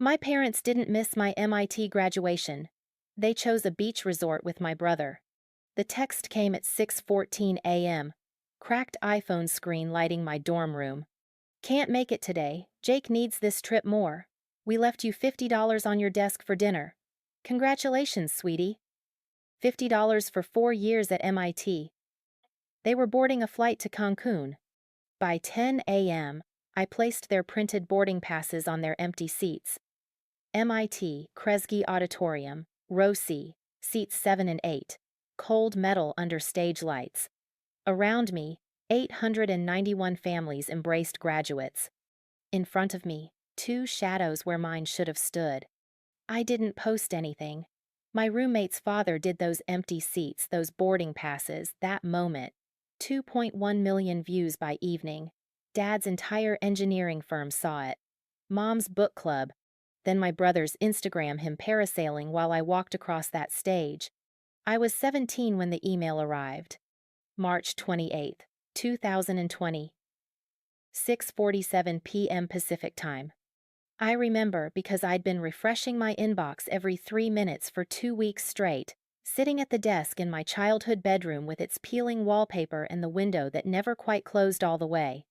My parents didn't miss my MIT graduation. They chose a beach resort with my brother. The text came at 6:14 a.m., cracked iPhone screen lighting my dorm room. Can't make it today. Jake needs this trip more. We left you $50 on your desk for dinner. Congratulations, sweetie. $50 for 4 years at MIT. They were boarding a flight to Cancun. By 10 a.m., I placed their printed boarding passes on their empty seats. MIT, Kresge Auditorium, Row C, seats 7 and 8. Cold metal under stage lights. Around me, 891 families embraced graduates. In front of me, two shadows where mine should have stood. I didn't post anything. My roommate's father did those empty seats, those boarding passes, that moment. 2.1 million views by evening. Dad's entire engineering firm saw it. Mom's book club. Then my brothers Instagram him parasailing while I walked across that stage. I was 17 when the email arrived. March 28th, 2020. 6:47 p.m. Pacific Time. I remember because I'd been refreshing my inbox every 3 minutes for 2 weeks straight, sitting at the desk in my childhood bedroom with its peeling wallpaper and the window that never quite closed all the way.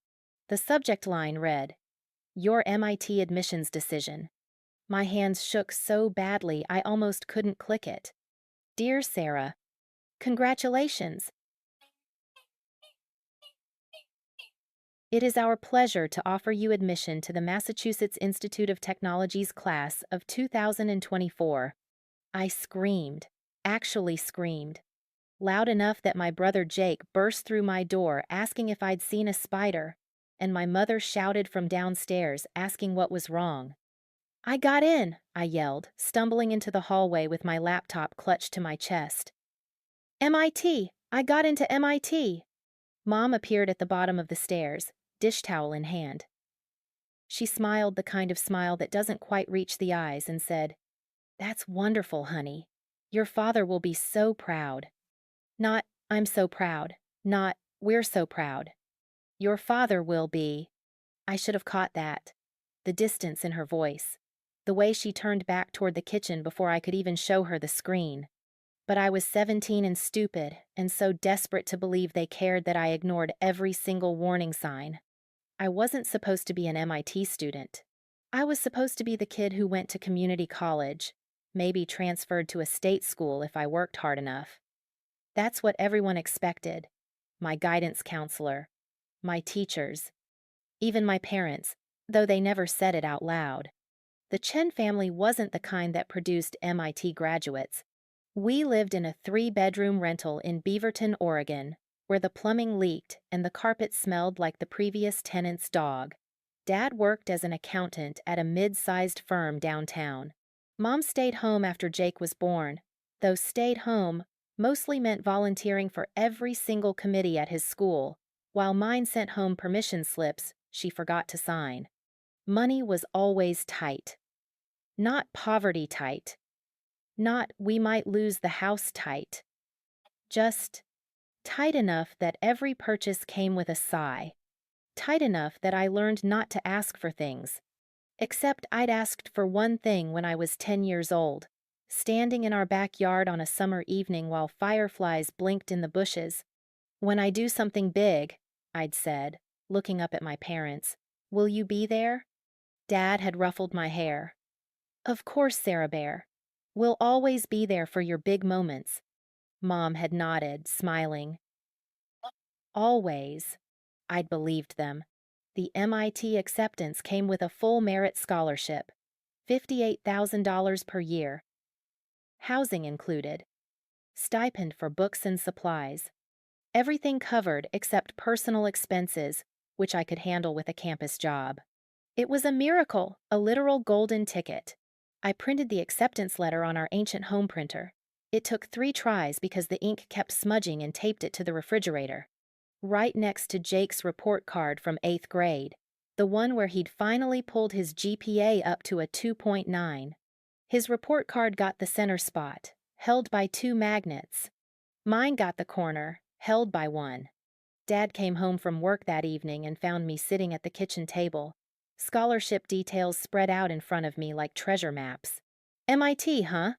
The subject line read, "Your MIT admissions decision." My hands shook so badly I almost couldn't click it. Dear Sarah, congratulations. It is our pleasure to offer you admission to the Massachusetts Institute of Technology's class of 2024. I screamed, actually screamed, loud enough that my brother Jake burst through my door asking if I'd seen a spider, and my mother shouted from downstairs asking what was wrong. I got in, I yelled, stumbling into the hallway with my laptop clutched to my chest. MIT! I got into MIT! Mom appeared at the bottom of the stairs, dish towel in hand. She smiled the kind of smile that doesn't quite reach the eyes and said, "That's wonderful, honey. Your father will be so proud." Not, "I'm so proud." Not, "We're so proud." Your father will be. I should have caught that. The distance in her voice. The way she turned back toward the kitchen before I could even show her the screen. But I was 17 and stupid, and so desperate to believe they cared that I ignored every single warning sign. I wasn't supposed to be an MIT student. I was supposed to be the kid who went to community college, maybe transferred to a state school if I worked hard enough. That's what everyone expected. My guidance counselor, my teachers, even my parents, though they never said it out loud. The Chen family wasn't the kind that produced MIT graduates. We lived in a 3-bedroom rental in Beaverton, Oregon, where the plumbing leaked and the carpet smelled like the previous tenant's dog. Dad worked as an accountant at a mid-sized firm downtown. Mom stayed home after Jake was born, though stayed home mostly meant volunteering for every single committee at his school, while mine sent home permission slips she forgot to sign. Money was always tight. Not poverty tight. Not we might lose the house tight. Just tight enough that every purchase came with a sigh. Tight enough that I learned not to ask for things. Except I'd asked for one thing when I was 10 years old, standing in our backyard on a summer evening while fireflies blinked in the bushes. "When I do something big," I'd said, looking up at my parents, "will you be there?" Dad had ruffled my hair. "Of course, Sarah Bear. We'll always be there for your big moments." Mom had nodded, smiling. Always. I'd believed them. The MIT acceptance came with a full merit scholarship, $58,000 per year. Housing included. Stipend for books and supplies. Everything covered except personal expenses, which I could handle with a campus job. It was a miracle, a literal golden ticket. I printed the acceptance letter on our ancient home printer. It took 3 tries because the ink kept smudging and taped it to the refrigerator. Right next to Jake's report card from 8th grade, the one where he'd finally pulled his GPA up to a 2.9. His report card got the center spot, held by 2 magnets. Mine got the corner, held by one. Dad came home from work that evening and found me sitting at the kitchen table, Scholarship details spread out in front of me like treasure maps. MIT, huh?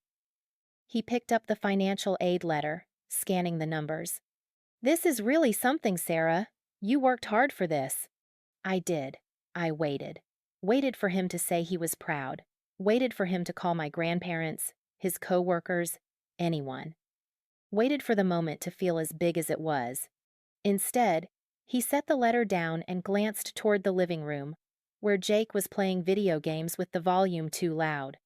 He picked up the financial aid letter, scanning the numbers. This is really something, Sarah. You worked hard for this. I did. I waited. Waited for him to say he was proud. Waited for him to call my grandparents, his co-workers, anyone. Waited for the moment to feel as big as it was. Instead, he set the letter down and glanced toward the living room, where Jake was playing video games with the volume too loud.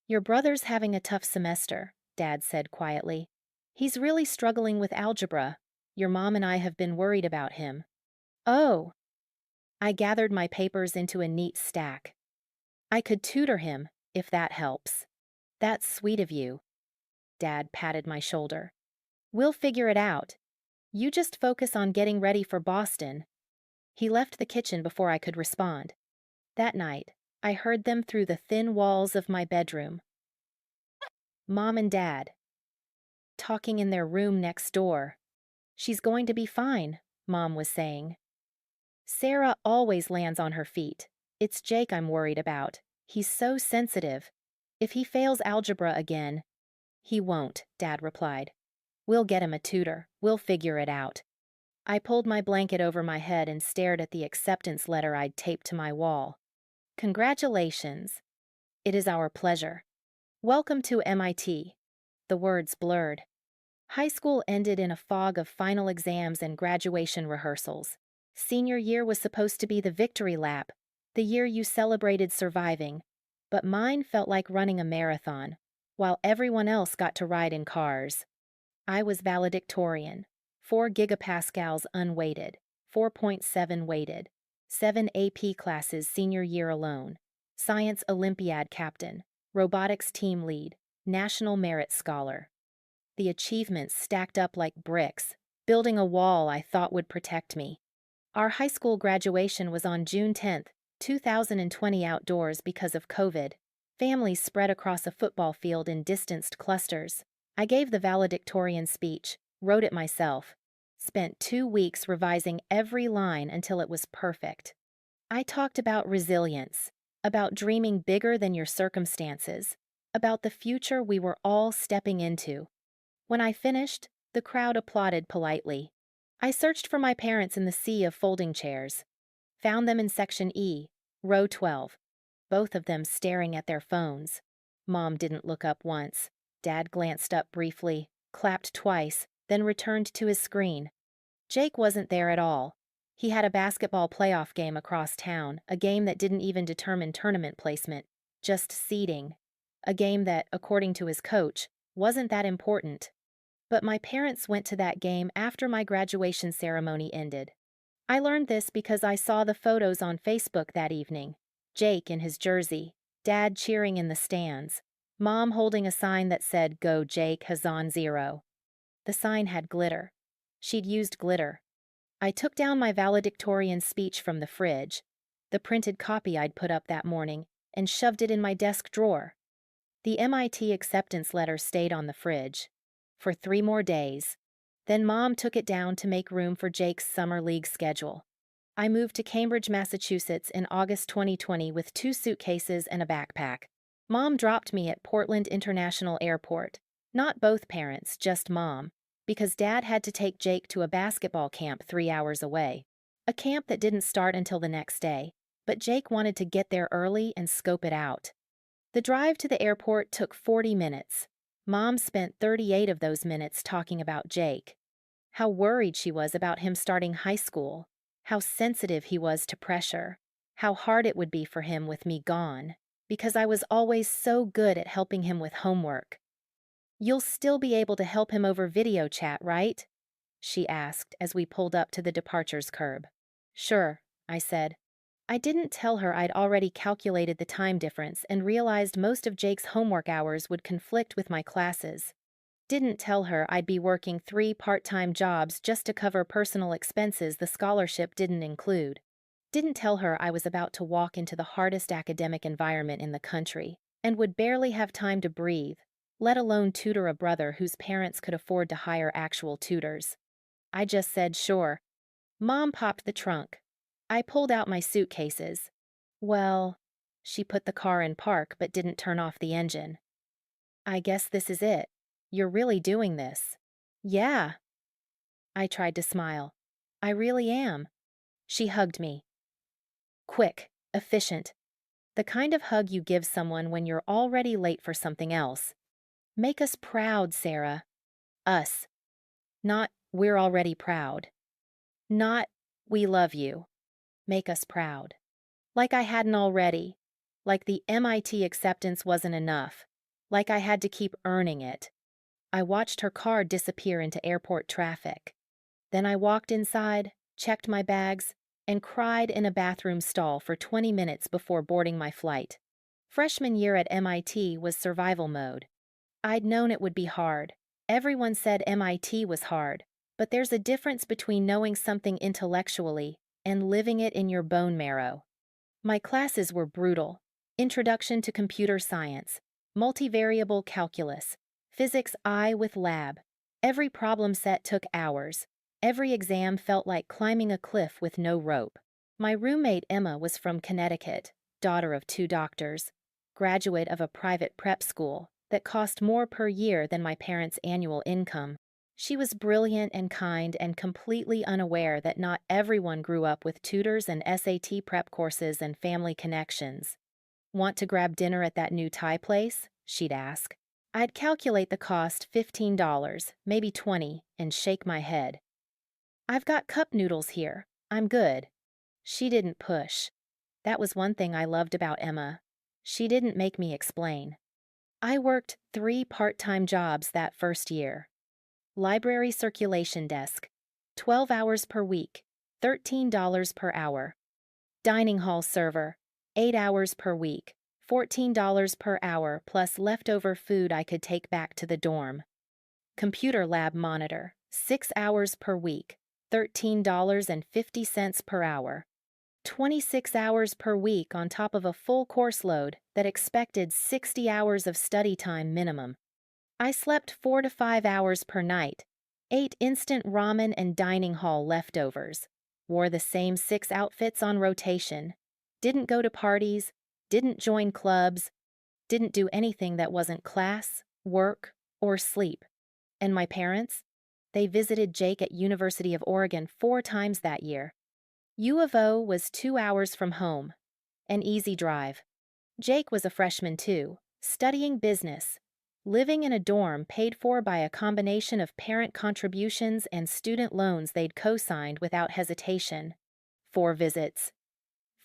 Your brother's having a tough semester, Dad said quietly. He's really struggling with algebra. Your mom and I have been worried about him. Oh. I gathered my papers into a neat stack. I could tutor him, if that helps. That's sweet of you. Dad patted my shoulder. We'll figure it out. You just focus on getting ready for Boston. He left the kitchen before I could respond. That night, I heard them through the thin walls of my bedroom. Mom and Dad, talking in their room next door. She's going to be fine, Mom was saying. Sarah always lands on her feet. It's Jake I'm worried about. He's so sensitive. If he fails algebra again, he won't, Dad replied. We'll get him a tutor. We'll figure it out. I pulled my blanket over my head and stared at the acceptance letter I'd taped to my wall. Congratulations. It is our pleasure. Welcome to MIT. The words blurred. High school ended in a fog of final exams and graduation rehearsals. Senior year was supposed to be the victory lap, the year you celebrated surviving, but mine felt like running a marathon, while everyone else got to ride in cars. I was valedictorian, 4 gigapascals unweighted, 4.7 weighted, 7 AP classes senior year alone, science Olympiad captain, robotics team lead, national merit scholar. The achievements stacked up like bricks, building a wall I thought would protect me. Our high school graduation was on June 10, 2020 outdoors because of COVID. Families spread across a football field in distanced clusters. I gave the valedictorian speech, wrote it myself, spent 2 weeks revising every line until it was perfect. I talked about resilience, about dreaming bigger than your circumstances, about the future we were all stepping into. When I finished, the crowd applauded politely. I searched for my parents in the sea of folding chairs. Found them in section E, row 12, both of them staring at their phones. Mom didn't look up once. Dad glanced up briefly, clapped twice, then returned to his screen. Jake wasn't there at all. He had a basketball playoff game across town, a game that didn't even determine tournament placement, just seeding. A game that, according to his coach, wasn't that important. But my parents went to that game after my graduation ceremony ended. I learned this because I saw the photos on Facebook that evening. Jake in his jersey, Dad cheering in the stands, Mom holding a sign that said, Go Jake, Hazan 0. The sign had glitter. She'd used glitter. I took down my valedictorian speech from the fridge, the printed copy I'd put up that morning, and shoved it in my desk drawer. The MIT acceptance letter stayed on the fridge for 3 more days. Then Mom took it down to make room for Jake's summer league schedule. I moved to Cambridge, Massachusetts in August 2020 with 2 suitcases and a backpack. Mom dropped me at Portland International Airport. Not both parents, just Mom, because Dad had to take Jake to a basketball camp 3 hours away. A camp that didn't start until the next day, but Jake wanted to get there early and scope it out. The drive to the airport took 40 minutes. Mom spent 38 of those minutes talking about Jake. How worried she was about him starting high school. How sensitive he was to pressure. How hard it would be for him with me gone, because I was always so good at helping him with homework. You'll still be able to help him over video chat, right? She asked as we pulled up to the departures curb. Sure, I said. I didn't tell her I'd already calculated the time difference and realized most of Jake's homework hours would conflict with my classes. Didn't tell her I'd be working 3 part-time jobs just to cover personal expenses the scholarship didn't include. Didn't tell her I was about to walk into the hardest academic environment in the country and would barely have time to breathe, let alone tutor a brother whose parents could afford to hire actual tutors. I just said sure. Mom popped the trunk. I pulled out my suitcases. Well, she put the car in park but didn't turn off the engine. I guess this is it. You're really doing this. Yeah, I tried to smile. I really am. She hugged me. Quick, efficient. The kind of hug you give someone when you're already late for something else. Make us proud, Sarah. Us. Not, we're already proud. Not, we love you. Make us proud. Like I hadn't already. Like the MIT acceptance wasn't enough. Like I had to keep earning it. I watched her car disappear into airport traffic. Then I walked inside, checked my bags, and cried in a bathroom stall for 20 minutes before boarding my flight. Freshman year at MIT was survival mode. I'd known it would be hard. Everyone said MIT was hard, but there's a difference between knowing something intellectually and living it in your bone marrow. My classes were brutal. Introduction to Computer Science, Multivariable Calculus, Physics I with Lab. Every problem set took hours. Every exam felt like climbing a cliff with no rope. My roommate Emma was from Connecticut, daughter of 2 doctors, graduate of a private prep school that cost more per year than my parents' annual income. She was brilliant and kind and completely unaware that not everyone grew up with tutors and SAT prep courses and family connections. Want to grab dinner at that new Thai place? She'd ask. I'd calculate the cost $15, maybe 20, and shake my head. I've got cup noodles here. I'm good. She didn't push. That was one thing I loved about Emma. She didn't make me explain. I worked 3 part-time jobs that first year. Library circulation desk, 12 hours per week, $13 per hour. Dining hall server, 8 hours per week, $14 per hour plus leftover food I could take back to the dorm. Computer lab monitor, 6 hours per week, $13.50 per hour. 26 hours per week on top of a full course load that expected 60 hours of study time minimum. I slept 4 to 5 hours per night, ate instant ramen and dining hall leftovers, wore the same 6 outfits on rotation, didn't go to parties, didn't join clubs, didn't do anything that wasn't class, work, or sleep. And my parents? They visited Jake at University of Oregon 4 times that year. U of O was 2 hours from home, an easy drive. Jake was a freshman too, studying business, living in a dorm paid for by a combination of parent contributions and student loans they'd co-signed without hesitation. 4 visits.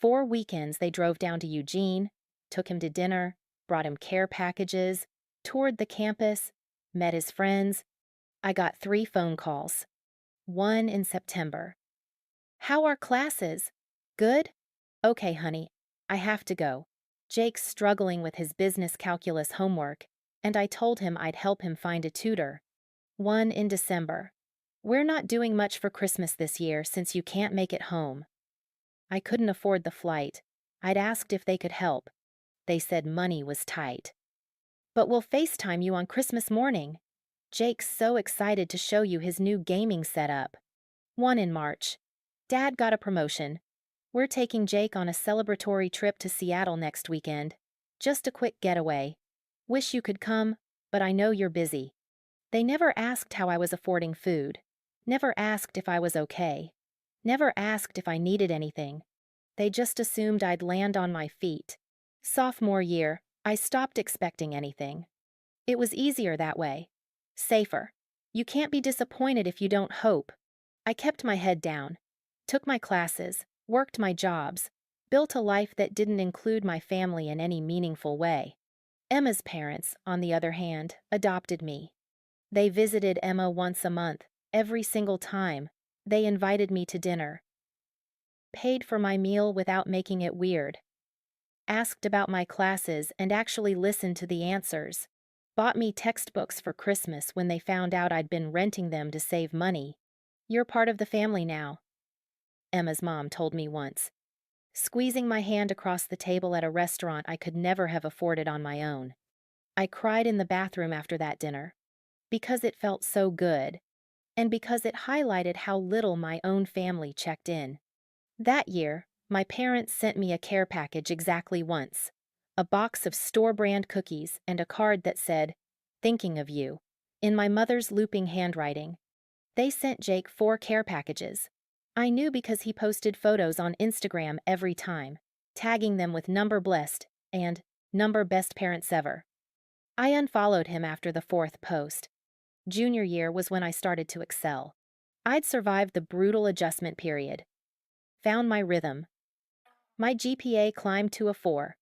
4 weekends they drove down to Eugene, took him to dinner, brought him care packages, toured the campus, met his friends. I got 3 phone calls. 1 in September. How are classes? Good? Okay, honey, I have to go. Jake's struggling with his business calculus homework, and I told him I'd help him find a tutor. 1 in December. We're not doing much for Christmas this year since you can't make it home. I couldn't afford the flight. I'd asked if they could help. They said money was tight. But we'll FaceTime you on Christmas morning. Jake's so excited to show you his new gaming setup. 1 in March. Dad got a promotion. We're taking Jake on a celebratory trip to Seattle next weekend. Just a quick getaway. Wish you could come, but I know you're busy. They never asked how I was affording food. Never asked if I was okay. Never asked if I needed anything. They just assumed I'd land on my feet. Sophomore year, I stopped expecting anything. It was easier that way. Safer. You can't be disappointed if you don't hope. I kept my head down. Took my classes, worked my jobs, built a life that didn't include my family in any meaningful way. Emma's parents, on the other hand, adopted me. They visited Emma once a month, every single time. They invited me to dinner. Paid for my meal without making it weird. Asked about my classes and actually listened to the answers. Bought me textbooks for Christmas when they found out I'd been renting them to save money. You're part of the family now, Emma's mom told me once. Squeezing my hand across the table at a restaurant I could never have afforded on my own. I cried in the bathroom after that dinner. Because it felt so good. And because it highlighted how little my own family checked in. That year, My parents sent me a care package exactly once. A box of store-brand cookies and a card that said, "Thinking of you," in my mother's looping handwriting. They sent Jake 4 care packages. I knew because he posted photos on Instagram every time, tagging them with number blessed and number best parents ever. I unfollowed him after the 4th post. Junior year was when I started to excel. I'd survived the brutal adjustment period. Found my rhythm. My GPA climbed to a 4.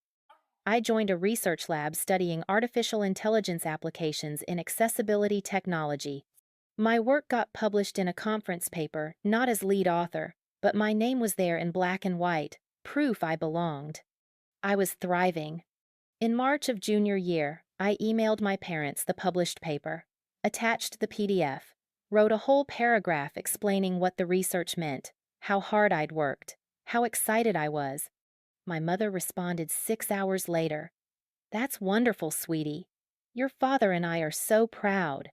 I joined a research lab studying artificial intelligence applications in accessibility technology. My work got published in a conference paper, not as lead author, but my name was there in black and white, proof I belonged. I was thriving. In March of junior year, I emailed my parents the published paper, attached the PDF, wrote a whole paragraph explaining what the research meant, how hard I'd worked, how excited I was. My mother responded 6 hours later. "That's wonderful, sweetie. Your father and I are so proud."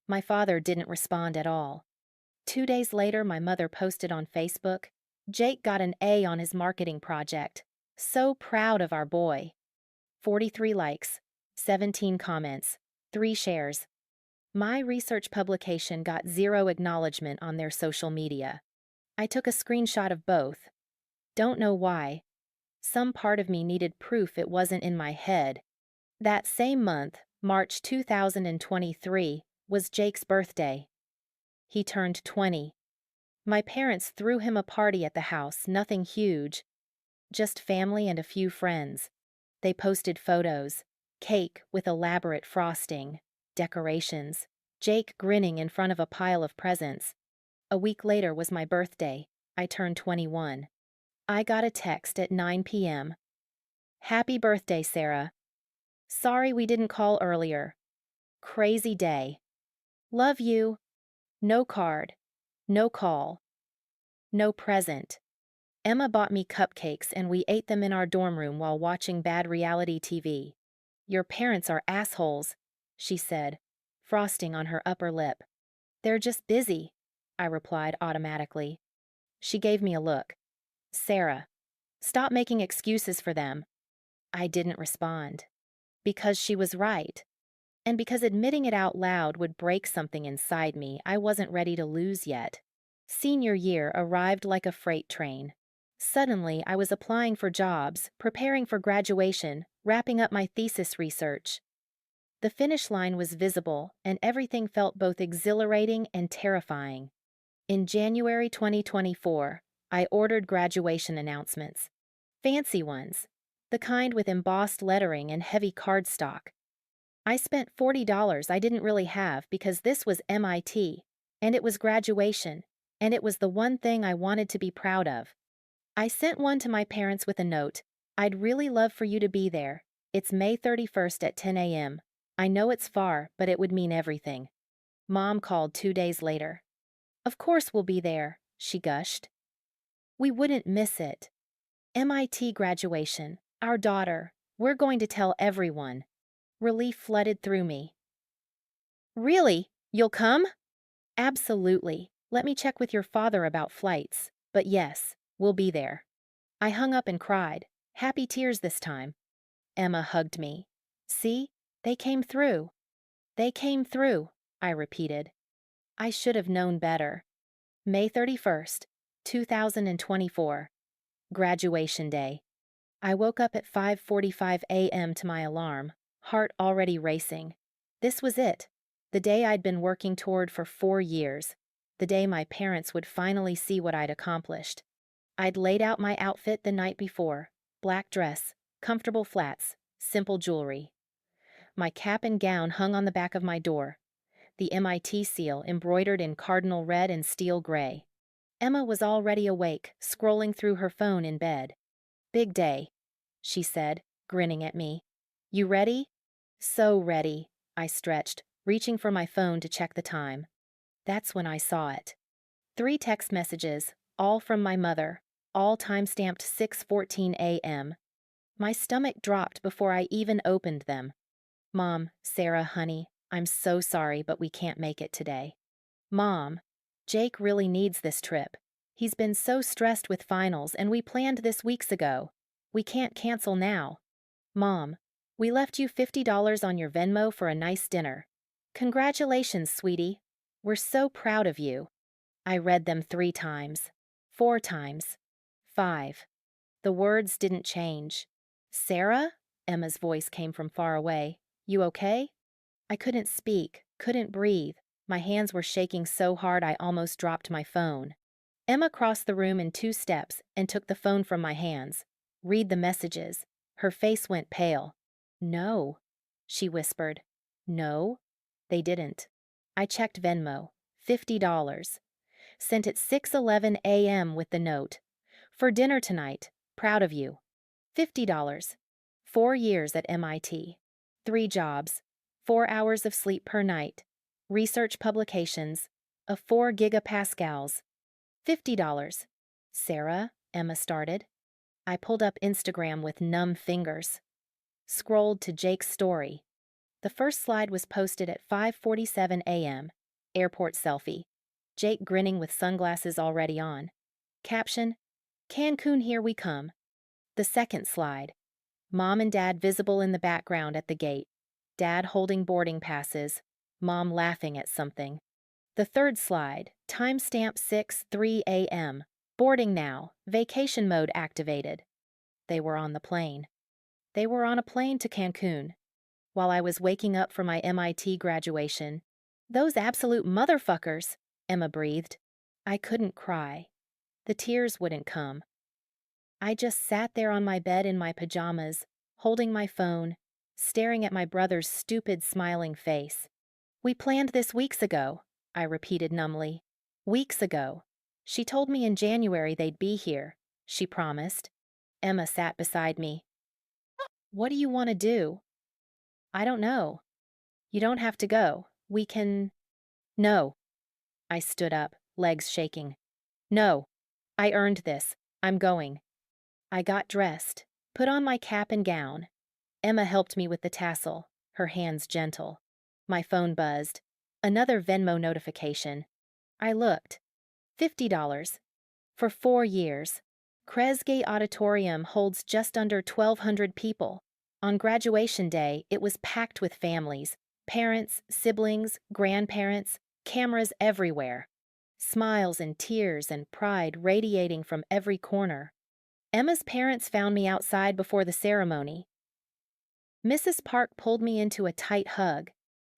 My father didn't respond at all. 2 days later, my mother posted on Facebook, "Jake got an A on his marketing project. So proud of our boy." 43 likes, 17 comments, 3 shares. My research publication got 0 acknowledgement on their social media. I took a screenshot of both. Don't know why. Some part of me needed proof it wasn't in my head. That same month, March 2023, was Jake's birthday. He turned 20. My parents threw him a party at the house, nothing huge, just family and a few friends. They posted photos, cake with elaborate frosting, decorations, Jake grinning in front of a pile of presents. A week later was my birthday. I turned 21. I got a text at 9 p.m. "Happy birthday, Sarah. Sorry we didn't call earlier. Crazy day. Love you." No card. No call. No present. Emma bought me cupcakes and we ate them in our dorm room while watching bad reality TV. "Your parents are assholes," she said, frosting on her upper lip. "They're just busy," I replied automatically. She gave me a look. "Sarah, stop making excuses for them." I didn't respond. Because she was right. And because admitting it out loud would break something inside me I wasn't ready to lose yet. Senior year arrived like a freight train. Suddenly, I was applying for jobs, preparing for graduation, wrapping up my thesis research. The finish line was visible, and everything felt both exhilarating and terrifying. In January 2024, I ordered graduation announcements. Fancy ones. The kind with embossed lettering and heavy cardstock. I spent $40 I didn't really have because this was MIT, and it was graduation, and it was the one thing I wanted to be proud of. I sent one to my parents with a note, "I'd really love for you to be there. It's May 31st at 10 a.m. I know it's far, but it would mean everything." Mom called 2 days later. "Of course we'll be there," she gushed. "We wouldn't miss it. MIT graduation, our daughter, we're going to tell everyone." Relief flooded through me. "Really? You'll come?" "Absolutely. Let me check with your father about flights. But yes, we'll be there." I hung up and cried. Happy tears this time. Emma hugged me. "See? They came through." "They came through," I repeated. I should have known better. May 31st, 2024. Graduation day. I woke up at 5:45 a.m. to my alarm, heart already racing. This was it. The day I'd been working toward for 4 years. The day my parents would finally see what I'd accomplished. I'd laid out my outfit the night before. Black dress, comfortable flats, simple jewelry. My cap and gown hung on the back of my door. The MIT seal embroidered in cardinal red and steel gray. Emma was already awake, scrolling through her phone in bed. "Big day," she said, grinning at me. "You ready?" "So ready," I stretched, reaching for my phone to check the time. That's when I saw it. 3 text messages, all from my mother, all time-stamped 6:14 a.m. My stomach dropped before I even opened them. "Mom, Sarah, honey, I'm so sorry, but we can't make it today." "Mom, Jake really needs this trip. He's been so stressed with finals and we planned this weeks ago. We can't cancel now. Mom, we left you $50 on your Venmo for a nice dinner. Congratulations, sweetie. We're so proud of you. I read them 3 times, 4 times, 5. The words didn't change. Sarah? Emma's voice came from far away. You okay? I couldn't speak, couldn't breathe. My hands were shaking so hard I almost dropped my phone. Emma crossed the room in 2 steps and took the phone from my hands. Read the messages. Her face went pale. No, she whispered. No, they didn't. I checked Venmo. $50. Sent at 6:11 a.m. with the note. For dinner tonight. Proud of you. $50. 4 years at MIT. 3 jobs. 4 hours of sleep per night. Research publications. Of 4 gigapascals. $50. Sarah, Emma started. I pulled up Instagram with numb fingers. Scrolled to Jake's story. The first slide was posted at 5:47 a.m. Airport selfie. Jake grinning with sunglasses already on. Caption, Cancún, here we come. The second slide. Mom and Dad visible in the background at the gate. Dad holding boarding passes. Mom laughing at something. The third slide. Timestamp 6:03 a.m. Boarding now. Vacation mode activated. They were on the plane. They were on a plane to Cancun. While I was waking up for my MIT graduation. Those absolute motherfuckers, Emma breathed. I couldn't cry. The tears wouldn't come. I just sat there on my bed in my pajamas, holding my phone, staring at my brother's stupid smiling face. We planned this weeks ago, I repeated numbly. Weeks ago. She told me in January they'd be here, she promised. Emma sat beside me. What do you want to do? I don't know. You don't have to go. We can... No. I stood up, legs shaking. No. I earned this. I'm going. I got dressed, put on my cap and gown. Emma helped me with the tassel, her hands gentle. My phone buzzed. Another Venmo notification. I looked. $50. For 4 years. Kresge Auditorium holds just under 1,200 people. On graduation day, it was packed with families, parents, siblings, grandparents, cameras everywhere. Smiles and tears and pride radiating from every corner. Emma's parents found me outside before the ceremony. Mrs. Park pulled me into a tight hug.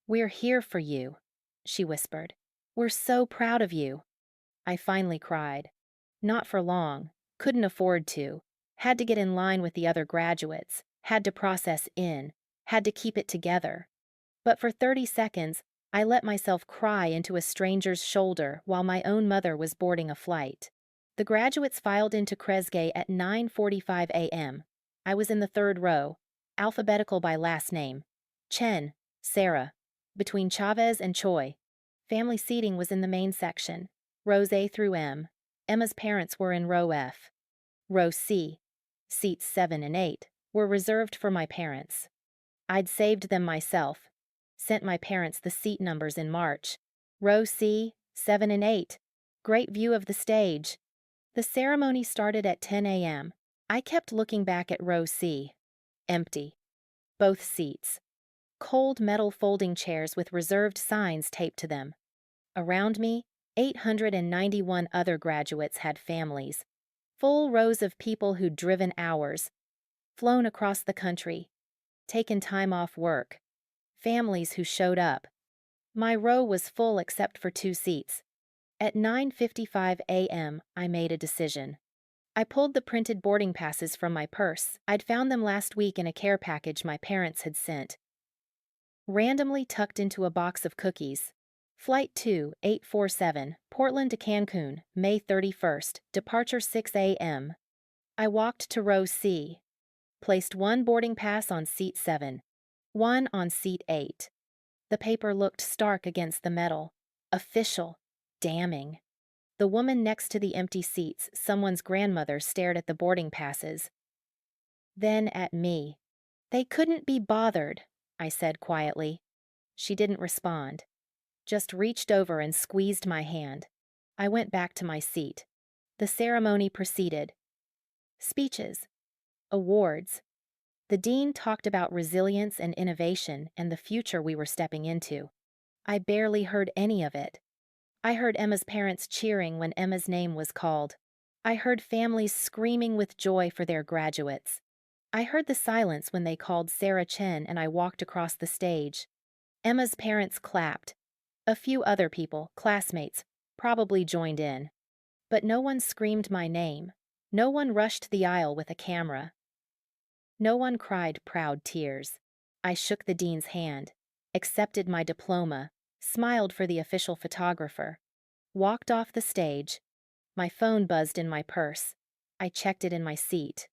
We're here for you, she whispered. We're so proud of you. I finally cried. Not for long. Couldn't afford to. Had to get in line with the other graduates. Had to process in. Had to keep it together. But for 30 seconds, I let myself cry into a stranger's shoulder while my own mother was boarding a flight. The graduates filed into Kresge at 9:45 a.m. I was in the 3rd row, alphabetical by last name. Chen, Sarah. Between Chavez and Choi. Family seating was in the main section, rows A through M. Emma's parents were in row F. Row C, seats 7 and 8, were reserved for my parents. I'd saved them myself, sent my parents the seat numbers in March. Row C, 7 and 8. Great view of the stage. The ceremony started at 10 a.m. I kept looking back at row C. Empty. Both seats. Cold metal folding chairs with reserved signs taped to them. Around me, 891 other graduates had families. Full rows of people who'd driven hours, flown across the country, taken time off work. Families who showed up. My row was full except for 2 seats. At 9:55 a.m., I made a decision. I pulled the printed boarding passes from my purse. I'd found them last week in a care package my parents had sent. Randomly tucked into a box of cookies. Flight 2847, Portland to Cancun, May 31st, departure 6 a.m. I walked to row C. Placed 1 boarding pass on seat 7. 1 on seat 8. The paper looked stark against the metal. Official. Damning. The woman next to the empty seats, someone's grandmother, stared at the boarding passes. Then at me. They couldn't be bothered, I said quietly. She didn't respond. Just reached over and squeezed my hand. I went back to my seat. The ceremony proceeded. Speeches. Awards. The dean talked about resilience and innovation and the future we were stepping into. I barely heard any of it. I heard Emma's parents cheering when Emma's name was called. I heard families screaming with joy for their graduates. I heard the silence when they called Sarah Chen and I walked across the stage. Emma's parents clapped. A few other people, classmates, probably joined in. But no one screamed my name. No one rushed the aisle with a camera. No one cried proud tears. I shook the dean's hand, accepted my diploma, smiled for the official photographer, walked off the stage. My phone buzzed in my purse. I checked it in my seat.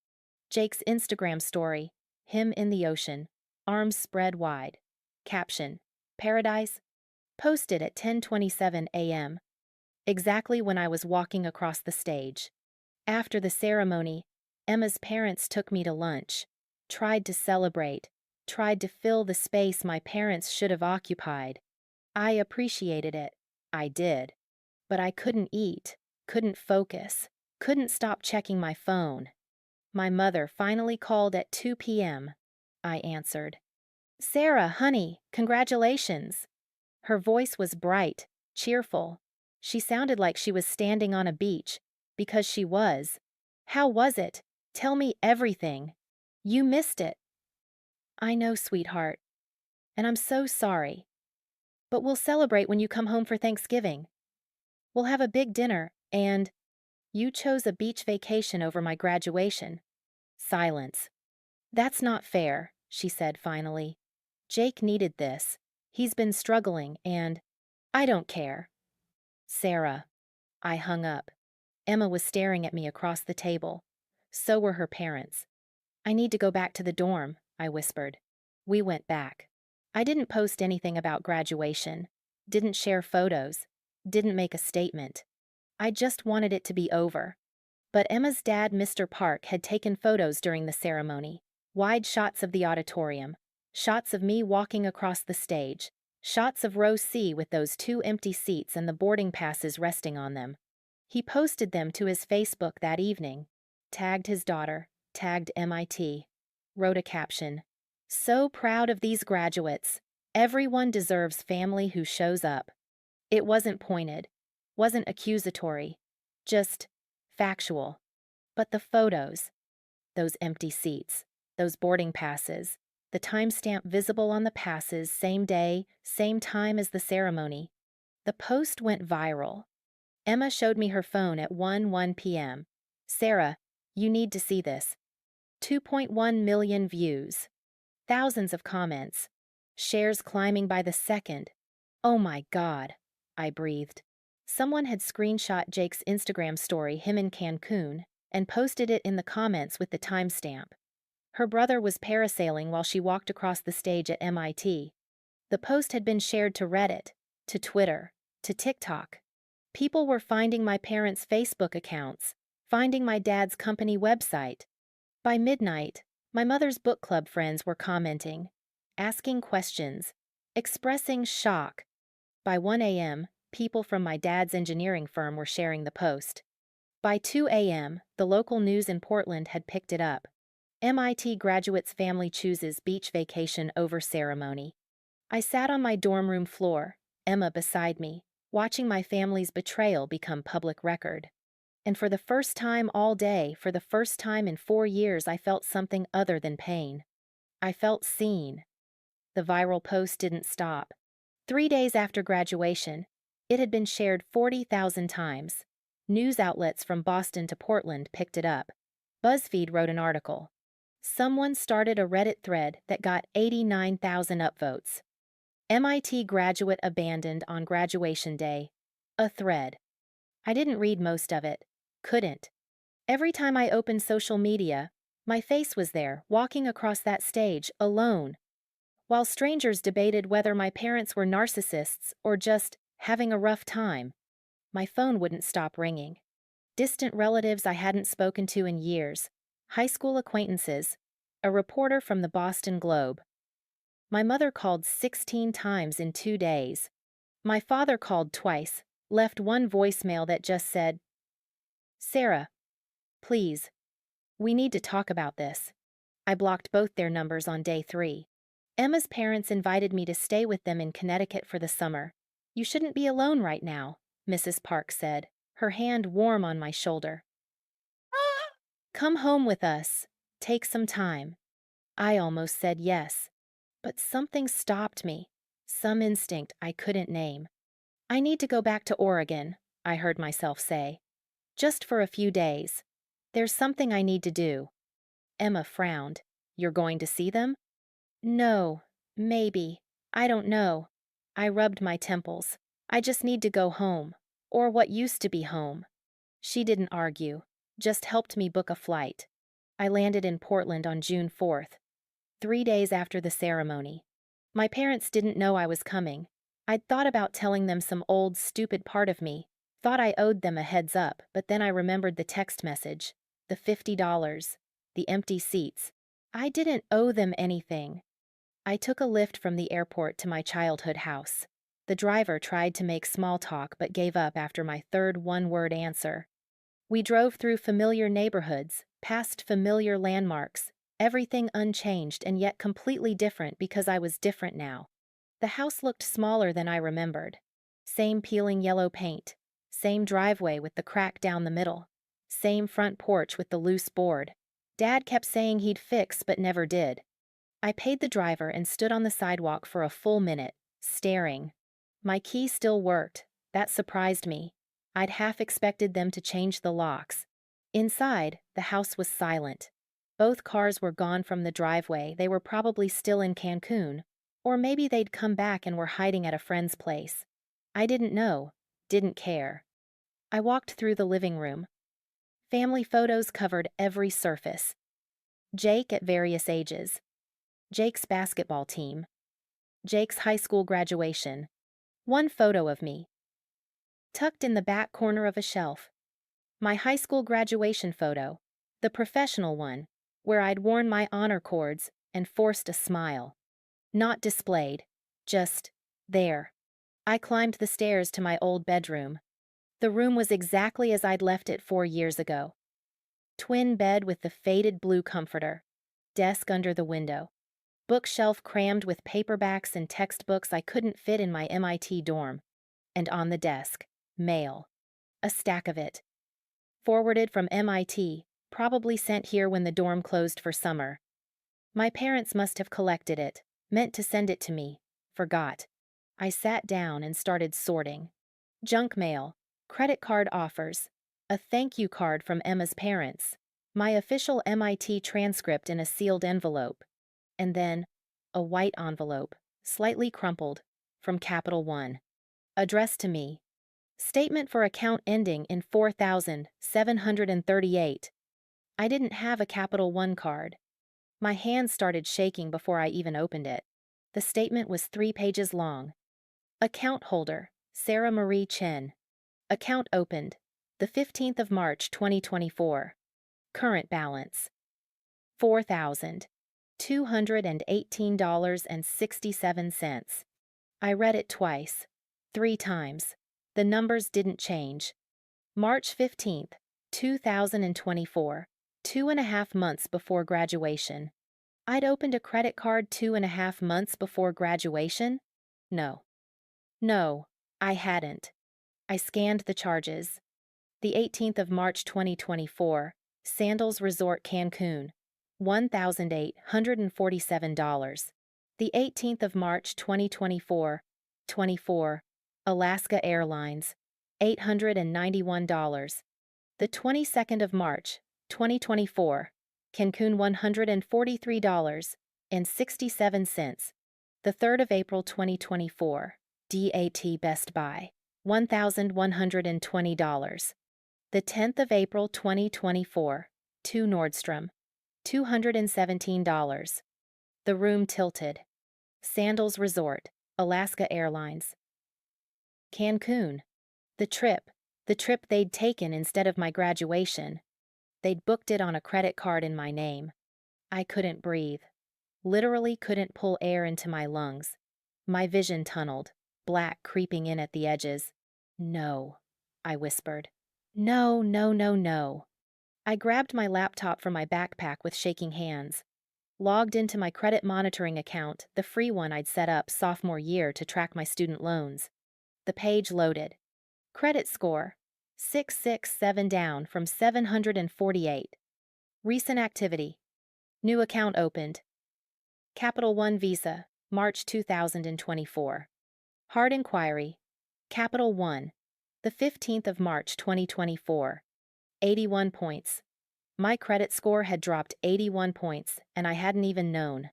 Jake's Instagram story, him in the ocean, arms spread wide. Caption, Paradise? Posted at 10:27 a.m., exactly when I was walking across the stage. After the ceremony, Emma's parents took me to lunch, tried to celebrate, tried to fill the space my parents should have occupied. I appreciated it. I did. But I couldn't eat, couldn't focus, couldn't stop checking my phone. My mother finally called at 2 p.m. I answered. Sarah, honey, congratulations. Her voice was bright, cheerful. She sounded like she was standing on a beach, because she was. How was it? Tell me everything. You missed it. I know, sweetheart. And I'm so sorry. But we'll celebrate when you come home for Thanksgiving. We'll have a big dinner, and you chose a beach vacation over my graduation. Silence. That's not fair, she said finally. Jake needed this. He's been struggling, and I don't care. Sarah. I hung up. Emma was staring at me across the table. So were her parents. I need to go back to the dorm, I whispered. We went back. I didn't post anything about graduation, didn't share photos, didn't make a statement. I just wanted it to be over. But Emma's dad, Mr. Park, had taken photos during the ceremony. Wide shots of the auditorium, shots of me walking across the stage, shots of row C with those 2 empty seats and the boarding passes resting on them. He posted them to his Facebook that evening, tagged his daughter, tagged MIT, wrote a caption. So proud of these graduates. Everyone deserves family who shows up. It wasn't pointed, wasn't accusatory, just factual. But the photos, those empty seats, those boarding passes, the timestamp visible on the passes, same day, same time as the ceremony. The post went viral. Emma showed me her phone at 1 p.m. Sarah, you need to see this. 2.1 million views. Thousands of comments. Shares climbing by the second. Oh my God, I breathed. Someone had screenshot Jake's Instagram story, him in Cancun, and posted it in the comments with the timestamp. Her brother was parasailing while she walked across the stage at MIT. The post had been shared to Reddit, to Twitter, to TikTok. People were finding my parents' Facebook accounts, finding my dad's company website. By midnight, my mother's book club friends were commenting, asking questions, expressing shock. By 1 a.m., people from my dad's engineering firm were sharing the post. By 2 a.m., the local news in Portland had picked it up. MIT graduate's family chooses beach vacation over ceremony. I sat on my dorm room floor, Emma beside me, watching my family's betrayal become public record. And for the first time all day, for the first time in 4 years, I felt something other than pain. I felt seen. The viral post didn't stop. 3 days after graduation, it had been shared 40,000 times. News outlets from Boston to Portland picked it up. BuzzFeed wrote an article. Someone started a Reddit thread that got 89,000 upvotes. MIT graduate abandoned on graduation day. A thread. I didn't read most of it. Couldn't. Every time I opened social media, my face was there, walking across that stage, alone. While strangers debated whether my parents were narcissists or just having a rough time, my phone wouldn't stop ringing. Distant relatives I hadn't spoken to in years, high school acquaintances, a reporter from the Boston Globe. My mother called 16 times in 2 days. My father called twice, left one voicemail that just said, Sarah, please. We need to talk about this. I blocked both their numbers on day 3. Emma's parents invited me to stay with them in Connecticut for the summer. You shouldn't be alone right now, Mrs. Park said, her hand warm on my shoulder. Come home with us. Take some time. I almost said yes. But something stopped me. Some instinct I couldn't name. I need to go back to Oregon, I heard myself say. Just for a few days. There's something I need to do. Emma frowned. You're going to see them? No, maybe. I don't know. I rubbed my temples. I just need to go home. Or what used to be home. She didn't argue, just helped me book a flight. I landed in Portland on June 4th, 3 days after the ceremony. My parents didn't know I was coming. I'd thought about telling them some old, stupid part of me, thought I owed them a heads up, but then I remembered the text message, the $50, the empty seats. I didn't owe them anything. I took a lift from the airport to my childhood house. The driver tried to make small talk but gave up after my third one-word answer. We drove through familiar neighborhoods, past familiar landmarks, everything unchanged and yet completely different because I was different now. The house looked smaller than I remembered. Same peeling yellow paint, same driveway with the crack down the middle, same front porch with the loose board. Dad kept saying he'd fix but never did. I paid the driver and stood on the sidewalk for a full minute, staring. My key still worked. That surprised me. I'd half expected them to change the locks. Inside, the house was silent. Both cars were gone from the driveway. They were probably still in Cancun, or maybe they'd come back and were hiding at a friend's place. I didn't know, didn't care. I walked through the living room. Family photos covered every surface. Jake at various ages. Jake's basketball team. Jake's high school graduation. One photo of me, tucked in the back corner of a shelf. My high school graduation photo, the professional one, where I'd worn my honor cords and forced a smile. Not displayed, just there. I climbed the stairs to my old bedroom. The room was exactly as I'd left it 4 years ago. Twin bed with the faded blue comforter. Desk under the window. Bookshelf crammed with paperbacks and textbooks I couldn't fit in my MIT dorm. And on the desk, mail. A stack of it. Forwarded from MIT, probably sent here when the dorm closed for summer. My parents must have collected it, meant to send it to me, forgot. I sat down and started sorting. Junk mail, credit card offers, a thank you card from Emma's parents, my official MIT transcript in a sealed envelope, and then a white envelope, slightly crumpled, from Capital One. Addressed to me. Statement for account ending in 4,738. I didn't have a Capital One card. My hands started shaking before I even opened it. The statement was 3 pages long. Account holder, Sarah Marie Chen. Account opened, the 15th of March 2024. Current balance, $4,218.67. I read it twice, 3 times. The numbers didn't change. March 15th, 2024, 2.5 months before graduation. I'd opened a credit card 2.5 months before graduation? No, I hadn't. I scanned the charges. The 18th of March 2024, Sandals Resort Cancun, $1,847. The 18th of March 2024, 24, Alaska Airlines, $891. The 22nd of March, 2024, Cancun $143.67. The 3rd of April 2024, DAT Best Buy, $1,120. The 10th of April 2024, to Nordstrom, $217. The room tilted. Sandals Resort, Alaska Airlines. Cancun. The trip they'd taken instead of my graduation. They'd booked it on a credit card in my name. I couldn't breathe. Literally couldn't pull air into my lungs. My vision tunneled, black creeping in at the edges. No, I whispered. No, no, no, no. I grabbed my laptop from my backpack with shaking hands, logged into my credit monitoring account, the free one I'd set up sophomore year to track my student loans. The page loaded. Credit score 667 down from 748. Recent activity. New account opened. Capital One Visa, March 2024. Hard inquiry. Capital One, the 15th of March 2024. 81 points. My credit score had dropped 81 points, and I hadn't even known.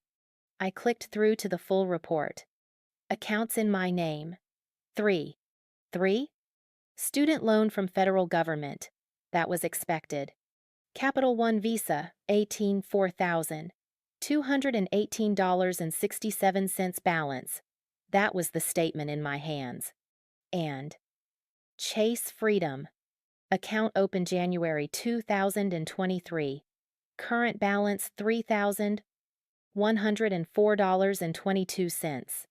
I clicked through to the full report. Accounts in my name. 3. 3? Student loan from federal government. That was expected. Capital One Visa, 18,400. $218.67 balance. That was the statement in my hands. And Chase Freedom. Account opened January 2023. Current balance $3,104.22.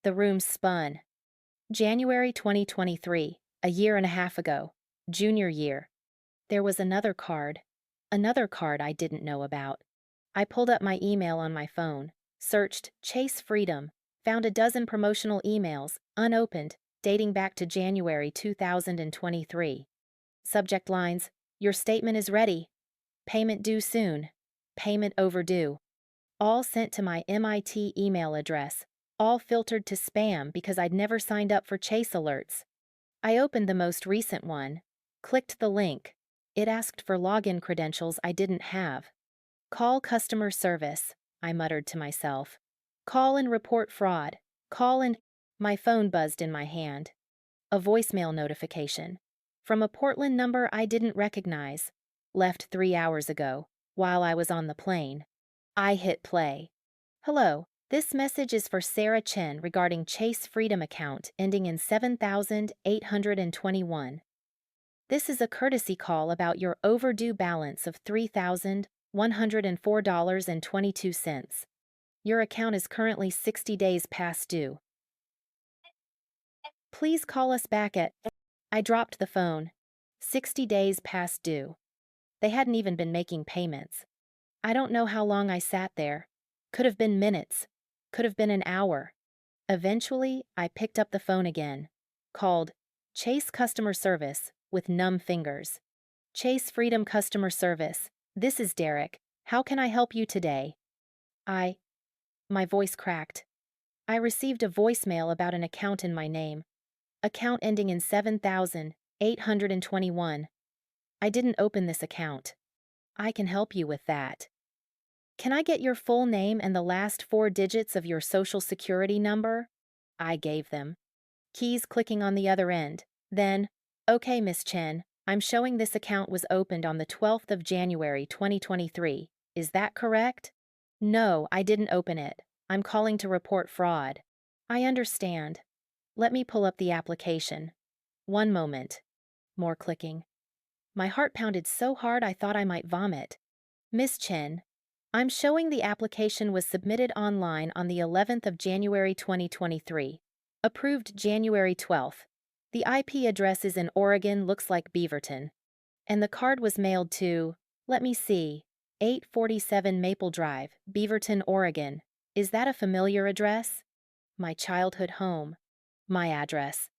The room spun. January 2023, a year and a half ago, junior year. There was another card I didn't know about. I pulled up my email on my phone, searched Chase Freedom, found a dozen promotional emails, unopened, dating back to January 2023. Subject lines, "Your statement is ready. Payment due soon. Payment overdue." All sent to my MIT email address, all filtered to spam because I'd never signed up for Chase alerts. I opened the most recent one, clicked the link. It asked for login credentials I didn't have. "Call customer service," I muttered to myself. "Call and report fraud. Call and—" My phone buzzed in my hand. A voicemail notification. From a Portland number I didn't recognize. Left 3 hours ago, while I was on the plane. I hit play. "Hello, this message is for Sarah Chen regarding Chase Freedom account ending in 7,821. This is a courtesy call about your overdue balance of $3,104.22. Your account is currently 60 days past due. Please call us back at—" I dropped the phone. 60 days past due. They hadn't even been making payments. I don't know how long I sat there. Could have been minutes. Could have been an hour. Eventually, I picked up the phone again. Called Chase Customer Service with numb fingers. "Chase Freedom Customer Service. This is Derek. How can I help you today?" My voice cracked. I received a voicemail about an account in my name. Account ending in 7,821. I didn't open this account. I can help you with that. Can I get your full name and the last 4 digits of your social security number? I gave them. Keys clicking on the other end. Then, "Okay, Miss Chen, I'm showing this account was opened on the 12th of January 2023. Is that correct?" "No, I didn't open it. I'm calling to report fraud." "I understand. Let me pull up the application. One moment." More clicking. My heart pounded so hard I thought I might vomit. "Miss Chen, I'm showing the application was submitted online on the 11th of January 2023. Approved January 12th. The IP address is in Oregon, looks like Beaverton. And the card was mailed to, let me see, 847 Maple Drive, Beaverton, Oregon. Is that a familiar address?" My childhood home. My address.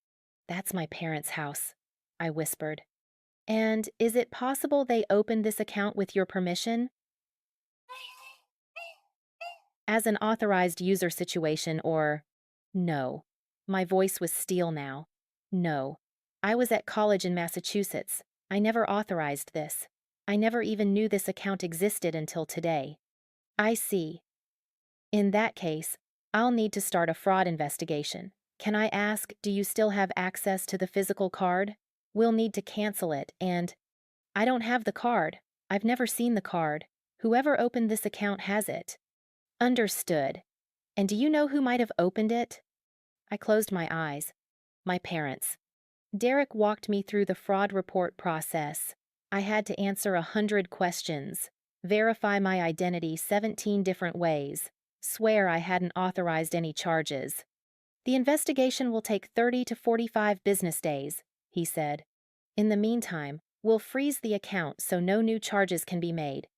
"That's my parents' house," I whispered. "And is it possible they opened this account with your permission?" As an authorized user situation or... No. My voice was steel now. No. I was at college in Massachusetts. I never authorized this. I never even knew this account existed until today. "I see. In that case, I'll need to start a fraud investigation. Can I ask, do you still have access to the physical card? We'll need to cancel it and..." "I don't have the card. I've never seen the card. Whoever opened this account has it." "Understood. And do you know who might have opened it?" I closed my eyes. My parents. Derek walked me through the fraud report process. I had to answer 100 questions, verify my identity 17 different ways, swear I hadn't authorized any charges. "The investigation will take 30 to 45 business days," he said. In the meantime, we'll freeze the account so no new charges can be made.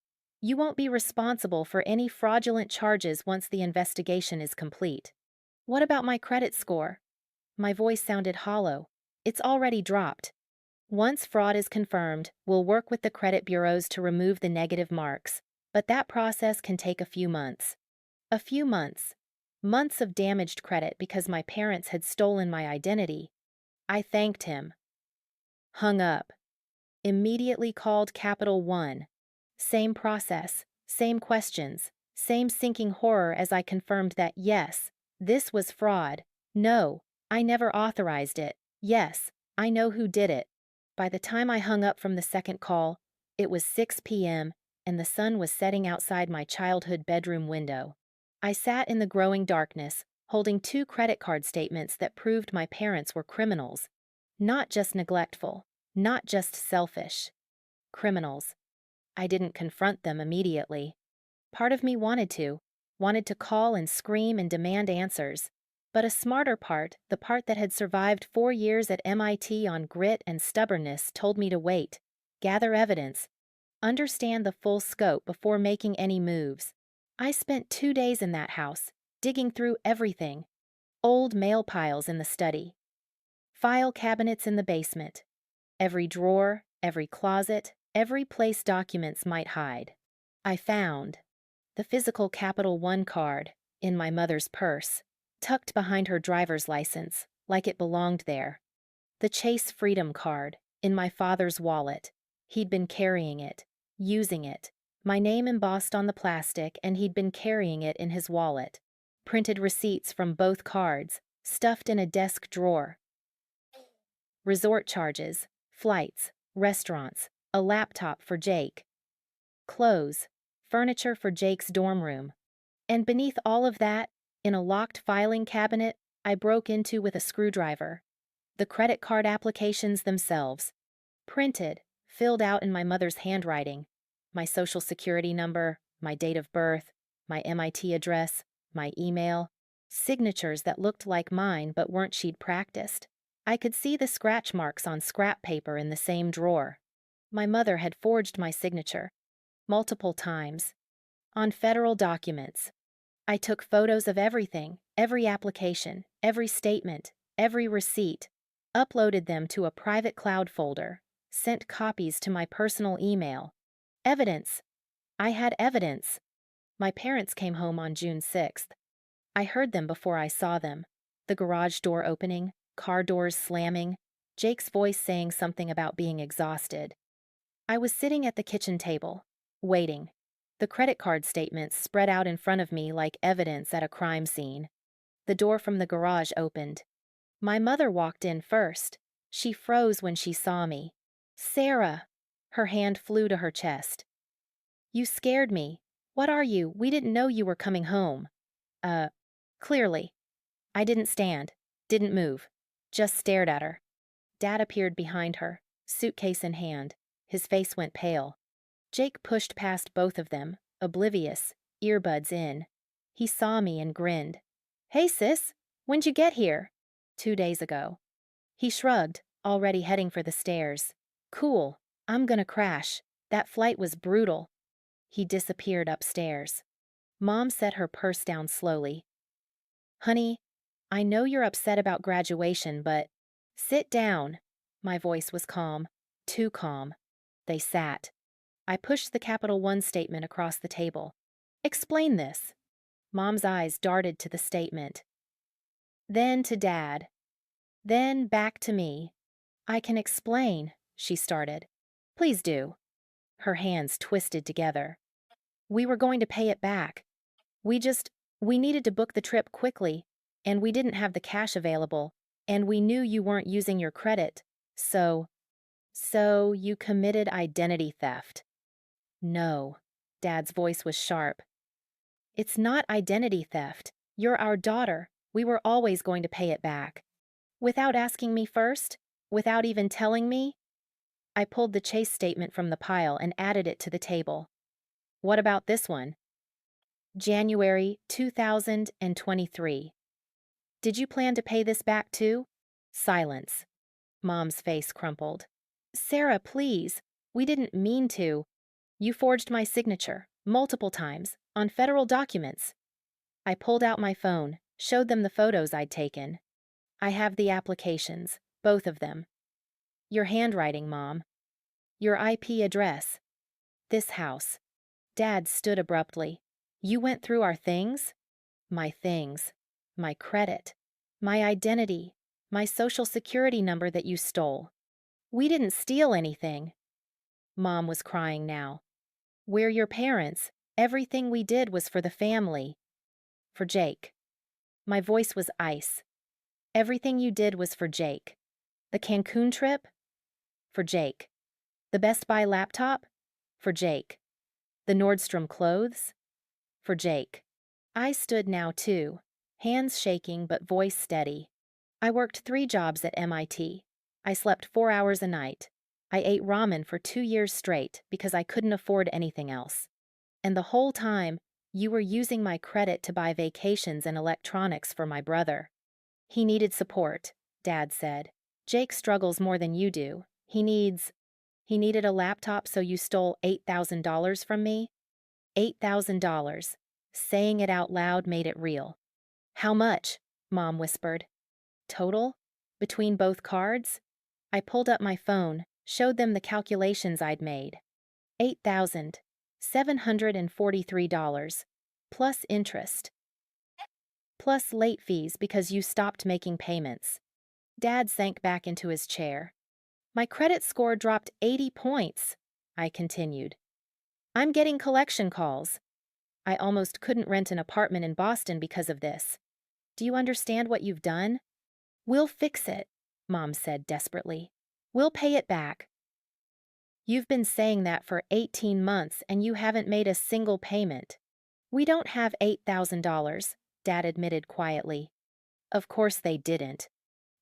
You won't be responsible for any fraudulent charges once the investigation is complete. What about my credit score? My voice sounded hollow. It's already dropped. Once fraud is confirmed, we'll work with the credit bureaus to remove the negative marks, but that process can take a few months. A few months. Months of damaged credit because my parents had stolen my identity. I thanked him. Hung up. Immediately called Capital One. Same process, same questions, same sinking horror as I confirmed that yes, this was fraud. No, I never authorized it. Yes, I know who did it. By the time I hung up from the second call, it was 6 p.m., and the sun was setting outside my childhood bedroom window. I sat in the growing darkness, holding 2 credit card statements that proved my parents were criminals. Not just neglectful, not just selfish. Criminals. I didn't confront them immediately. Part of me wanted to call and scream and demand answers. But a smarter part, the part that had survived 4 years at MIT on grit and stubbornness, told me to wait, gather evidence, understand the full scope before making any moves. I spent 2 days in that house, digging through everything. Old mail piles in the study, file cabinets in the basement, every drawer, every closet, every place documents might hide. I found the physical Capital One card in my mother's purse, tucked behind her driver's license, like it belonged there. The Chase Freedom card in my father's wallet. He'd been carrying it, using it. My name embossed on the plastic, and he'd been carrying it in his wallet. Printed receipts from both cards, stuffed in a desk drawer. Resort charges, flights, restaurants, a laptop for Jake. Clothes, furniture for Jake's dorm room. And beneath all of that, in a locked filing cabinet, I broke into with a screwdriver. The credit card applications themselves. Printed, filled out in my mother's handwriting. My social security number, my date of birth, my MIT address, my email. Signatures that looked like mine but weren't she'd practiced. I could see the scratch marks on scrap paper in the same drawer. My mother had forged my signature. Multiple times. On federal documents. I took photos of everything, every application, every statement, every receipt, uploaded them to a private cloud folder, sent copies to my personal email. Evidence. I had evidence. My parents came home on June 6th. I heard them before I saw them. The garage door opening, car doors slamming, Jake's voice saying something about being exhausted. I was sitting at the kitchen table, waiting. The credit card statements spread out in front of me like evidence at a crime scene. The door from the garage opened. My mother walked in first. She froze when she saw me. "Sarah!" Her hand flew to her chest. "You scared me. What are you? We didn't know you were coming home." Clearly. I didn't stand, didn't move, just stared at her. Dad appeared behind her, suitcase in hand. His face went pale. Jake pushed past both of them, oblivious, earbuds in. He saw me and grinned. "Hey, sis, when'd you get here?" "2 days ago." He shrugged, already heading for the stairs. "Cool, I'm gonna crash. That flight was brutal." He disappeared upstairs. Mom set her purse down slowly. "Honey, I know you're upset about graduation, but sit down." My voice was calm, too calm. They sat. I pushed the Capital One statement across the table. "Explain this." Mom's eyes darted to the statement. Then to Dad. Then back to me. "I can explain," she started. "Please do." Her hands twisted together. "We were going to pay it back. We needed to book the trip quickly, and we didn't have the cash available, and we knew you weren't using your credit, so you committed identity theft." "No." Dad's voice was sharp. "It's not identity theft. You're our daughter. We were always going to pay it back." "Without asking me first? Without even telling me?" I pulled the Chase statement from the pile and added it to the table. "What about this one?" January 2023. "Did you plan to pay this back too?" Silence. Mom's face crumpled. Sarah, please. We didn't mean to. You forged my signature, multiple times, on federal documents. I pulled out my phone, showed them the photos I'd taken. I have the applications, both of them. Your handwriting, Mom. Your IP address. This house. Dad stood abruptly. You went through our things? My things. My credit. My identity. My social security number that you stole. We didn't steal anything. Mom was crying now. We're your parents. Everything we did was for the family. For Jake. My voice was ice. Everything you did was for Jake. The Cancun trip? For Jake. The Best Buy laptop? For Jake. The Nordstrom clothes? For Jake. I stood now too, hands shaking but voice steady. I worked 3 jobs at MIT. I slept 4 hours a night. I ate ramen for 2 years straight because I couldn't afford anything else. And the whole time, you were using my credit to buy vacations and electronics for my brother. He needed support, Dad said. Jake struggles more than you do. He needed a laptop, so you stole $8,000 from me? $8,000. Saying it out loud made it real. How much? Mom whispered. Total? Between both cards? I pulled up my phone, showed them the calculations I'd made. $8,743, plus interest. Plus late fees because you stopped making payments. Dad sank back into his chair. My credit score dropped 80 points, I continued. I'm getting collection calls. I almost couldn't rent an apartment in Boston because of this. Do you understand what you've done? We'll fix it, Mom said desperately. We'll pay it back. You've been saying that for 18 months and you haven't made a single payment. We don't have $8,000, Dad admitted quietly. Of course they didn't.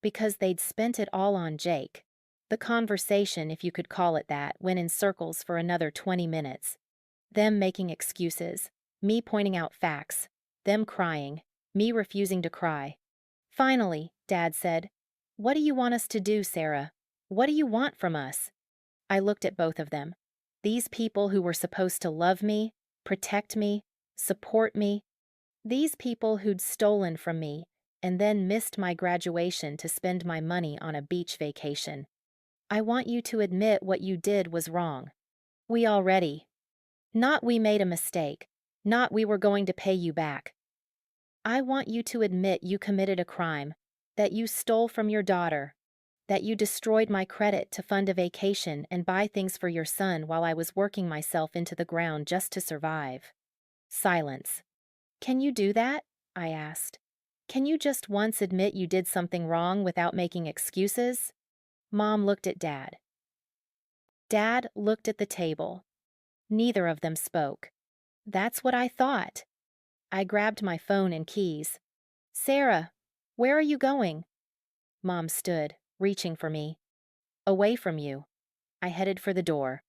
Because they'd spent it all on Jake. The conversation, if you could call it that, went in circles for another 20 minutes. Them making excuses, me pointing out facts, them crying, me refusing to cry. Finally, Dad said, "What do you want us to do, Sarah? What do you want from us?" I looked at both of them. These people who were supposed to love me, protect me, support me. These people who'd stolen from me and then missed my graduation to spend my money on a beach vacation. I want you to admit what you did was wrong. We already. Not we made a mistake. Not we were going to pay you back. I want you to admit you committed a crime, that you stole from your daughter, that you destroyed my credit to fund a vacation and buy things for your son while I was working myself into the ground just to survive. Silence. Can you do that? I asked. Can you just once admit you did something wrong without making excuses? Mom looked at Dad. Dad looked at the table. Neither of them spoke. That's what I thought. I grabbed my phone and keys. Sarah, where are you going? Mom stood, reaching for me. Away from you. I headed for the door.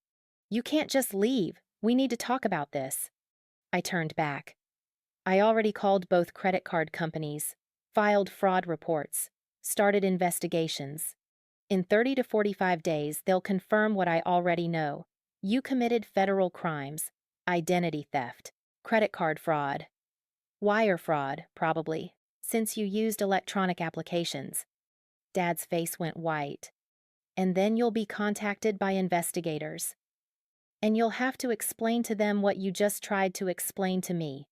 You can't just leave. We need to talk about this. I turned back. I already called both credit card companies, filed fraud reports, started investigations. In 30 to 45 days, they'll confirm what I already know. You committed federal crimes, identity theft, credit card fraud, wire fraud, probably, since you used electronic applications. Dad's face went white. And then you'll be contacted by investigators. And you'll have to explain to them what you just tried to explain to me.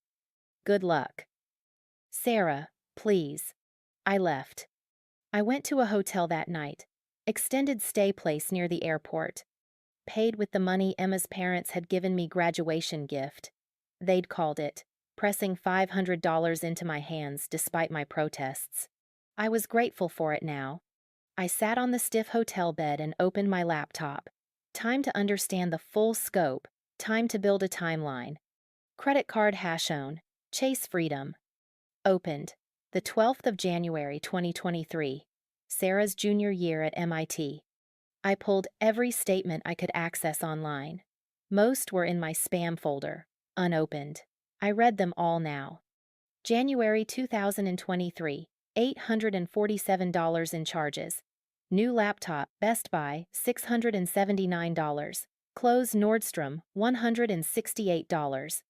Good luck. Sarah, please. I left. I went to a hotel that night. Extended stay place near the airport. Paid with the money Emma's parents had given me graduation gift. They'd called it, pressing $500 into my hands despite my protests. I was grateful for it now. I sat on the stiff hotel bed and opened my laptop. Time to understand the full scope, time to build a timeline. Credit card hash own, Chase Freedom. Opened, the 12th of January 2023. Sarah's junior year at MIT. I pulled every statement I could access online. Most were in my spam folder, unopened. I read them all now. January 2023, $847 in charges. New laptop, Best Buy, $679. Clothes, Nordstrom, $168.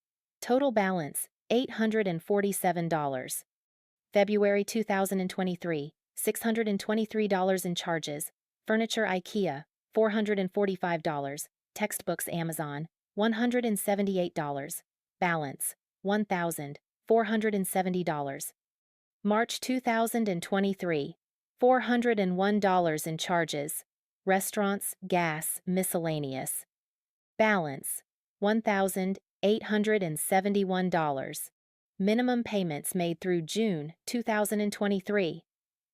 Total balance, $847. February 2023, $623 in charges. Furniture, IKEA, $445. Textbooks, Amazon, $178. Balance, $1,470. March 2023, $401 in charges. Restaurants, gas, miscellaneous. Balance, $1,871. Minimum payments made through June 2023.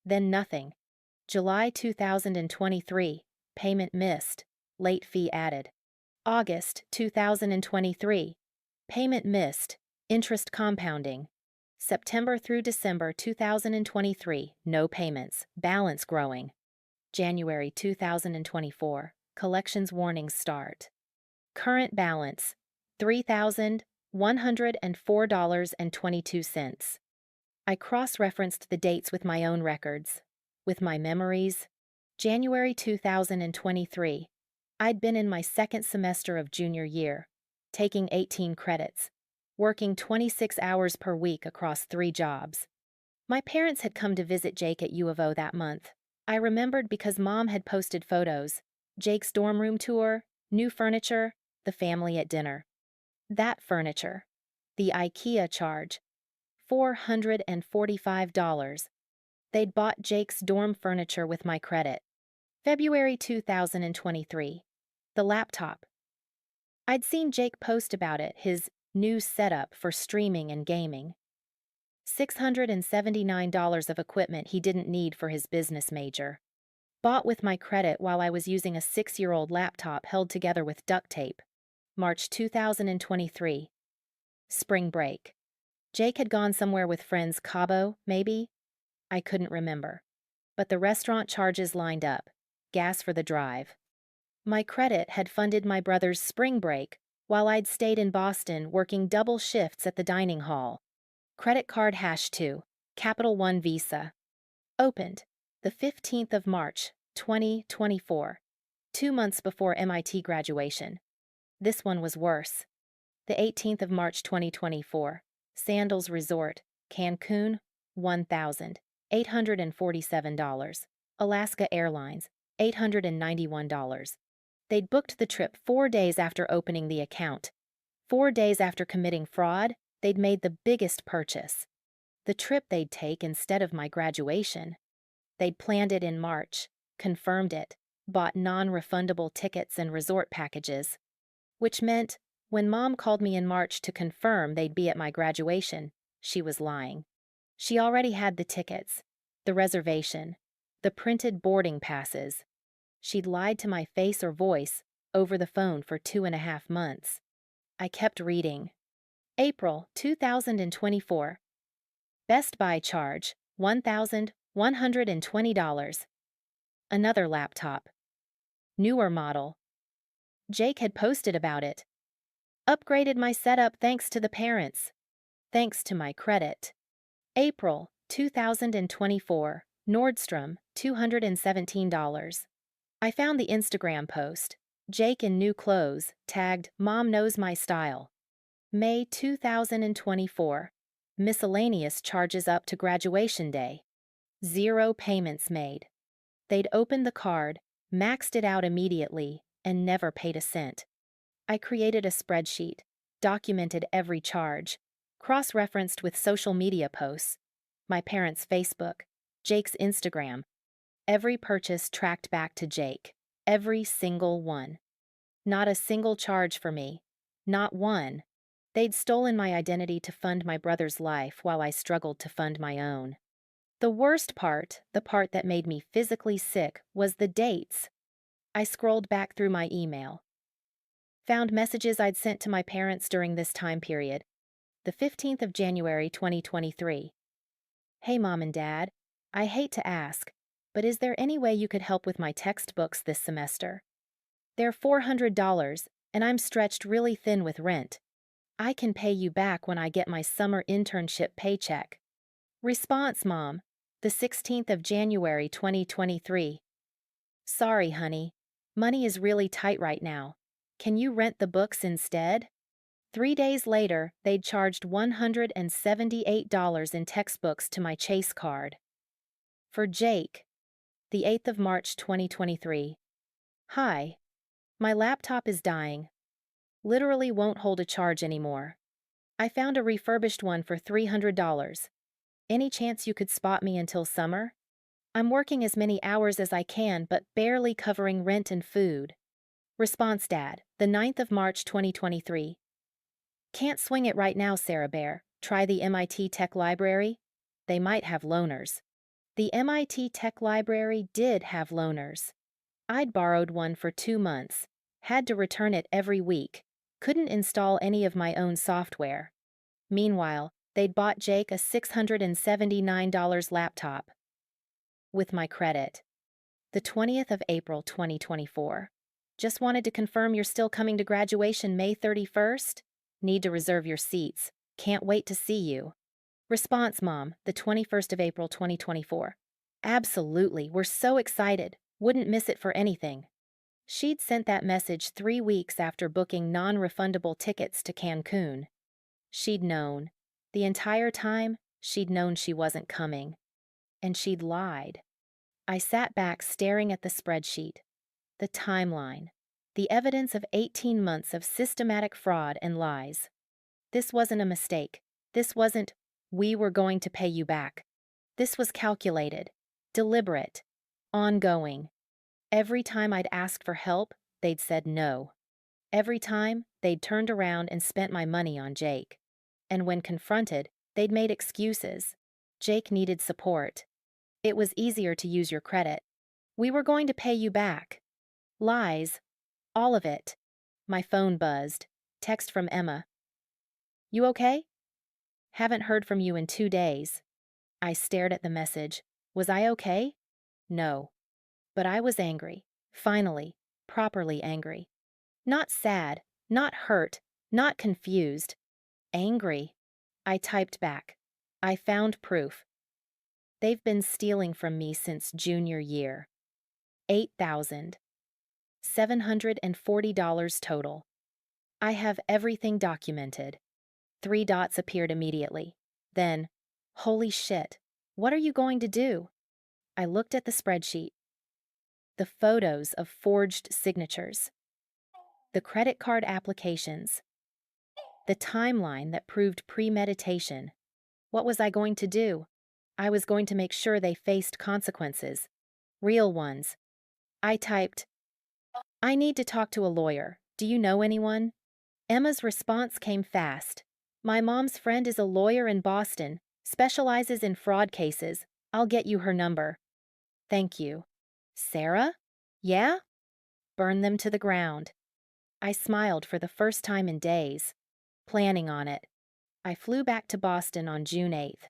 Then nothing. July 2023, payment missed, late fee added. August 2023, payment missed, interest compounding. September through December 2023, no payments, balance growing. January 2024, collections warnings start. Current balance, $3,104.22. I cross-referenced the dates with my own records, with my memories. January 2023, I'd been in my second semester of junior year, taking 18 credits, working 26 hours per week across 3 jobs. My parents had come to visit Jake at U of O that month. I remembered because Mom had posted photos, Jake's dorm room tour, new furniture, the family at dinner. That furniture, the IKEA charge, $445. They'd bought Jake's dorm furniture with my credit. February 2023, the laptop. I'd seen Jake post about it, his new setup for streaming and gaming. $679 of equipment he didn't need for his business major. Bought with my credit while I was using a 6-year-old laptop held together with duct tape. March 2023. Spring break. Jake had gone somewhere with friends, Cabo, maybe? I couldn't remember. But the restaurant charges lined up. Gas for the drive. My credit had funded my brother's spring break while I'd stayed in Boston working double shifts at the dining hall. Credit card #2, Capital One Visa. Opened, the 15th of March, 2024. 2 months before MIT graduation. This one was worse. The 18th of March 2024, Sandals Resort, Cancun, $1,847. Alaska Airlines, $891. They'd booked the trip 4 days after opening the account. 4 days after committing fraud, they'd made the biggest purchase. The trip they'd take instead of my graduation. They'd planned it in March, confirmed it, bought non-refundable tickets and resort packages. Which meant, when Mom called me in March to confirm they'd be at my graduation, she was lying. She already had the tickets, the reservation, the printed boarding passes. She'd lied to my face or voice over the phone for 2.5 months. I kept reading. April 2024. Best Buy charge, $1,120. Another laptop. Newer model. Jake had posted about it. Upgraded my setup thanks to the parents. Thanks to my credit. April 2024. Nordstrom, $217. I found the Instagram post. Jake in new clothes, tagged Mom Knows My Style. May 2024. Miscellaneous charges up to graduation day. 0 payments made. They'd opened the card, maxed it out immediately, and never paid a cent. I created a spreadsheet, documented every charge, cross-referenced with social media posts, my parents' Facebook, Jake's Instagram. Every purchase tracked back to Jake, every single one. Not a single charge for me, not one. They'd stolen my identity to fund my brother's life while I struggled to fund my own. The worst part, the part that made me physically sick, was the dates. I scrolled back through my email. Found messages I'd sent to my parents during this time period. The 15th of January 2023. Hey Mom and Dad, I hate to ask, but is there any way you could help with my textbooks this semester? They're $400, and I'm stretched really thin with rent. I can pay you back when I get my summer internship paycheck. Response, Mom, the 16th of January 2023. Sorry, honey. Money is really tight right now. Can you rent the books instead? 3 days later, they'd charged $178 in textbooks to my Chase card. For Jake, the 8th of March 2023. Hi. My laptop is dying. Literally won't hold a charge anymore. I found a refurbished one for $300. Any chance you could spot me until summer? I'm working as many hours as I can, but barely covering rent and food. Response Dad, the 9th of March 2023. Can't swing it right now, Sarah Bear. Try the MIT Tech Library. They might have loaners. The MIT Tech Library did have loaners. I'd borrowed one for 2 months. Had to return it every week. Couldn't install any of my own software. Meanwhile, they'd bought Jake a $679 laptop. With my credit. The 20th of April 2024. Just wanted to confirm you're still coming to graduation May 31st? Need to reserve your seats. Can't wait to see you. Response Mom, the 21st of April 2024. Absolutely, we're so excited. Wouldn't miss it for anything. She'd sent that message 3 weeks after booking non-refundable tickets to Cancun. She'd known. The entire time, she'd known she wasn't coming. And she'd lied. I sat back staring at the spreadsheet. The timeline. The evidence of 18 months of systematic fraud and lies. This wasn't a mistake. This wasn't, we were going to pay you back. This was calculated, deliberate, ongoing. Every time I'd asked for help, they'd said no. Every time, they'd turned around and spent my money on Jake. And when confronted, they'd made excuses. Jake needed support. It was easier to use your credit. We were going to pay you back. Lies. All of it. My phone buzzed. Text from Emma. You okay? Haven't heard from you in 2 days. I stared at the message. Was I okay? No. But I was angry. Finally. Properly angry. Not sad. Not hurt. Not confused. Angry. I typed back. I found proof. They've been stealing from me since junior year. $8,740 total. I have everything documented. 3 dots appeared immediately. Then, holy shit, what are you going to do? I looked at the spreadsheet. The photos of forged signatures. The credit card applications. The timeline that proved premeditation. What was I going to do? I was going to make sure they faced consequences. Real ones. I typed, I need to talk to a lawyer. Do you know anyone? Emma's response came fast. My mom's friend is a lawyer in Boston, specializes in fraud cases. I'll get you her number. Thank you. Sarah? Yeah? Burn them to the ground. I smiled for the first time in days. Planning on it. I flew back to Boston on June 8th.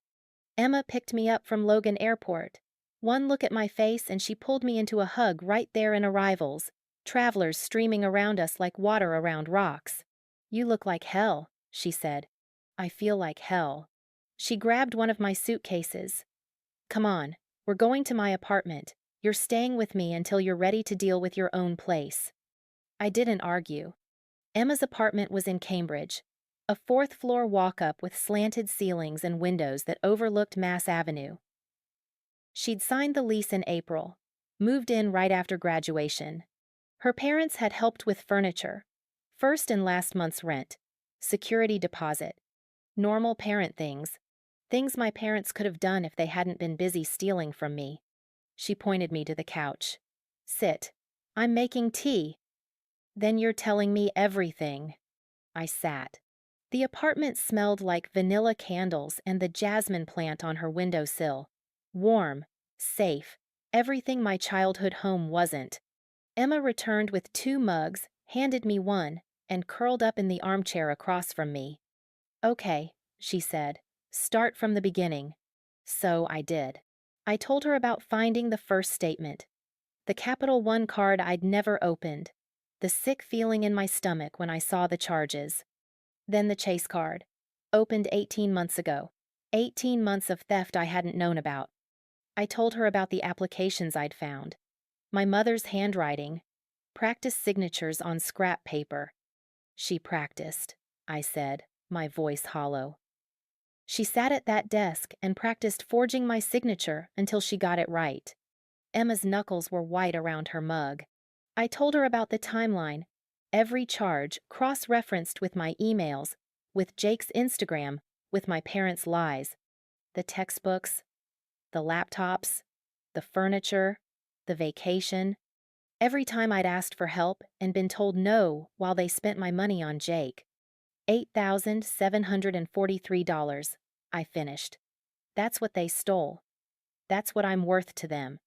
Emma picked me up from Logan Airport. One look at my face and she pulled me into a hug right there in arrivals, travelers streaming around us like water around rocks. You look like hell, she said. I feel like hell. She grabbed one of my suitcases. Come on, we're going to my apartment. You're staying with me until you're ready to deal with your own place. I didn't argue. Emma's apartment was in Cambridge, a 4th-floor walk-up with slanted ceilings and windows that overlooked Mass Avenue. She'd signed the lease in April, moved in right after graduation. Her parents had helped with furniture, first and last month's rent, security deposit, normal parent things my parents could have done if they hadn't been busy stealing from me. She pointed me to the couch. Sit. I'm making tea. Then you're telling me everything. I sat. The apartment smelled like vanilla candles and the jasmine plant on her windowsill. Warm, safe, everything my childhood home wasn't. Emma returned with 2 mugs, handed me one, and curled up in the armchair across from me. Okay, she said, start from the beginning. So I did. I told her about finding the first statement. The Capital One card I'd never opened. The sick feeling in my stomach when I saw the charges. Then the Chase card. Opened 18 months ago. 18 months of theft I hadn't known about. I told her about the applications I'd found. My mother's handwriting. Practice signatures on scrap paper. She practiced, I said, my voice hollow. She sat at that desk and practiced forging my signature until she got it right. Emma's knuckles were white around her mug. I told her about the timeline, every charge cross-referenced with my emails, with Jake's Instagram, with my parents' lies, the textbooks, the laptops, the furniture, the vacation. Every time I'd asked for help and been told no while they spent my money on Jake. $8,743, I finished. That's what they stole. That's what I'm worth to them.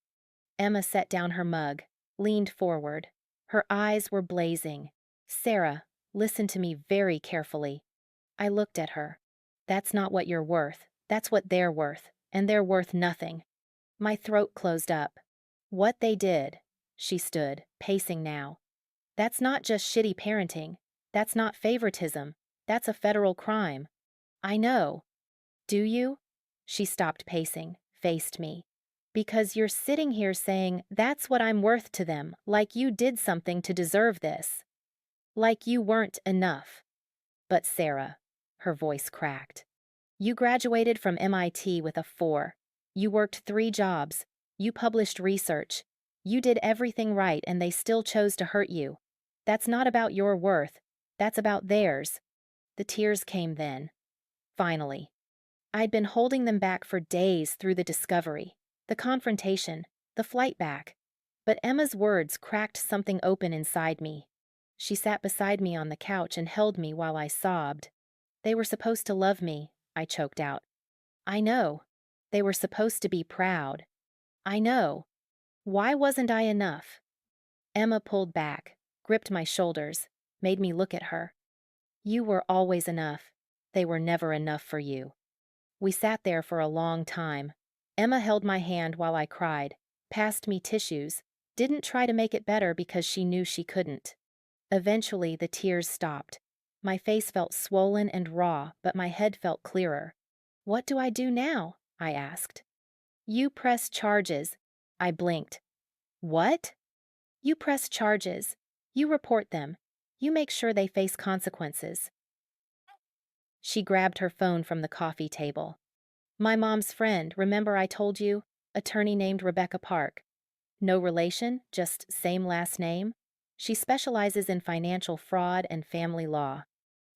Emma set down her mug, leaned forward. Her eyes were blazing. Sarah, listen to me very carefully. I looked at her. That's not what you're worth. That's what they're worth. And they're worth nothing. My throat closed up. What they did. She stood, pacing now. That's not just shitty parenting. That's not favoritism. That's a federal crime. I know. Do you? She stopped pacing, faced me. Because you're sitting here saying, that's what I'm worth to them, like you did something to deserve this. Like you weren't enough. But Sarah, her voice cracked. You graduated from MIT with a 4. You worked 3 jobs. You published research. You did everything right and they still chose to hurt you. That's not about your worth. That's about theirs. The tears came then. Finally. I'd been holding them back for days through the discovery, the confrontation, the flight back. But Emma's words cracked something open inside me. She sat beside me on the couch and held me while I sobbed. They were supposed to love me, I choked out. I know. They were supposed to be proud. I know. Why wasn't I enough? Emma pulled back, gripped my shoulders, made me look at her. You were always enough. They were never enough for you. We sat there for a long time. Emma held my hand while I cried, passed me tissues, didn't try to make it better because she knew she couldn't. Eventually, the tears stopped. My face felt swollen and raw, but my head felt clearer. What do I do now? I asked. You press charges. I blinked. What? You press charges. You report them. You make sure they face consequences. She grabbed her phone from the coffee table. My mom's friend, remember I told you? Attorney named Rebecca Park. No relation, just same last name. She specializes in financial fraud and family law.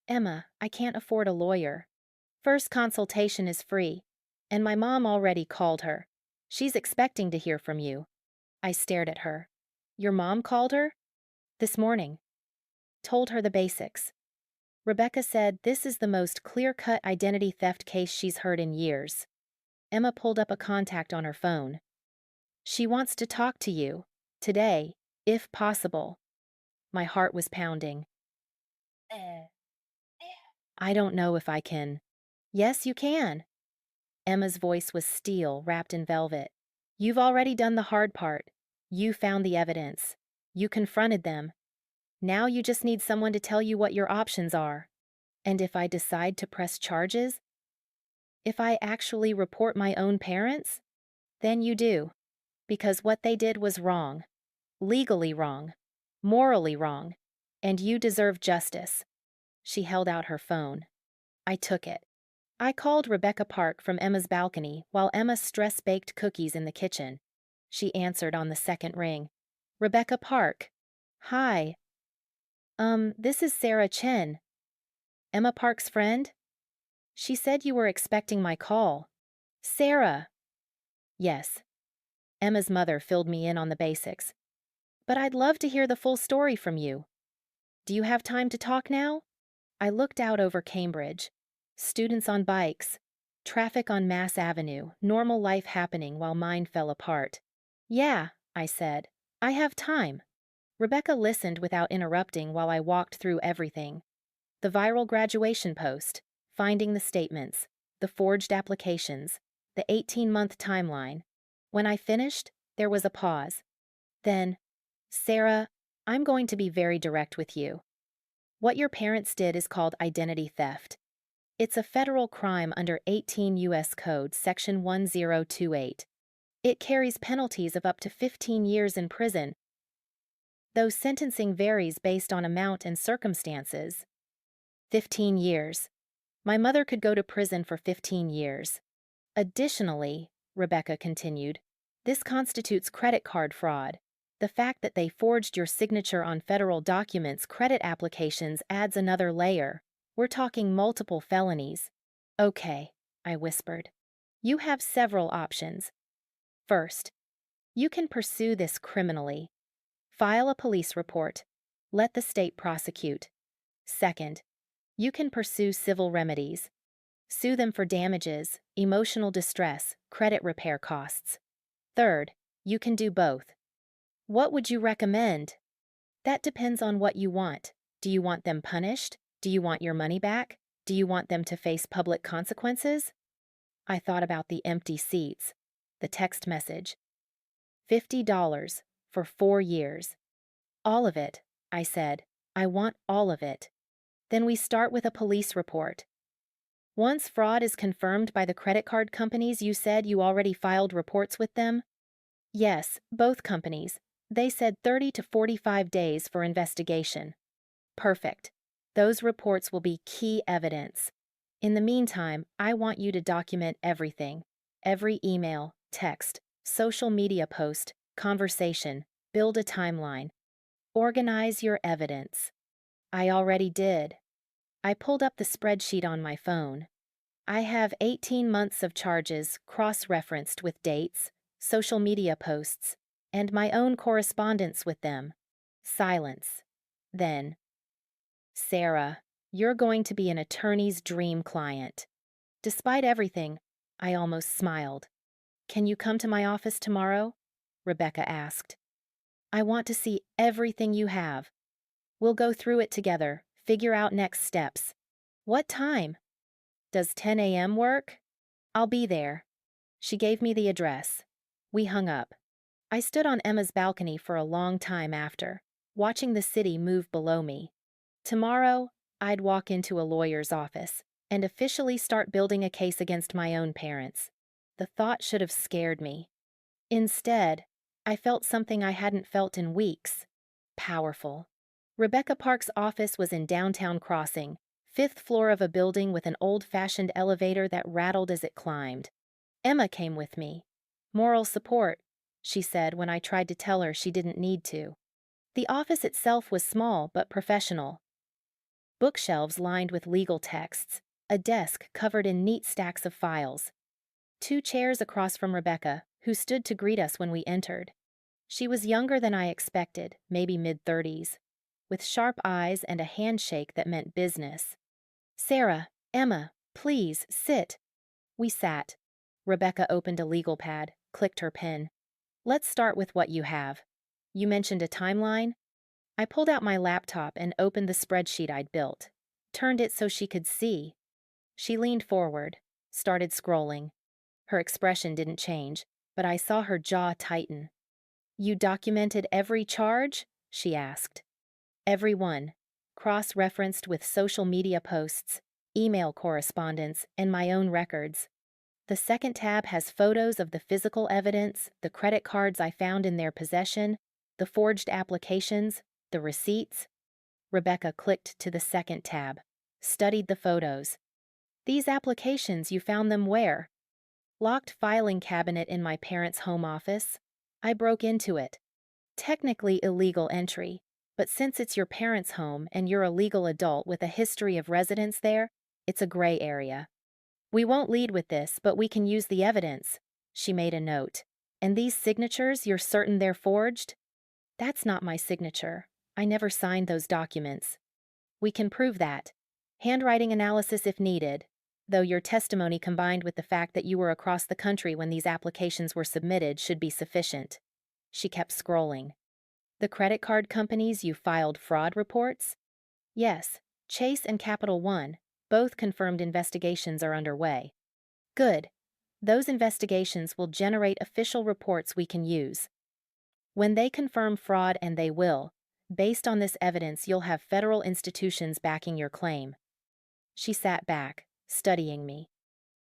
Emma, I can't afford a lawyer. First consultation is free. And my mom already called her. She's expecting to hear from you. I stared at her. Your mom called her? This morning. Told her the basics. Rebecca said this is the most clear-cut identity theft case she's heard in years. Emma pulled up a contact on her phone. She wants to talk to you. Today, if possible. My heart was pounding. I don't know if I can. Yes, you can. Emma's voice was steel wrapped in velvet. You've already done the hard part. You found the evidence. You confronted them. Now you just need someone to tell you what your options are. And if I decide to press charges? If I actually report my own parents? Then you do. Because what they did was wrong. Legally wrong. Morally wrong. And you deserve justice. She held out her phone. I took it. I called Rebecca Park from Emma's balcony while Emma stress-baked cookies in the kitchen. She answered on the second ring. Rebecca Park. Hi. This is Sarah Chen. Emma Park's friend? She said you were expecting my call. Sarah. Yes. Emma's mother filled me in on the basics. But I'd love to hear the full story from you. Do you have time to talk now? I looked out over Cambridge. Students on bikes. Traffic on Mass Avenue, normal life happening while mine fell apart. Yeah, I said. I have time. Rebecca listened without interrupting while I walked through everything. The viral graduation post, finding the statements, the forged applications, the 18-month timeline. When I finished, there was a pause. Then, Sarah, I'm going to be very direct with you. What your parents did is called identity theft. It's a federal crime under 18 U.S. Code, Section 1028. It carries penalties of up to 15 years in prison, though sentencing varies based on amount and circumstances. 15 years. My mother could go to prison for 15 years. Additionally, Rebecca continued, this constitutes credit card fraud. The fact that they forged your signature on federal documents, credit applications, adds another layer. We're talking multiple felonies. Okay, I whispered. You have several options. First, you can pursue this criminally. File a police report. Let the state prosecute. Second, you can pursue civil remedies. Sue them for damages, emotional distress, credit repair costs. Third, you can do both. What would you recommend? That depends on what you want. Do you want them punished? Do you want your money back? Do you want them to face public consequences? I thought about the empty seats, the text message. $50 for 4 years. All of it, I said. I want all of it. Then we start with a police report. Once fraud is confirmed by the credit card companies, you said you already filed reports with them? Yes, both companies. They said 30 to 45 days for investigation. Perfect. Those reports will be key evidence. In the meantime, I want you to document everything. Every email, text, social media post, conversation. Build a timeline. Organize your evidence. I already did. I pulled up the spreadsheet on my phone. I have 18 months of charges cross-referenced with dates, social media posts, and my own correspondence with them. Silence. Then, Sarah, you're going to be an attorney's dream client. Despite everything, I almost smiled. Can you come to my office tomorrow? Rebecca asked. I want to see everything you have. We'll go through it together, figure out next steps. What time? Does 10 a.m. work? I'll be there. She gave me the address. We hung up. I stood on Emma's balcony for a long time after, watching the city move below me. Tomorrow, I'd walk into a lawyer's office and officially start building a case against my own parents. The thought should have scared me. Instead, I felt something I hadn't felt in weeks. Powerful. Rebecca Park's office was in downtown Crossing, 5th floor of a building with an old-fashioned elevator that rattled as it climbed. Emma came with me. Moral support, she said when I tried to tell her she didn't need to. The office itself was small but professional. Bookshelves lined with legal texts, a desk covered in neat stacks of files. 2 chairs across from Rebecca, who stood to greet us when we entered. She was younger than I expected, maybe mid-30s, with sharp eyes and a handshake that meant business. Sarah, Emma, please, sit. We sat. Rebecca opened a legal pad, clicked her pen. Let's start with what you have. You mentioned a timeline? I pulled out my laptop and opened the spreadsheet I'd built, turned it so she could see. She leaned forward, started scrolling. Her expression didn't change, but I saw her jaw tighten. You documented every charge? She asked. Every one, cross-referenced with social media posts, email correspondence, and my own records. The second tab has photos of the physical evidence, the credit cards I found in their possession, the forged applications, the receipts. Rebecca clicked to the second tab, studied the photos. These applications, you found them where? Locked filing cabinet in my parents' home office. I broke into it. Technically illegal entry, but since it's your parents' home and you're a legal adult with a history of residence there, it's a gray area. We won't lead with this, but we can use the evidence. She made a note. And these signatures, you're certain they're forged? That's not my signature. I never signed those documents. We can prove that. Handwriting analysis if needed, though your testimony combined with the fact that you were across the country when these applications were submitted should be sufficient. She kept scrolling. The credit card companies, you filed fraud reports? Yes, Chase and Capital One. Both confirmed investigations are underway. Good. Those investigations will generate official reports we can use. When they confirm fraud, and they will, based on this evidence, you'll have federal institutions backing your claim. She sat back, studying me.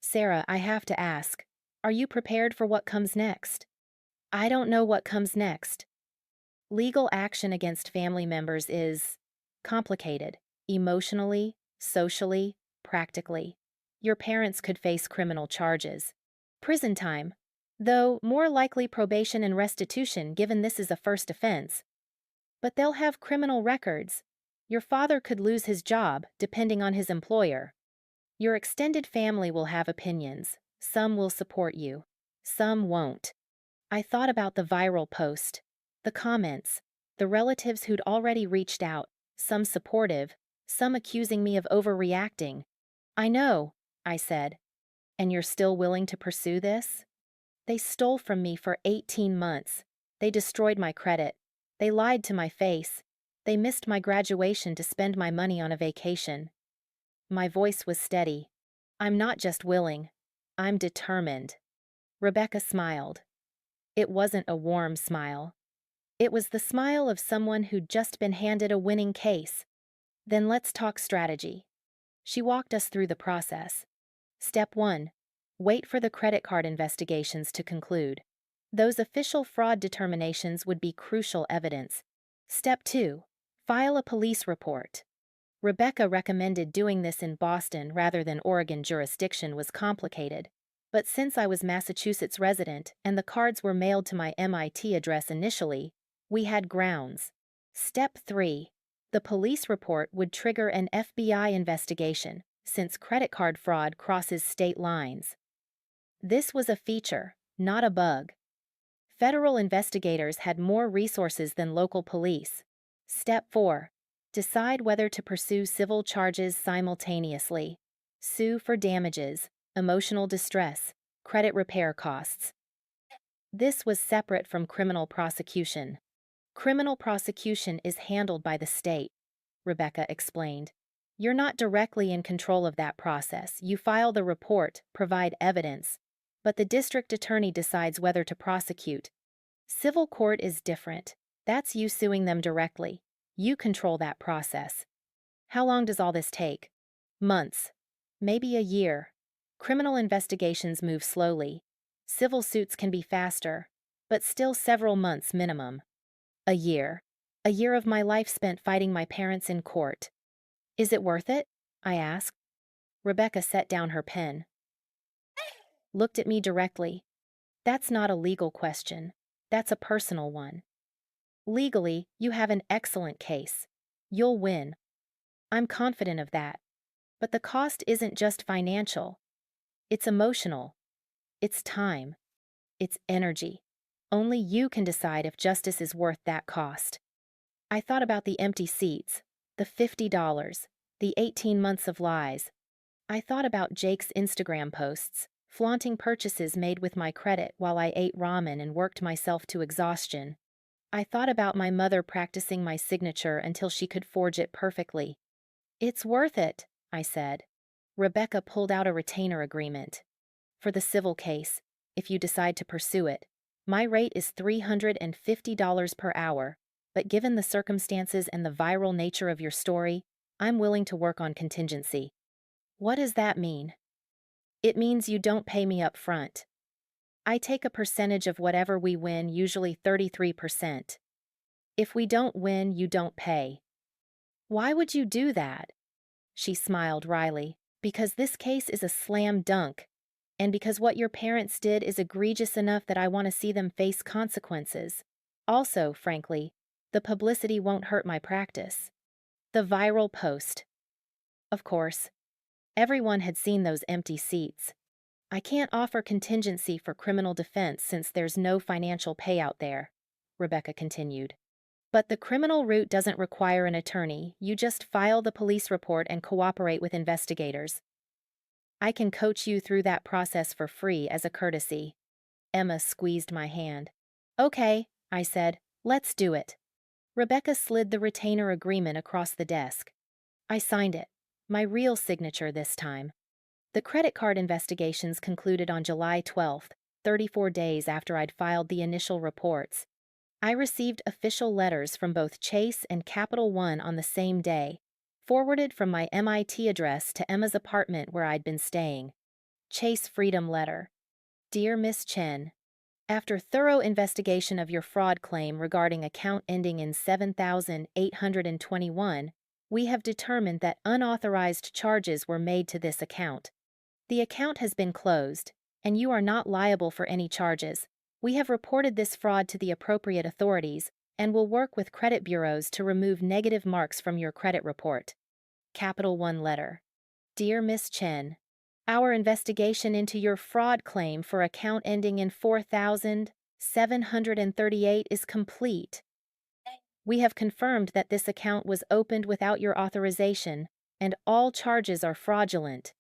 Sarah, I have to ask, are you prepared for what comes next? I don't know what comes next. Legal action against family members is complicated, emotionally, socially, practically. Your parents could face criminal charges, prison time, though more likely probation and restitution given this is a first offense. But they'll have criminal records. Your father could lose his job, depending on his employer. Your extended family will have opinions. Some will support you. Some won't. I thought about the viral post, the comments, the relatives who'd already reached out, some supportive, some accusing me of overreacting. I know, I said. And you're still willing to pursue this? They stole from me for 18 months. They destroyed my credit. They lied to my face. They missed my graduation to spend my money on a vacation. My voice was steady. I'm not just willing. I'm determined. Rebecca smiled. It wasn't a warm smile. It was the smile of someone who'd just been handed a winning case. Then let's talk strategy. She walked us through the process. Step 1. Wait for the credit card investigations to conclude. Those official fraud determinations would be crucial evidence. Step 2. File a police report. Rebecca recommended doing this in Boston rather than Oregon. Jurisdiction was complicated. But since I was Massachusetts resident and the cards were mailed to my MIT address initially, we had grounds. Step 3. The police report would trigger an FBI investigation, since credit card fraud crosses state lines. This was a feature, not a bug. Federal investigators had more resources than local police. Step 4. Decide whether to pursue civil charges simultaneously. Sue for damages, emotional distress, credit repair costs. This was separate from criminal prosecution. Criminal prosecution is handled by the state, Rebecca explained. You're not directly in control of that process. You file the report, provide evidence, but the district attorney decides whether to prosecute. Civil court is different. That's you suing them directly. You control that process. How long does all this take? Months. Maybe a year. Criminal investigations move slowly. Civil suits can be faster, but still several months minimum. A year. A year of my life spent fighting my parents in court. Is it worth it? I asked. Rebecca set down her pen. Looked at me directly. That's not a legal question. That's a personal one. Legally, you have an excellent case. You'll win. I'm confident of that. But the cost isn't just financial. It's emotional. It's time. It's energy. Only you can decide if justice is worth that cost. I thought about the empty seats, the $50, the 18 months of lies. I thought about Jake's Instagram posts, flaunting purchases made with my credit while I ate ramen and worked myself to exhaustion. I thought about my mother practicing my signature until she could forge it perfectly. It's worth it, I said. Rebecca pulled out a retainer agreement. For the civil case, if you decide to pursue it, my rate is $350 per hour, but given the circumstances and the viral nature of your story, I'm willing to work on contingency. What does that mean? It means you don't pay me up front. I take a percentage of whatever we win, usually 33%. If we don't win, you don't pay. Why would you do that? She smiled wryly. Because this case is a slam dunk, and because what your parents did is egregious enough that I want to see them face consequences. Also, frankly, the publicity won't hurt my practice. The viral post. Of course. Everyone had seen those empty seats. I can't offer contingency for criminal defense since there's no financial payout there, Rebecca continued. But the criminal route doesn't require an attorney. You just file the police report and cooperate with investigators. I can coach you through that process for free as a courtesy. Emma squeezed my hand. Okay, I said, let's do it. Rebecca slid the retainer agreement across the desk. I signed it, my real signature this time. The credit card investigations concluded on July 12th, 34 days after I'd filed the initial reports. I received official letters from both Chase and Capital One on the same day, forwarded from my MIT address to Emma's apartment where I'd been staying. Chase Freedom Letter. Dear Miss Chen, After thorough investigation of your fraud claim regarding account ending in 7,821, we have determined that unauthorized charges were made to this account. The account has been closed, and you are not liable for any charges. We have reported this fraud to the appropriate authorities and will work with credit bureaus to remove negative marks from your credit report. Capital One letter. Dear Miss Chen, our investigation into your fraud claim for account ending in 4,738 is complete. We have confirmed that this account was opened without your authorization, and all charges are fraudulent.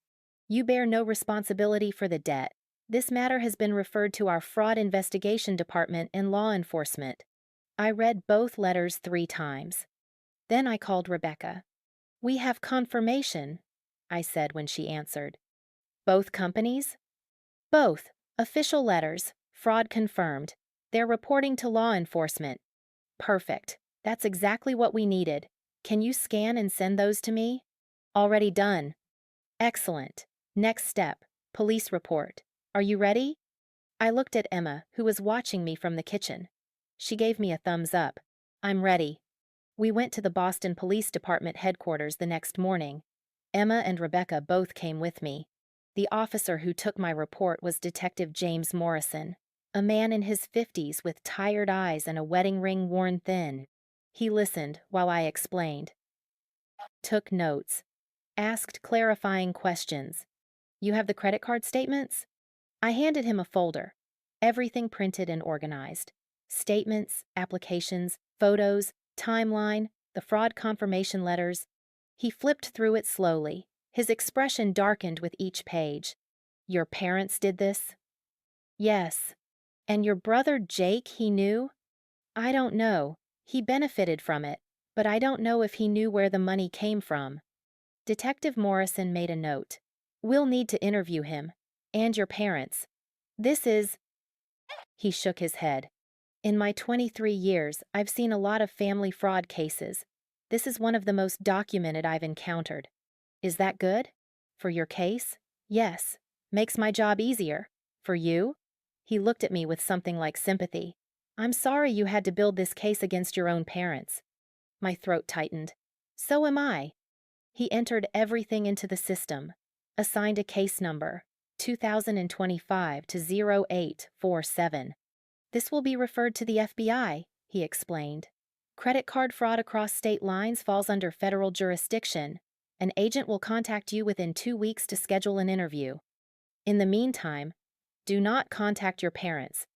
You bear no responsibility for the debt. This matter has been referred to our Fraud Investigation Department and law enforcement. I read both letters 3 times. Then I called Rebecca. We have confirmation, I said when she answered. Both companies? Both. Official letters. Fraud confirmed. They're reporting to law enforcement. Perfect. That's exactly what we needed. Can you scan and send those to me? Already done. Excellent. Next step. Police report. Are you ready? I looked at Emma, who was watching me from the kitchen. She gave me a thumbs up. I'm ready. We went to the Boston Police Department headquarters the next morning. Emma and Rebecca both came with me. The officer who took my report was Detective James Morrison, a man in his 50s with tired eyes and a wedding ring worn thin. He listened while I explained, took notes, asked clarifying questions. You have the credit card statements? I handed him a folder, everything printed and organized. Statements, applications, photos, timeline, the fraud confirmation letters. He flipped through it slowly. His expression darkened with each page. Your parents did this? Yes. And your brother Jake, he knew? I don't know. He benefited from it, but I don't know if he knew where the money came from. Detective Morrison made a note. We'll need to interview him. And your parents. This is... He shook his head. In my 23 years, I've seen a lot of family fraud cases. This is one of the most documented I've encountered. Is that good? For your case? Yes. Makes my job easier. For you? He looked at me with something like sympathy. I'm sorry you had to build this case against your own parents. My throat tightened. So am I. He entered everything into the system, assigned a case number, 2025 to 0847. This will be referred to the FBI, he explained. Credit card fraud across state lines falls under federal jurisdiction. An agent will contact you within 2 weeks to schedule an interview. In the meantime, do not contact your parents.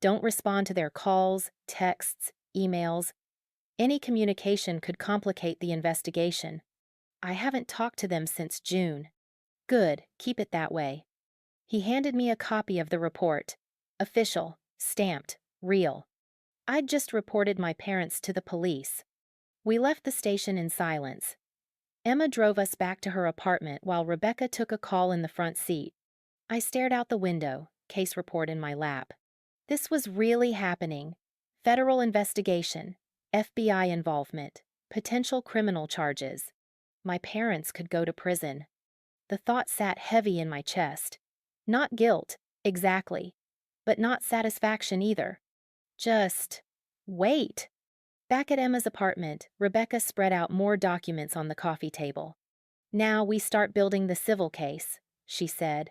Don't respond to their calls, texts, emails. Any communication could complicate the investigation. I haven't talked to them since June. Good, keep it that way. He handed me a copy of the report. Official, stamped, real. I'd just reported my parents to the police. We left the station in silence. Emma drove us back to her apartment while Rebecca took a call in the front seat. I stared out the window, case report in my lap. This was really happening. Federal investigation, FBI involvement, potential criminal charges. My parents could go to prison. The thought sat heavy in my chest. Not guilt, exactly, but not satisfaction either. Just wait. Back at Emma's apartment, Rebecca spread out more documents on the coffee table. Now we start building the civil case, she said.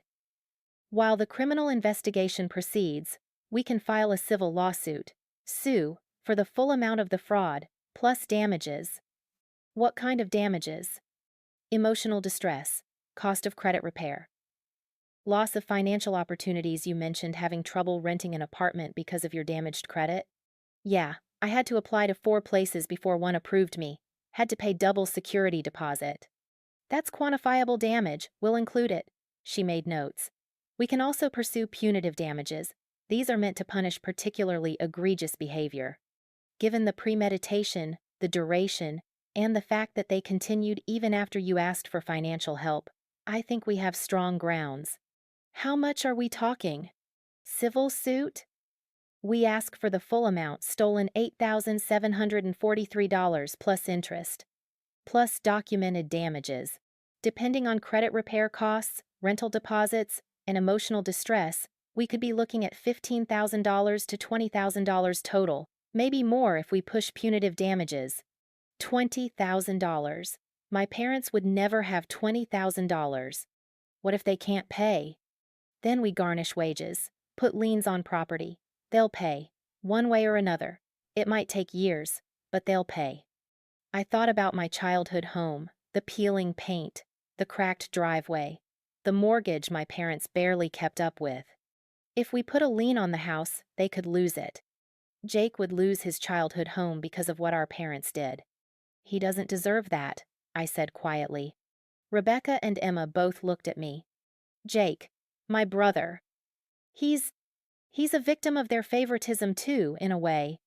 While the criminal investigation proceeds, we can file a civil lawsuit, sue, for the full amount of the fraud, plus damages. What kind of damages? Emotional distress, cost of credit repair. Loss of financial opportunities. You mentioned having trouble renting an apartment because of your damaged credit? Yeah, I had to apply to 4 places before one approved me. Had to pay double security deposit. That's quantifiable damage. We'll include it. She made notes. We can also pursue punitive damages. These are meant to punish particularly egregious behavior. Given the premeditation, the duration, and the fact that they continued even after you asked for financial help, I think we have strong grounds. How much are we talking? Civil suit? We ask for the full amount, stolen $8,743 plus interest, plus documented damages. Depending on credit repair costs, rental deposits, and emotional distress, We could be looking at $15,000 to $20,000 total, maybe more if we push punitive damages. $20,000. My parents would never have $20,000. What if they can't pay? Then we garnish wages, put liens on property. They'll pay, one way or another. It might take years, but they'll pay. I thought about my childhood home, the peeling paint, the cracked driveway, the mortgage my parents barely kept up with. If we put a lien on the house, they could lose it. Jake would lose his childhood home because of what our parents did. He doesn't deserve that, I said quietly. Rebecca and Emma both looked at me. Jake, my brother. He's a victim of their favoritism too, in a way.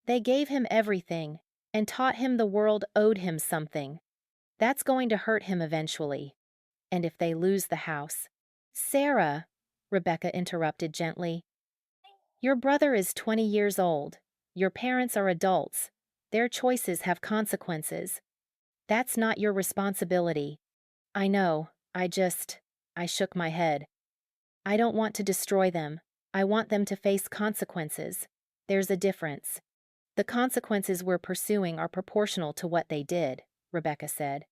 They gave him everything and taught him the world owed him something. That's going to hurt him eventually. And if they lose the house. Sarah, Rebecca interrupted gently. Your brother is 20 years old. Your parents are adults. Their choices have consequences. That's not your responsibility. I know, I shook my head. I don't want to destroy them. I want them to face consequences. There's a difference. The consequences we're pursuing are proportional to what they did, Rebecca said.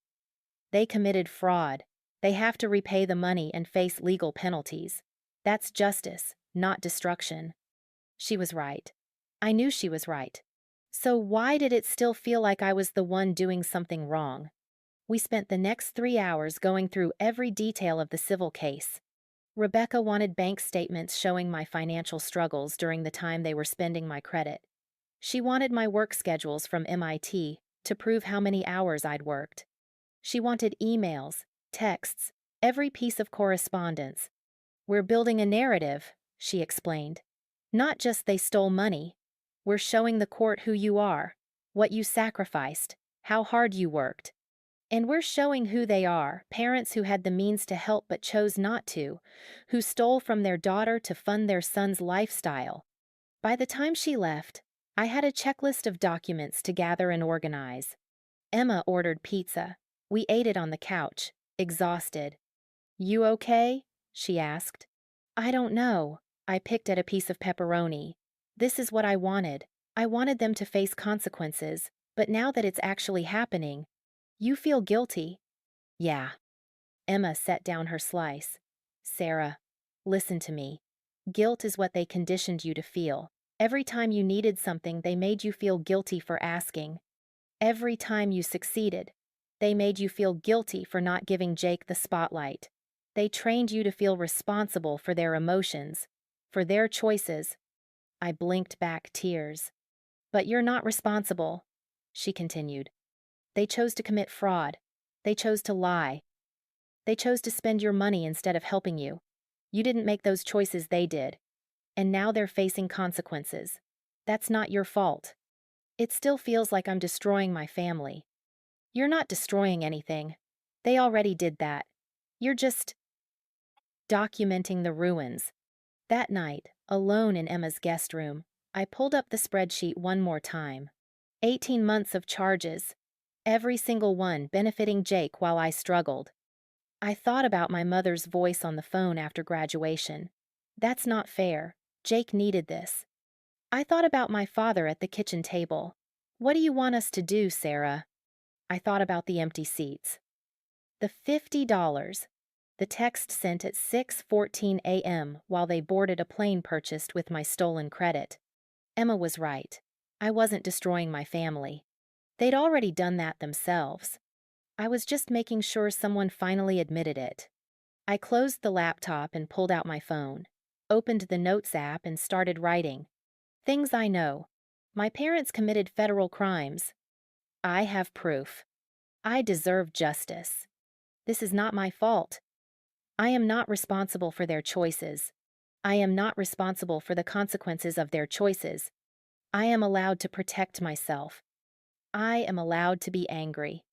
They committed fraud. They have to repay the money and face legal penalties. That's justice, not destruction. She was right. I knew she was right. So why did it still feel like I was the one doing something wrong? We spent the next 3 hours going through every detail of the civil case. Rebecca wanted bank statements showing my financial struggles during the time they were spending my credit. She wanted my work schedules from MIT to prove how many hours I'd worked. She wanted emails, texts, every piece of correspondence. We're building a narrative, she explained. Not just they stole money. We're showing the court who you are, what you sacrificed, how hard you worked. And we're showing who they are, parents who had the means to help but chose not to, who stole from their daughter to fund their son's lifestyle. By the time she left, I had a checklist of documents to gather and organize. Emma ordered pizza. We ate it on the couch, exhausted. You okay? She asked. I don't know. I picked at a piece of pepperoni. This is what I wanted. I wanted them to face consequences, but now that it's actually happening, you feel guilty. Yeah. Emma set down her slice. Sarah, listen to me. Guilt is what they conditioned you to feel. Every time you needed something, they made you feel guilty for asking. Every time you succeeded, they made you feel guilty for not giving Jake the spotlight. They trained you to feel responsible for their emotions, for their choices. I blinked back tears. But you're not responsible, she continued. They chose to commit fraud. They chose to lie. They chose to spend your money instead of helping you. You didn't make those choices, they did. And now they're facing consequences. That's not your fault. It still feels like I'm destroying my family. You're not destroying anything. They already did that. You're just documenting the ruins. That night, alone in Emma's guest room, I pulled up the spreadsheet one more time. 18 months of charges. Every single one benefiting Jake while I struggled. I thought about my mother's voice on the phone after graduation. That's not fair. Jake needed this. I thought about my father at the kitchen table. What do you want us to do, Sarah? I thought about the empty seats. The $50. The text sent at 6:14 a.m. while they boarded a plane purchased with my stolen credit. Emma was right. I wasn't destroying my family. They'd already done that themselves. I was just making sure someone finally admitted it. I closed the laptop and pulled out my phone, opened the Notes app and started writing. Things I know. My parents committed federal crimes. I have proof. I deserve justice. This is not my fault. I am not responsible for their choices. I am not responsible for the consequences of their choices. I am allowed to protect myself. I am allowed to be angry.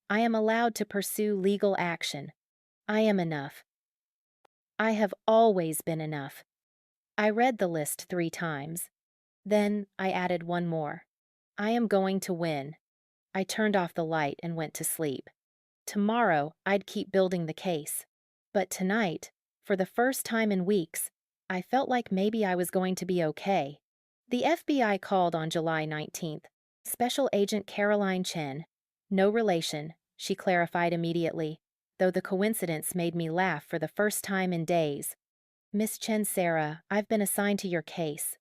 I am allowed to pursue legal action. I am enough. I have always been enough. I read the list 3 times. Then I added one more. I am going to win. I turned off the light and went to sleep. Tomorrow, I'd keep building the case. But tonight, for the first time in weeks, I felt like maybe I was going to be okay. The FBI called on July 19th. Special Agent Caroline Chen. No relation, she clarified immediately, though the coincidence made me laugh for the first time in days. Miss Chen Sarah, I've been assigned to your case.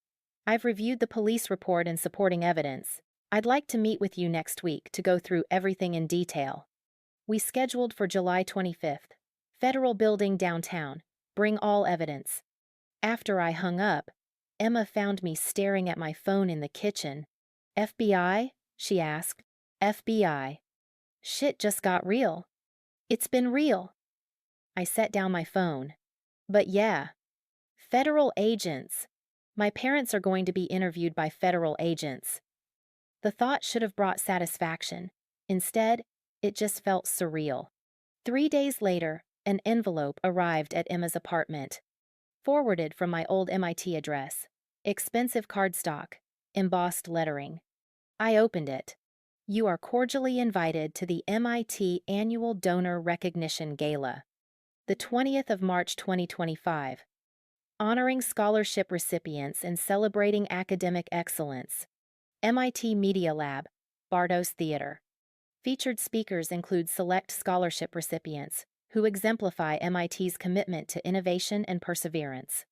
I've reviewed the police report and supporting evidence. I'd like to meet with you next week to go through everything in detail. We scheduled for July 25th. Federal Building downtown. Bring all evidence. After I hung up, Emma found me staring at my phone in the kitchen. FBI? She asked. FBI. Shit just got real. It's been real. I set down my phone. But yeah, federal agents. My parents are going to be interviewed by federal agents. The thought should have brought satisfaction. Instead, it just felt surreal. 3 days later, an envelope arrived at Emma's apartment. Forwarded from my old MIT address. Expensive cardstock. Embossed lettering. I opened it. You are cordially invited to the MIT Annual Donor Recognition Gala. The 20th of March 2025. Honoring scholarship recipients and celebrating academic excellence. MIT Media Lab, Bardos Theater. Featured speakers include select scholarship recipients who exemplify MIT's commitment to innovation and perseverance.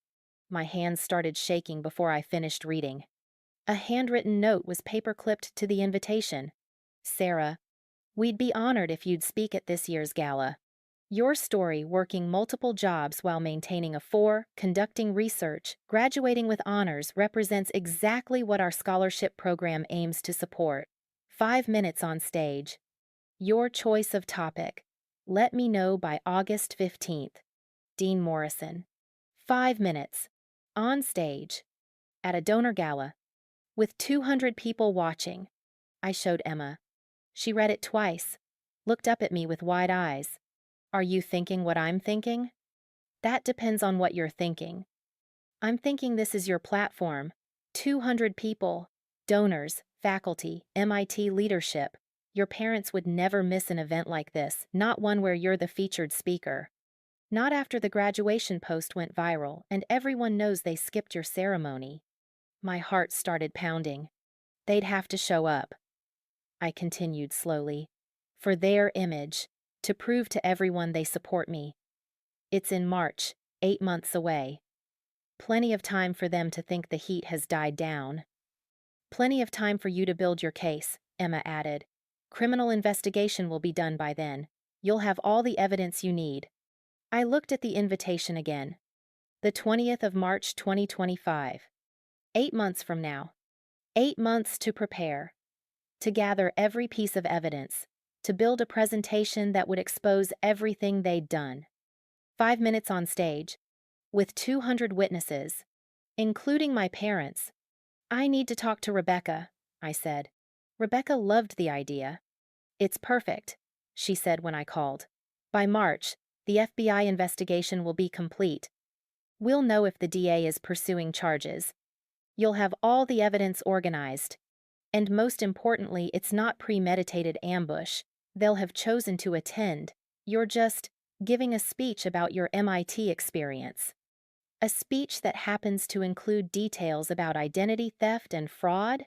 My hands started shaking before I finished reading. A handwritten note was paper-clipped to the invitation. Sarah, we'd be honored if you'd speak at this year's gala. Your story, working multiple jobs while maintaining a 4, conducting research, graduating with honors, represents exactly what our scholarship program aims to support. 5 minutes on stage. Your choice of topic. Let me know by August 15th. Dean Morrison. 5 minutes. On stage. At a donor gala. With 200 people watching. I showed Emma. She read it twice. Looked up at me with wide eyes. Are you thinking what I'm thinking? That depends on what you're thinking. I'm thinking this is your platform. 200 people. Donors, faculty, MIT leadership. Your parents would never miss an event like this, not one where you're the featured speaker. Not after the graduation post went viral and everyone knows they skipped your ceremony. My heart started pounding. They'd have to show up. I continued slowly. For their image, to prove to everyone they support me. It's in March, 8 months away. Plenty of time for them to think the heat has died down. Plenty of time for you to build your case, Emma added. Criminal investigation will be done by then. You'll have all the evidence you need. I looked at the invitation again. The 20th of March 2025. 8 months from now. 8 months to prepare. To gather every piece of evidence. To build a presentation that would expose everything they'd done. 5 minutes on stage. With 200 witnesses. Including my parents. I need to talk to Rebecca, I said. Rebecca loved the idea. It's perfect, she said when I called. By March, the FBI investigation will be complete. We'll know if the DA is pursuing charges. You'll have all the evidence organized. And most importantly, it's not premeditated ambush. They'll have chosen to attend. You're just giving a speech about your MIT experience. A speech that happens to include details about identity theft and fraud.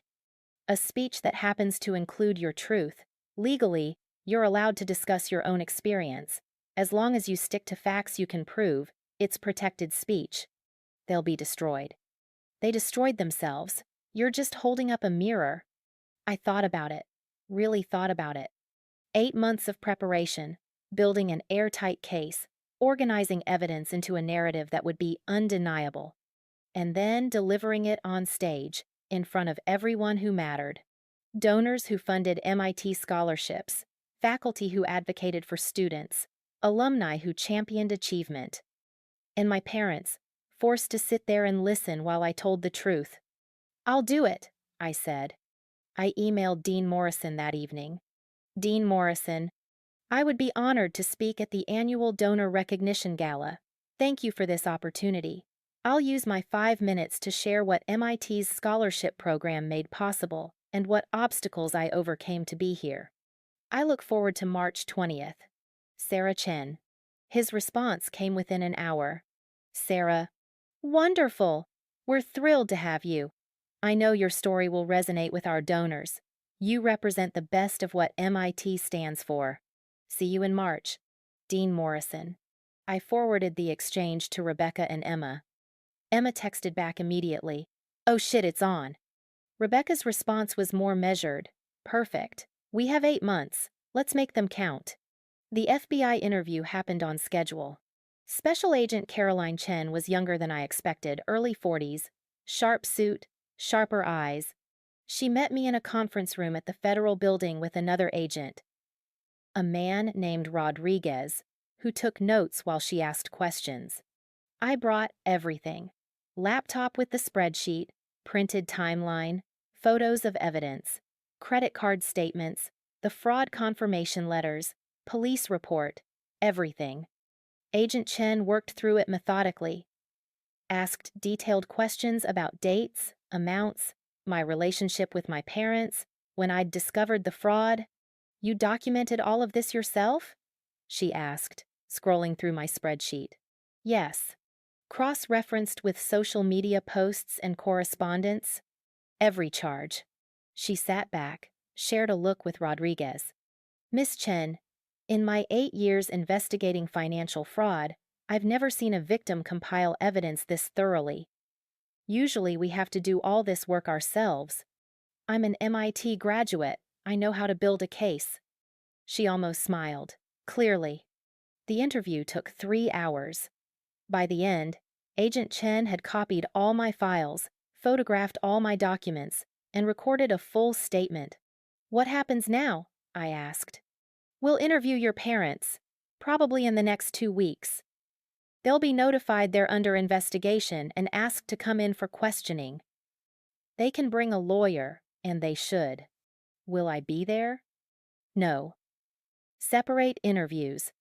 A speech that happens to include your truth. Legally, you're allowed to discuss your own experience. As long as you stick to facts you can prove, it's protected speech. They'll be destroyed. They destroyed themselves. You're just holding up a mirror. I thought about it. Really thought about it. 8 months of preparation, building an airtight case, organizing evidence into a narrative that would be undeniable, and then delivering it on stage, in front of everyone who mattered. Donors who funded MIT scholarships, faculty who advocated for students, alumni who championed achievement. And my parents, forced to sit there and listen while I told the truth. I'll do it, I said. I emailed Dean Morrison that evening. Dean Morrison, I would be honored to speak at the annual Donor Recognition Gala. Thank you for this opportunity. I'll use my 5 minutes to share what MIT's scholarship program made possible and what obstacles I overcame to be here. I look forward to March 20th. Sarah Chen. His response came within an hour. Sarah, Wonderful! We're thrilled to have you. I know your story will resonate with our donors. You represent the best of what MIT stands for. See you in March. Dean Morrison. I forwarded the exchange to Rebecca and Emma. Emma texted back immediately. Oh shit, it's on. Rebecca's response was more measured. Perfect. We have 8 months. Let's make them count. The FBI interview happened on schedule. Special Agent Caroline Chen was younger than I expected, early 40s, sharp suit, sharper eyes. She met me in a conference room at the federal building with another agent, a man named Rodriguez, who took notes while she asked questions. I brought everything. Laptop with the spreadsheet, printed timeline, photos of evidence, credit card statements, the fraud confirmation letters, police report, everything. Agent Chen worked through it methodically, asked detailed questions about dates, amounts, my relationship with my parents, when I'd discovered the fraud. You documented all of this yourself? She asked, scrolling through my spreadsheet. Yes. Cross-referenced with social media posts and correspondence. Every charge. She sat back, shared a look with Rodriguez. Miss Chen, in my 8 years investigating financial fraud, I've never seen a victim compile evidence this thoroughly. Usually we have to do all this work ourselves. I'm an MIT graduate. I know how to build a case. She almost smiled. Clearly. The interview took 3 hours. By the end, Agent Chen had copied all my files, photographed all my documents, and recorded a full statement. What happens now? I asked. We'll interview your parents, probably in the next 2 weeks. They'll be notified they're under investigation and asked to come in for questioning. They can bring a lawyer, and they should. Will I be there? No. Separate interviews,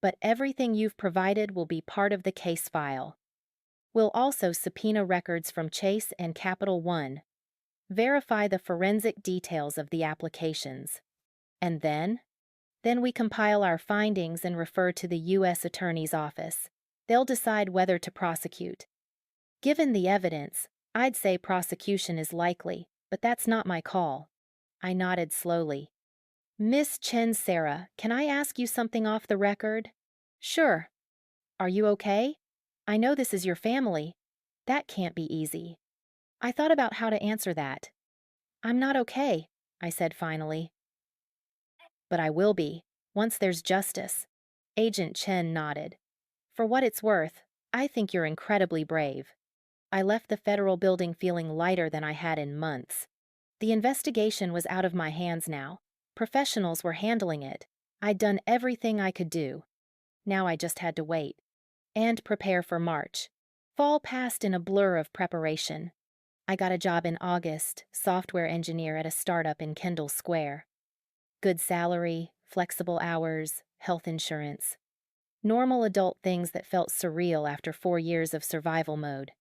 but everything you've provided will be part of the case file. We'll also subpoena records from Chase and Capital One. Verify the forensic details of the applications. And then we compile our findings and refer to the U.S. Attorney's Office. They'll decide whether to prosecute. Given the evidence, I'd say prosecution is likely, but that's not my call. I nodded slowly. Miss Chen Sarah, can I ask you something off the record? Sure. Are you okay? I know this is your family. That can't be easy. I thought about how to answer that. I'm not okay, I said finally. But I will be, once there's justice. Agent Chen nodded. For what it's worth, I think you're incredibly brave. I left the federal building feeling lighter than I had in months. The investigation was out of my hands now. Professionals were handling it. I'd done everything I could do. Now I just had to wait. And prepare for March. Fall passed in a blur of preparation. I got a job in August, software engineer at a startup in Kendall Square. Good salary, flexible hours, health insurance. Normal adult things that felt surreal after 4 years of survival mode.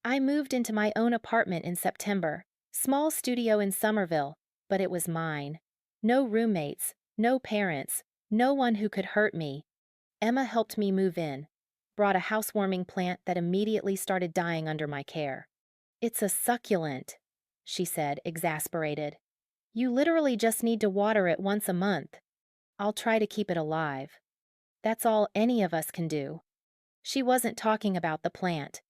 I moved into my own apartment in September, small studio in Somerville, but it was mine. No roommates, no parents, no one who could hurt me. Emma helped me move in, brought a housewarming plant that immediately started dying under my care. It's a succulent, she said, exasperated. You literally just need to water it once a month. I'll try to keep it alive. That's all any of us can do. She wasn't talking about the plant.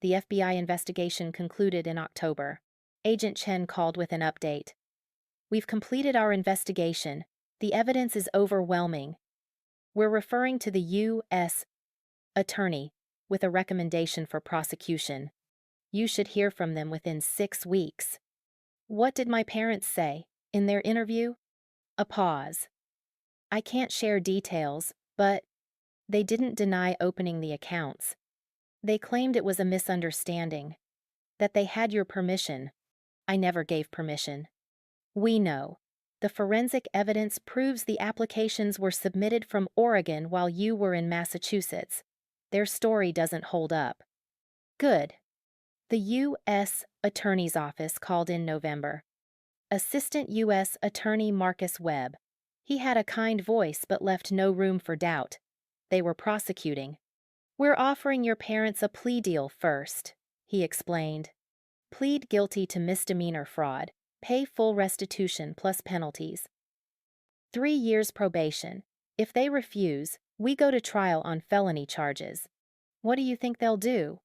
The FBI investigation concluded in October. Agent Chen called with an update. We've completed our investigation. The evidence is overwhelming. We're referring to the U.S. Attorney with a recommendation for prosecution. You should hear from them within 6 weeks. What did my parents say in their interview? A pause. I can't share details, but they didn't deny opening the accounts. They claimed it was a misunderstanding, that they had your permission. I never gave permission. We know. The forensic evidence proves the applications were submitted from Oregon while you were in Massachusetts. Their story doesn't hold up. Good. The U.S. Attorney's Office called in November. Assistant U.S. Attorney Marcus Webb. He had a kind voice but left no room for doubt. They were prosecuting. We're offering your parents a plea deal first, he explained. Plead guilty to misdemeanor fraud. Pay full restitution plus penalties. 3 years probation. If they refuse, we go to trial on felony charges. What do you think they'll do?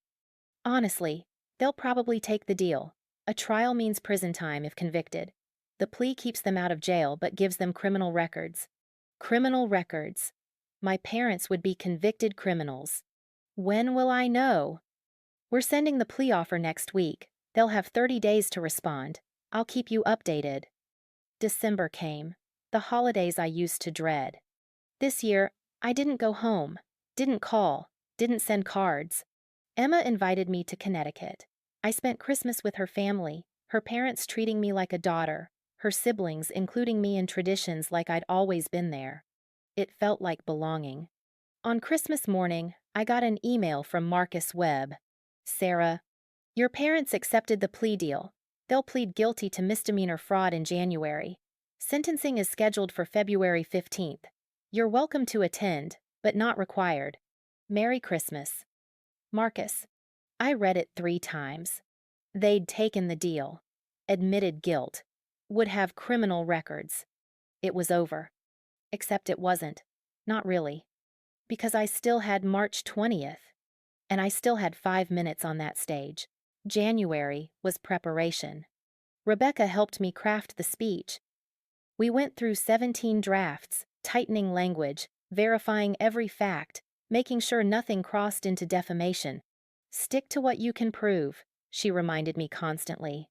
Honestly, they'll probably take the deal. A trial means prison time if convicted. The plea keeps them out of jail but gives them criminal records. Criminal records. My parents would be convicted criminals. When will I know? We're sending the plea offer next week. They'll have 30 days to respond. I'll keep you updated. December came. The holidays I used to dread. This year, I didn't go home, didn't call, didn't send cards. Emma invited me to Connecticut. I spent Christmas with her family, her parents treating me like a daughter, her siblings including me in traditions like I'd always been there. It felt like belonging. On Christmas morning, I got an email from Marcus Webb. Sarah, your parents accepted the plea deal. They'll plead guilty to misdemeanor fraud in January. Sentencing is scheduled for February 15th. You're welcome to attend, but not required. Merry Christmas. Marcus. I read it 3 times. They'd taken the deal. Admitted guilt. Would have criminal records. It was over. Except it wasn't. Not really. Because I still had March 20th. And I still had 5 minutes on that stage. January was preparation. Rebecca helped me craft the speech. We went through 17 drafts, tightening language, verifying every fact, making sure nothing crossed into defamation. Stick to what you can prove, she reminded me constantly.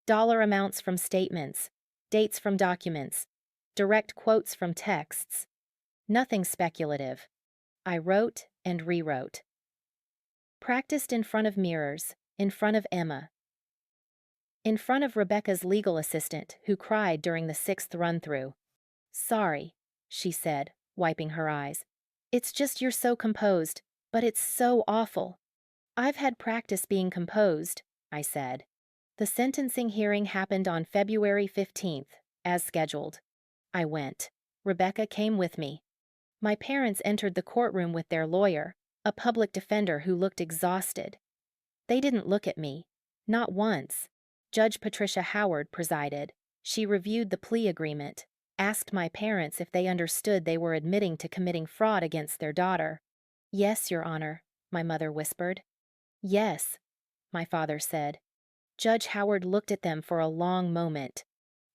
Dollar amounts from statements, dates from documents, direct quotes from texts. Nothing speculative. I wrote and rewrote. Practiced in front of mirrors, in front of Emma. In front of Rebecca's legal assistant, who cried during the 6th run-through. Sorry, she said, wiping her eyes. It's just you're so composed, but it's so awful. I've had practice being composed, I said. The sentencing hearing happened on February 15th, as scheduled. I went. Rebecca came with me. My parents entered the courtroom with their lawyer, a public defender who looked exhausted. They didn't look at me. Not once. Judge Patricia Howard presided. She reviewed the plea agreement, asked my parents if they understood they were admitting to committing fraud against their daughter. Yes, Your Honor, my mother whispered. Yes, my father said. Judge Howard looked at them for a long moment.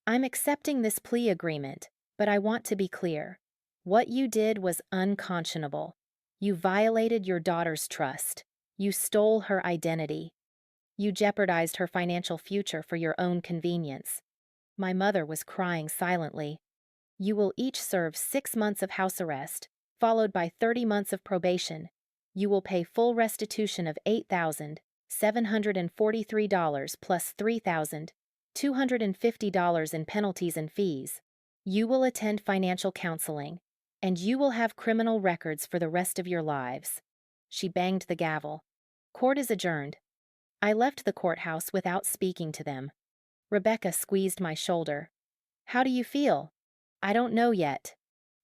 I'm accepting this plea agreement, but I want to be clear. What you did was unconscionable. You violated your daughter's trust. You stole her identity. You jeopardized her financial future for your own convenience. My mother was crying silently. You will each serve 6 months of house arrest, followed by 30 months of probation. You will pay full restitution of $8,743 plus $3,250 in penalties and fees. You will attend financial counseling, and you will have criminal records for the rest of your lives. She banged the gavel. Court is adjourned. I left the courthouse without speaking to them. Rebecca squeezed my shoulder. How do you feel? I don't know yet.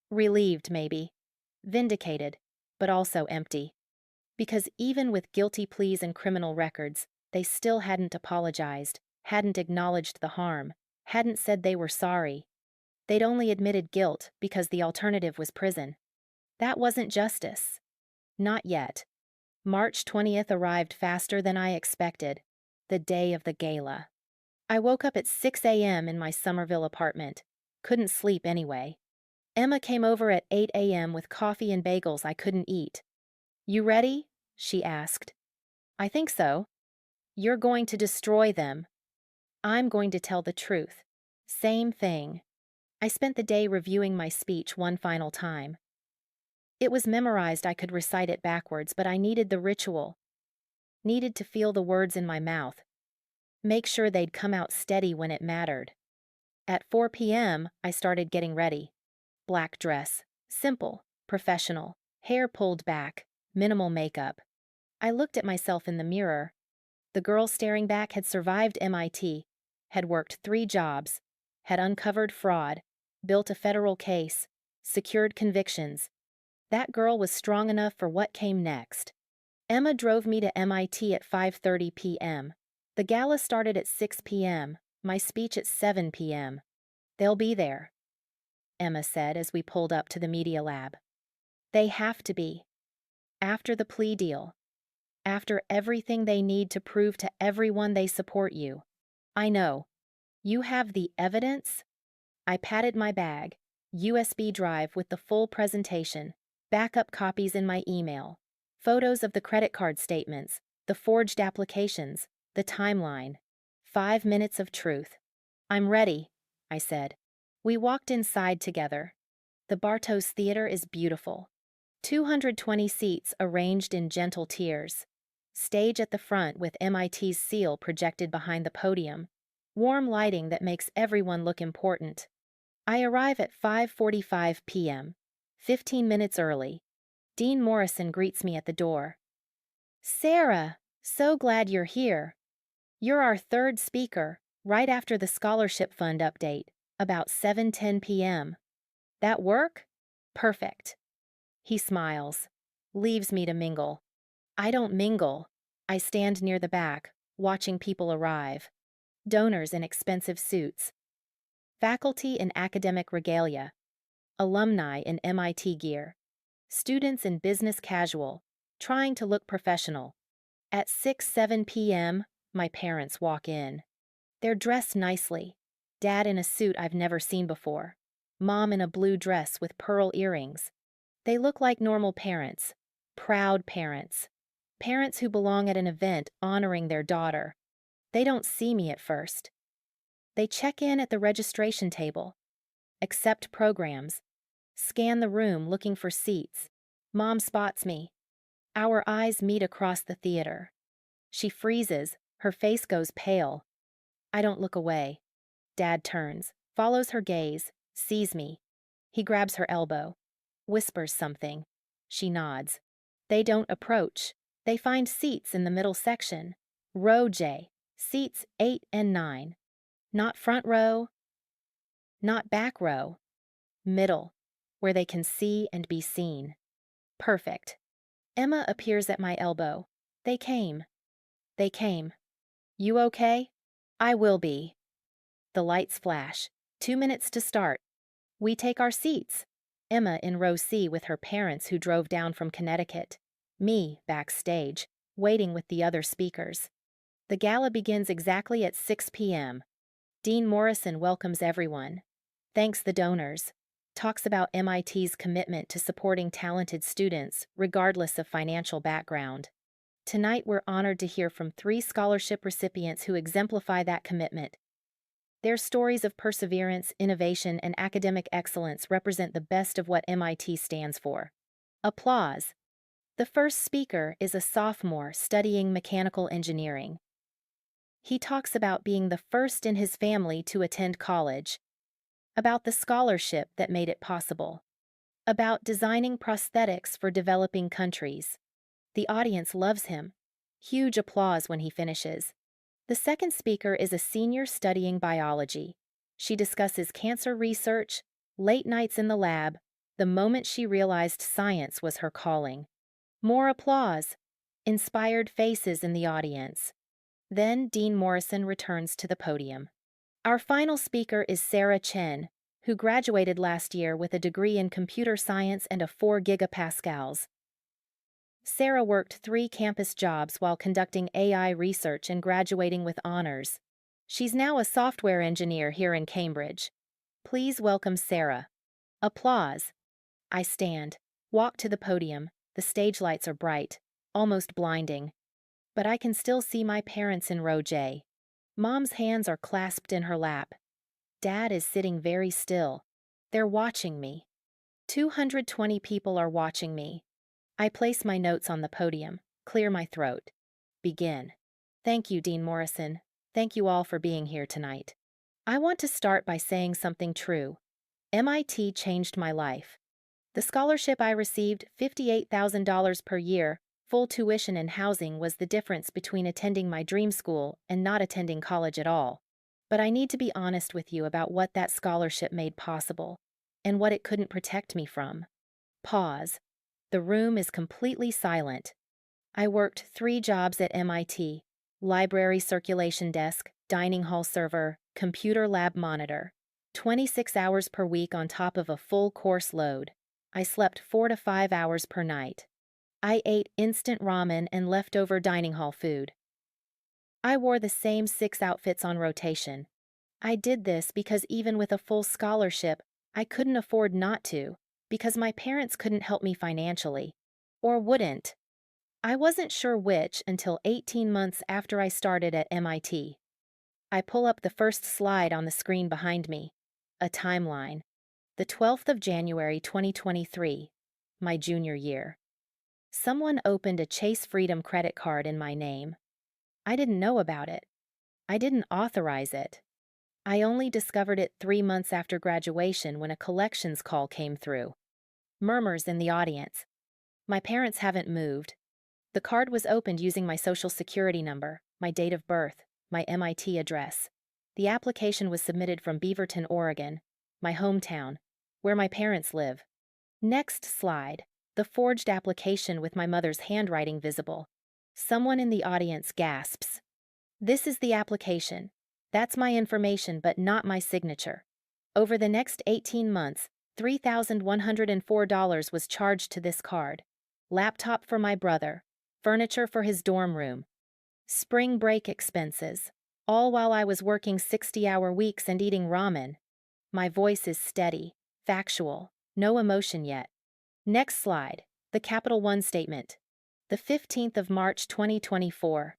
Relieved, maybe. Vindicated, but also empty. Because even with guilty pleas and criminal records, they still hadn't apologized, hadn't acknowledged the harm, hadn't said they were sorry. They'd only admitted guilt because the alternative was prison. That wasn't justice. Not yet. March 20th arrived faster than I expected, the day of the gala. I woke up at 6 a.m. in my Somerville apartment. Couldn't sleep anyway. Emma came over at 8 a.m. with coffee and bagels I couldn't eat. You ready? She asked. I think so. You're going to destroy them. I'm going to tell the truth. Same thing. I spent the day reviewing my speech one final time. It was memorized. I could recite it backwards, but I needed the ritual. Needed to feel the words in my mouth. Make sure they'd come out steady when it mattered. At 4 p.m., I started getting ready. Black dress. Simple. Professional. Hair pulled back. Minimal makeup. I looked at myself in the mirror. The girl staring back had survived MIT, had worked 3 jobs, had uncovered fraud, built a federal case, secured convictions. That girl was strong enough for what came next. Emma drove me to MIT at 5:30 p.m. The gala started at 6 p.m., my speech at 7 p.m. They'll be there, Emma said as we pulled up to the media lab. They have to be. After the plea deal. After everything they need to prove to everyone they support you. I know. You have the evidence? I patted my bag, USB drive with the full presentation, backup copies in my email, photos of the credit card statements, the forged applications, the timeline. 5 minutes of truth. I'm ready, I said. We walked inside together. The Bartos Theater is beautiful. 220 seats arranged in gentle tiers. Stage at the front with MIT's seal projected behind the podium. Warm lighting that makes everyone look important. I arrive at 5:45 p.m., 15 minutes early. Dean Morrison greets me at the door. Sarah, so glad you're here. You're our third speaker, right after the scholarship fund update, about 7:10 p.m. That work? Perfect. He smiles, leaves me to mingle. I don't mingle. I stand near the back, watching people arrive. Donors in expensive suits. Faculty in academic regalia. Alumni in MIT gear. Students in business casual, trying to look professional. At 6:07 p.m., my parents walk in. They're dressed nicely. Dad in a suit I've never seen before. Mom in a blue dress with pearl earrings. They look like normal parents. Proud parents. Parents who belong at an event honoring their daughter. They don't see me at first. They check in at the registration table. Accept programs. Scan the room looking for seats. Mom spots me. Our eyes meet across the theater. She freezes, her face goes pale. I don't look away. Dad turns, follows her gaze, sees me. He grabs her elbow, whispers something. She nods. They don't approach. They find seats in the middle section. Row J, seats 8 and 9. Not front row, not back row. Middle, where they can see and be seen. Perfect. Emma appears at my elbow. They came. They came. You okay? I will be. The lights flash. 2 minutes to start. We take our seats. Emma in row C with her parents who drove down from Connecticut. Me, backstage, waiting with the other speakers. The gala begins exactly at 6 p.m. Dean Morrison welcomes everyone. Thanks the donors. Talks about MIT's commitment to supporting talented students, regardless of financial background. Tonight we're honored to hear from 3 scholarship recipients who exemplify that commitment. Their stories of perseverance, innovation, and academic excellence represent the best of what MIT stands for. Applause. The first speaker is a sophomore studying mechanical engineering. He talks about being the first in his family to attend college, about the scholarship that made it possible, about designing prosthetics for developing countries. The audience loves him. Huge applause when he finishes. The second speaker is a senior studying biology. She discusses cancer research, late nights in the lab, the moment she realized science was her calling. More applause. Inspired faces in the audience. Then Dean Morrison returns to the podium. Our final speaker is Sarah Chen, who graduated last year with a degree in computer science and a 4 gigapascals. Sarah worked 3 campus jobs while conducting AI research and graduating with honors. She's now a software engineer here in Cambridge. Please welcome Sarah. Applause. I stand, walk to the podium. The stage lights are bright, almost blinding. But I can still see my parents in row J. Mom's hands are clasped in her lap. Dad is sitting very still. They're watching me. 220 people are watching me. I place my notes on the podium, clear my throat. Begin. Thank you, Dean Morrison. Thank you all for being here tonight. I want to start by saying something true. MIT changed my life. The scholarship I received, $58,000 per year, full tuition and housing, was the difference between attending my dream school and not attending college at all. But I need to be honest with you about what that scholarship made possible, and what it couldn't protect me from. Pause. The room is completely silent. I worked 3 jobs at MIT: library circulation desk, dining hall server, computer lab monitor. 26 hours per week on top of a full course load. I slept 4 to 5 hours per night. I ate instant ramen and leftover dining hall food. I wore the same 6 outfits on rotation. I did this because even with a full scholarship, I couldn't afford not to, because my parents couldn't help me financially. Or wouldn't. I wasn't sure which until 18 months after I started at MIT. I pull up the first slide on the screen behind me. A timeline. The 12th of January 2023, my junior year. Someone opened a Chase Freedom credit card in my name. I didn't know about it. I didn't authorize it. I only discovered it 3 months after graduation when a collections call came through. Murmurs in the audience. My parents haven't moved. The card was opened using my social security number, my date of birth, my MIT address. The application was submitted from Beaverton, Oregon, my hometown, where my parents live. Next slide. The forged application with my mother's handwriting visible. Someone in the audience gasps. This is the application. That's my information, but not my signature. Over the next 18 months, $3,104 was charged to this card. Laptop for my brother. Furniture for his dorm room. Spring break expenses. All while I was working 60-hour weeks and eating ramen. My voice is steady, factual, no emotion yet. Next slide. The Capital One statement. The 15th of March 2024.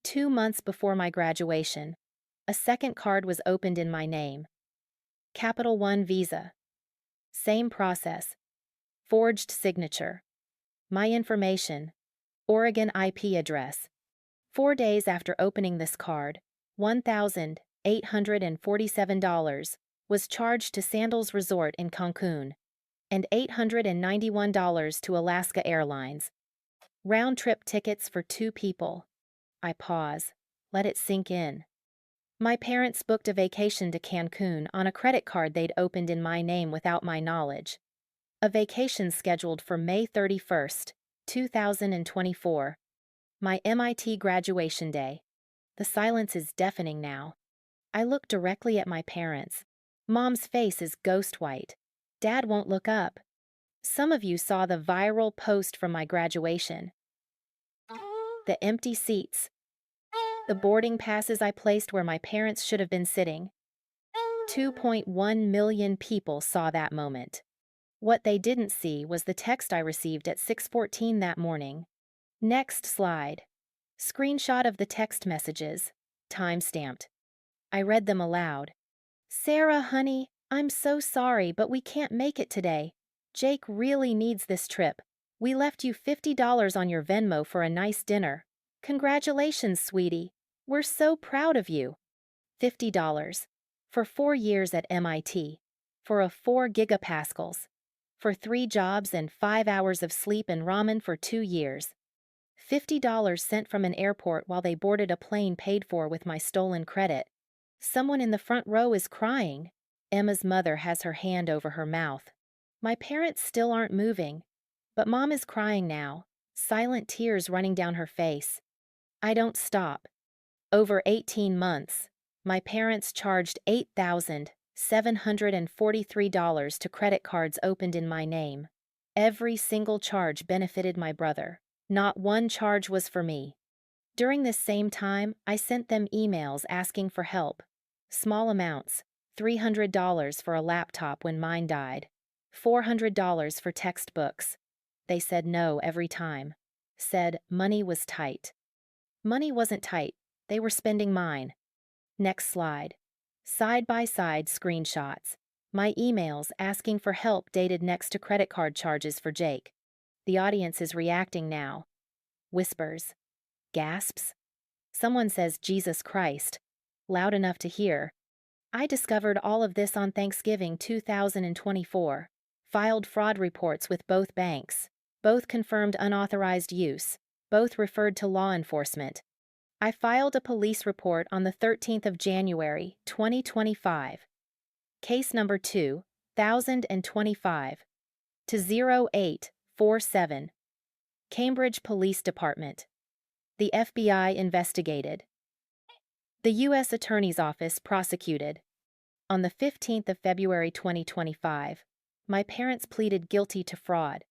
2 months before my graduation. A second card was opened in my name. Capital One Visa. Same process. Forged signature. My information. Oregon IP address. 4 days after opening this card, $1,847 was charged to Sandals Resort in Cancun, and $891 to Alaska Airlines. Round-trip tickets for 2 people. I pause. Let it sink in. My parents booked a vacation to Cancun on a credit card they'd opened in my name without my knowledge. A vacation scheduled for May 31st, 2024. My MIT graduation day. The silence is deafening now. I look directly at my parents. Mom's face is ghost white. Dad won't look up. Some of you saw the viral post from my graduation. The empty seats. The boarding passes I placed where my parents should have been sitting. 2.1 million people saw that moment. What they didn't see was the text I received at 6:14 that morning. Next slide. Screenshot of the text messages, time-stamped. I read them aloud. Sarah, honey, I'm so sorry, but we can't make it today. Jake really needs this trip. We left you $50 on your Venmo for a nice dinner. Congratulations, sweetie. We're so proud of you. $50. For 4 years at MIT. For a 4 gigapascals. For 3 jobs and 5 hours of sleep and ramen for 2 years. $50 sent from an airport while they boarded a plane paid for with my stolen credit. Someone in the front row is crying. Emma's mother has her hand over her mouth. My parents still aren't moving. But Mom is crying now, silent tears running down her face. I don't stop. Over 18 months, my parents charged $8,743 to credit cards opened in my name. Every single charge benefited my brother. Not one charge was for me. During this same time, I sent them emails asking for help. Small amounts, $300 for a laptop when mine died, $400 for textbooks. They said no every time. Said money was tight. Money wasn't tight. They were spending mine. Next slide. Side-by-side screenshots. My emails asking for help dated next to credit card charges for Jake. The audience is reacting now. Whispers. Gasps. Someone says Jesus Christ. Loud enough to hear. I discovered all of this on Thanksgiving 2024. Filed fraud reports with both banks. Both confirmed unauthorized use. Both referred to law enforcement. I filed a police report on the 13th of January, 2025. Case number 2025 to 47. Cambridge Police Department. The FBI investigated. The U.S. Attorney's Office prosecuted. On the 15th of February 2025, my parents pleaded guilty to fraud.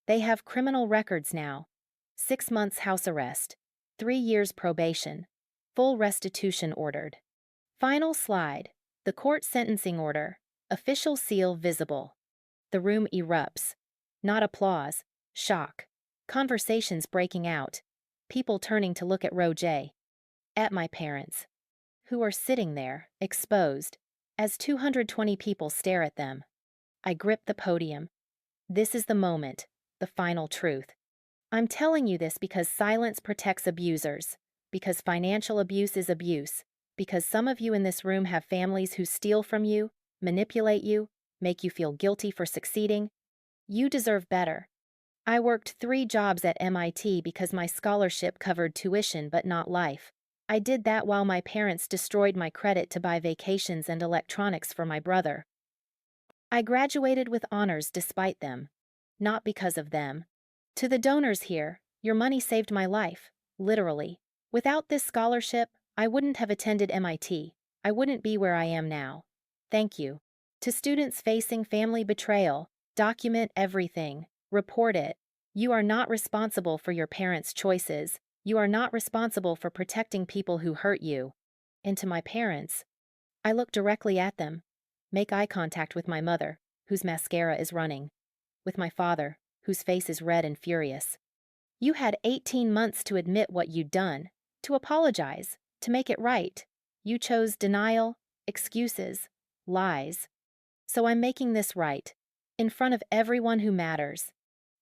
They have criminal records now. 6 months house arrest, 3 years probation, full restitution ordered. Final slide. The court sentencing order. Official seal visible. The room erupts. Not applause, shock. Conversations breaking out. People turning to look at Row J. At my parents, who are sitting there, exposed, as 220 people stare at them. I grip the podium. This is the moment, the final truth. I'm telling you this because silence protects abusers, because financial abuse is abuse, because some of you in this room have families who steal from you, manipulate you, make you feel guilty for succeeding. You deserve better. I worked 3 jobs at MIT because my scholarship covered tuition but not life. I did that while my parents destroyed my credit to buy vacations and electronics for my brother. I graduated with honors despite them, not because of them. To the donors here, your money saved my life, literally. Without this scholarship, I wouldn't have attended MIT. I wouldn't be where I am now. Thank you. To students facing family betrayal, document everything. Report it. You are not responsible for your parents' choices. You are not responsible for protecting people who hurt you. And to my parents, I look directly at them, make eye contact with my mother, whose mascara is running, with my father, whose face is red and furious. You had 18 months to admit what you'd done, to apologize, to make it right. You chose denial, excuses, lies. So I'm making this right, in front of everyone who matters.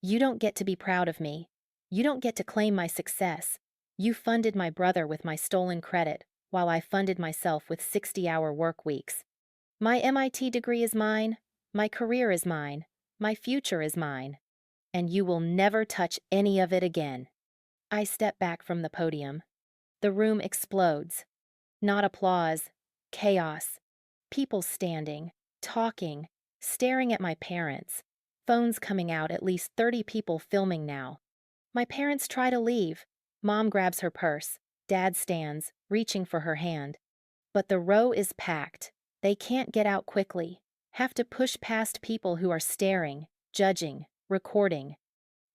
You don't get to be proud of me. You don't get to claim my success. You funded my brother with my stolen credit, while I funded myself with 60-hour work weeks. My MIT degree is mine, my career is mine, my future is mine, and you will never touch any of it again. I step back from the podium. The room explodes. Not applause, chaos. People standing, talking, staring at my parents. Phones coming out, at least 30 people filming now. My parents try to leave. Mom grabs her purse. Dad stands, reaching for her hand. But the row is packed. They can't get out quickly. Have to push past people who are staring, judging, recording.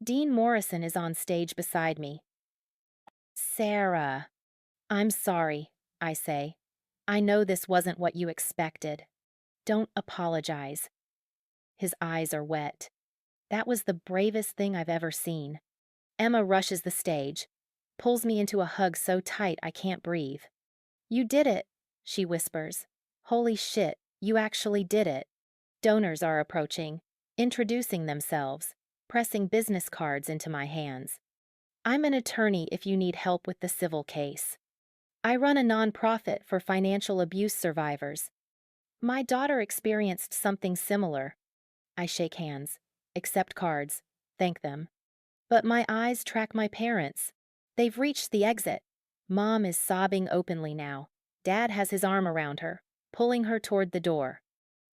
Dean Morrison is on stage beside me. Sarah. I'm sorry, I say. I know this wasn't what you expected. Don't apologize. His eyes are wet. That was the bravest thing I've ever seen. Emma rushes the stage, pulls me into a hug so tight I can't breathe. You did it, she whispers. Holy shit, you actually did it. Donors are approaching, introducing themselves, pressing business cards into my hands. I'm an attorney if you need help with the civil case. I run a nonprofit for financial abuse survivors. My daughter experienced something similar. I shake hands, accept cards, thank them. But my eyes track my parents. They've reached the exit. Mom is sobbing openly now. Dad has his arm around her, pulling her toward the door.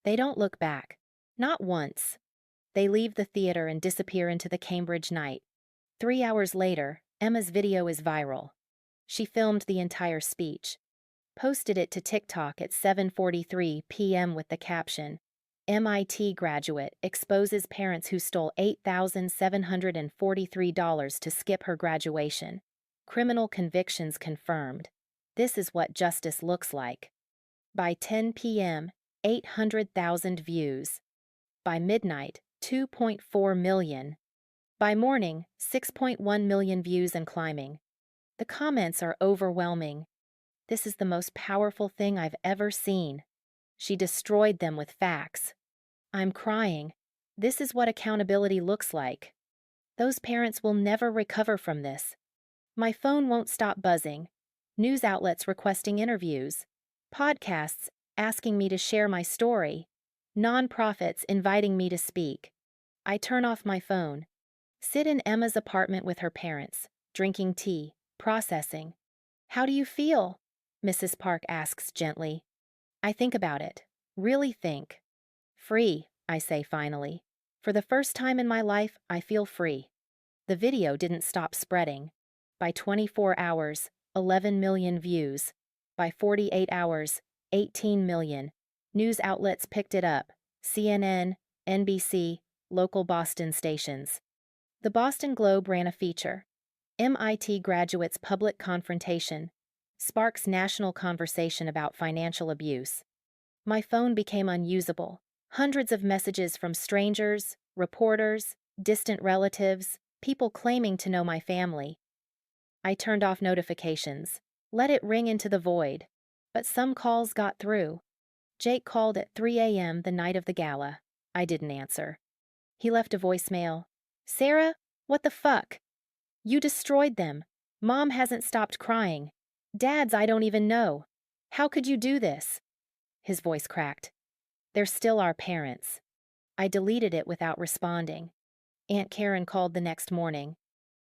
They don't look back. Not once. They leave the theater and disappear into the Cambridge night. 3 hours later, Emma's video is viral. She filmed the entire speech, posted it to TikTok at 7:43 p.m. with the caption, MIT graduate exposes parents who stole $8,743 to skip her graduation. Criminal convictions confirmed. This is what justice looks like. By 10 p.m., 800,000 views. By midnight, 2.4 million. By morning, 6.1 million views and climbing. The comments are overwhelming. This is the most powerful thing I've ever seen. She destroyed them with facts. I'm crying. This is what accountability looks like. Those parents will never recover from this. My phone won't stop buzzing. News outlets requesting interviews. Podcasts asking me to share my story. Nonprofits inviting me to speak. I turn off my phone. Sit in Emma's apartment with her parents, drinking tea, processing. How do you feel? Mrs. Park asks gently. I think about it. Really think. Free, I say finally. For the first time in my life, I feel free. The video didn't stop spreading. By 24 hours, 11 million views. By 48 hours, 18 million. News outlets picked it up. CNN, NBC, local Boston stations. The Boston Globe ran a feature. MIT graduates' public confrontation sparks national conversation about financial abuse. My phone became unusable. Hundreds of messages from strangers, reporters, distant relatives, people claiming to know my family. I turned off notifications, let it ring into the void. But some calls got through. Jake called at 3 a.m. the night of the gala. I didn't answer. He left a voicemail. "Sarah, what the fuck? You destroyed them. Mom hasn't stopped crying. Dads I don't even know. How could you do this?" His voice cracked. "They're still our parents." I deleted it without responding. Aunt Karen called the next morning.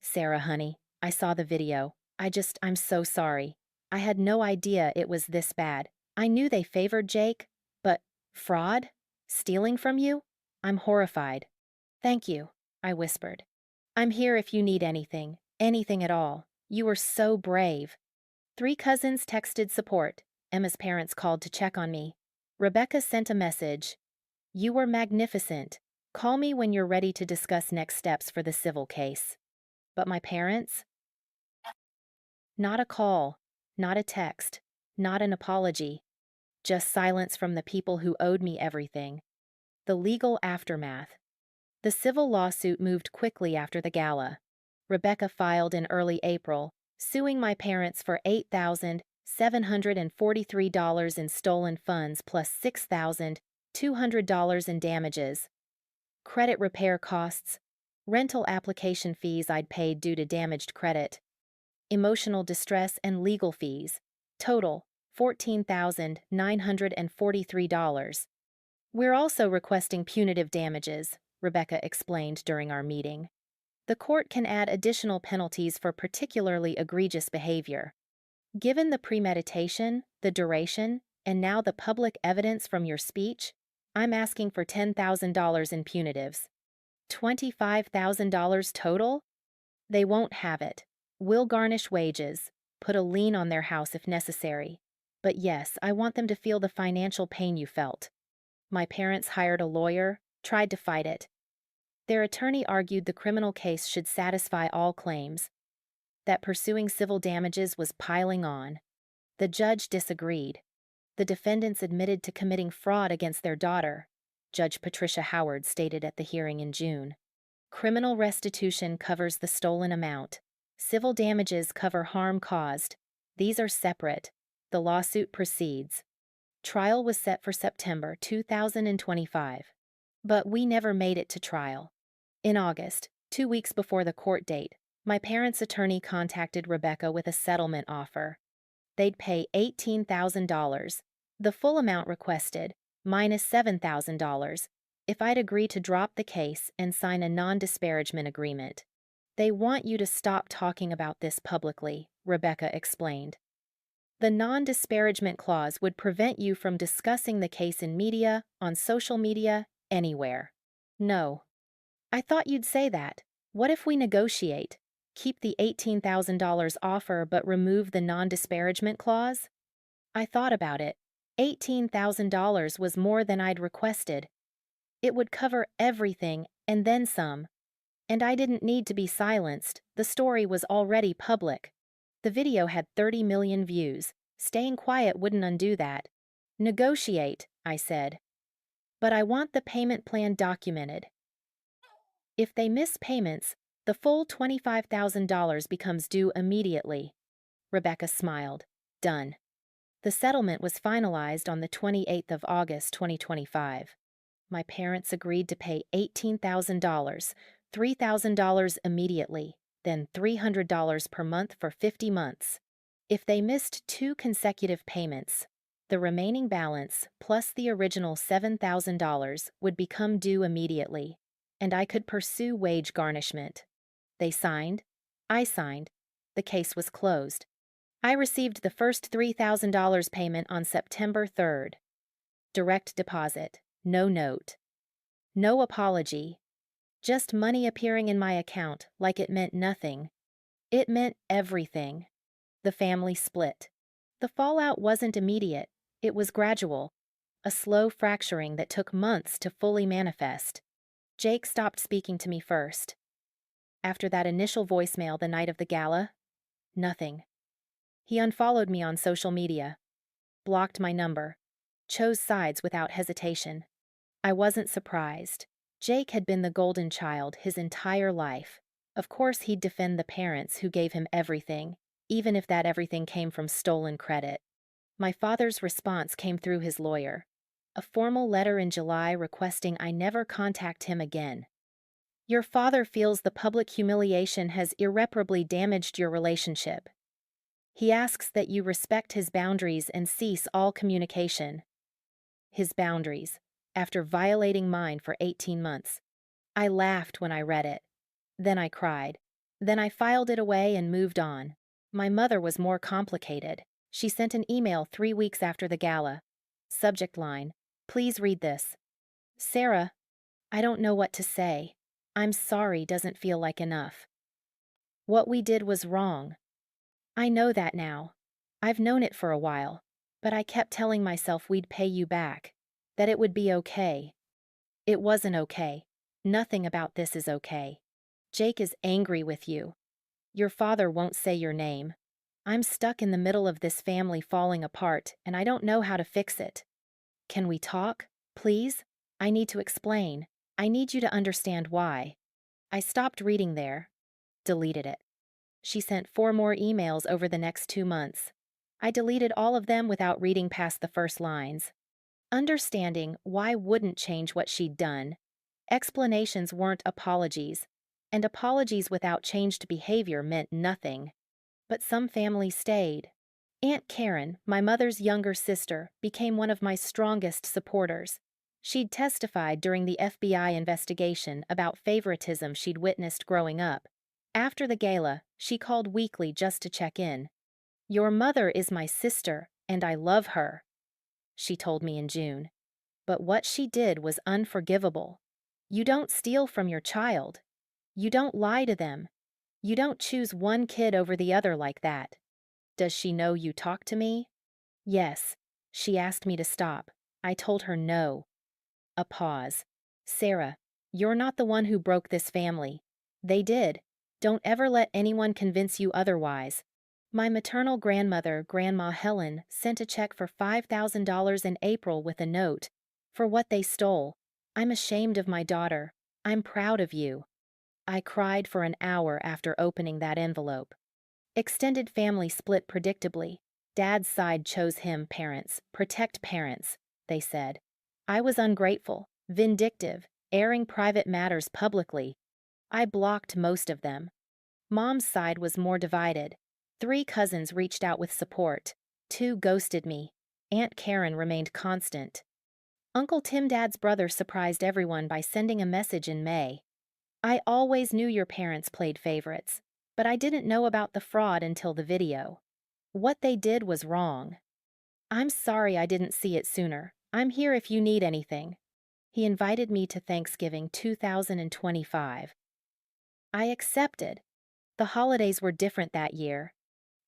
"Sarah, honey, I saw the video. I'm so sorry. I had no idea it was this bad. I knew they favored Jake, but fraud? Stealing from you? I'm horrified." "Thank you," I whispered. "I'm here if you need anything at all. You were so brave." 3 cousins texted support. Emma's parents called to check on me. Rebecca sent a message. "You were magnificent. Call me when you're ready to discuss next steps for the civil case." But my parents? Not a call, not a text, not an apology. Just silence from the people who owed me everything. The legal aftermath. The civil lawsuit moved quickly after the gala. Rebecca filed in early April, suing my parents for $8,743 in stolen funds plus $6,200 in damages. Credit repair costs, rental application fees I'd paid due to damaged credit, emotional distress and legal fees, total $14,943. "We're also requesting punitive damages," Rebecca explained during our meeting. "The court can add additional penalties for particularly egregious behavior. Given the premeditation, the duration, and now the public evidence from your speech, I'm asking for $10,000 in punitives." $25,000 total? They won't have it. We'll garnish wages, put a lien on their house if necessary. But yes, I want them to feel the financial pain you felt. My parents hired a lawyer, tried to fight it. Their attorney argued the criminal case should satisfy all claims, that pursuing civil damages was piling on. The judge disagreed. The defendants admitted to committing fraud against their daughter, Judge Patricia Howard stated at the hearing in June. Criminal restitution covers the stolen amount. Civil damages cover harm caused. These are separate. The lawsuit proceeds. Trial was set for September 2025. But we never made it to trial. In August, 2 weeks before the court date, my parents' attorney contacted Rebecca with a settlement offer. They'd pay $18,000, the full amount requested, minus $7,000, if I'd agree to drop the case and sign a non-disparagement agreement. "They want you to stop talking about this publicly," Rebecca explained. "The non-disparagement clause would prevent you from discussing the case in media, on social media, anywhere." "No." "I thought you'd say that. What if we negotiate? Keep the $18,000 offer but remove the non-disparagement clause?" I thought about it. $18,000 was more than I'd requested. It would cover everything and then some. And I didn't need to be silenced. The story was already public. The video had 30 million views. Staying quiet wouldn't undo that. "Negotiate," I said. "But I want the payment plan documented. If they miss payments, the full $25,000 becomes due immediately." Rebecca smiled. Done. The settlement was finalized on the 28th of August 2025. My parents agreed to pay $18,000, $3,000 immediately, then $300 per month for 50 months. If they missed 2 consecutive payments, the remaining balance plus the original $7,000 would become due immediately, and I could pursue wage garnishment. They signed. I signed. The case was closed. I received the first $3,000 payment on September 3rd. Direct deposit, no note. No apology, Just money appearing in my account like it meant nothing. It meant everything. The family split. The fallout wasn't immediate, it was gradual, a slow fracturing that took months to fully manifest. Jake stopped speaking to me first. After that initial voicemail the night of the gala, nothing. He unfollowed me on social media, blocked my number, chose sides without hesitation. I wasn't surprised. Jake had been the golden child his entire life. Of course he'd defend the parents who gave him everything, even if that everything came from stolen credit. My father's response came through his lawyer. A formal letter in July requesting I never contact him again. Your father feels the public humiliation has irreparably damaged your relationship. He asks that you respect his boundaries and cease all communication. His boundaries, after violating mine for 18 months. I laughed when I read it. Then I cried. Then I filed it away and moved on. My mother was more complicated. She sent an email 3 weeks after the gala. Subject line: please read this. Sarah, I don't know what to say. I'm sorry doesn't feel like enough. What we did was wrong. I know that now. I've known it for a while, but I kept telling myself we'd pay you back, that it would be okay. It wasn't okay. Nothing about this is okay. Jake is angry with you. Your father won't say your name. I'm stuck in the middle of this family falling apart, and I don't know how to fix it. Can we talk, please? I need to explain. I need you to understand why. I stopped reading there. Deleted it. She sent 4 more emails over the next 2 months. I deleted all of them without reading past the first lines. Understanding why wouldn't change what she'd done. Explanations weren't apologies, and apologies without changed behavior meant nothing. But some families stayed. Aunt Karen, my mother's younger sister, became one of my strongest supporters. She'd testified during the FBI investigation about favoritism she'd witnessed growing up. After the gala, she called weekly just to check in. Your mother is my sister, and I love her, she told me in June. But what she did was unforgivable. You don't steal from your child. You don't lie to them. You don't choose one kid over the other like that. Does she know you talk to me? Yes. She asked me to stop. I told her no. A pause. Sarah, you're not the one who broke this family. They did. Don't ever let anyone convince you otherwise. My maternal grandmother, Grandma Helen, sent a check for $5,000 in April with a note. For what they stole. I'm ashamed of my daughter. I'm proud of you. I cried for an hour after opening that envelope. Extended family split predictably. Dad's side chose him, parents, protect parents, they said. I was ungrateful, vindictive, airing private matters publicly. I blocked most of them. Mom's side was more divided. 3 cousins reached out with support. 2 ghosted me. Aunt Karen remained constant. Uncle Tim, Dad's brother, surprised everyone by sending a message in May. I always knew your parents played favorites, but I didn't know about the fraud until the video. What they did was wrong. I'm sorry I didn't see it sooner. I'm here if you need anything. He invited me to Thanksgiving 2025. I accepted. The holidays were different that year.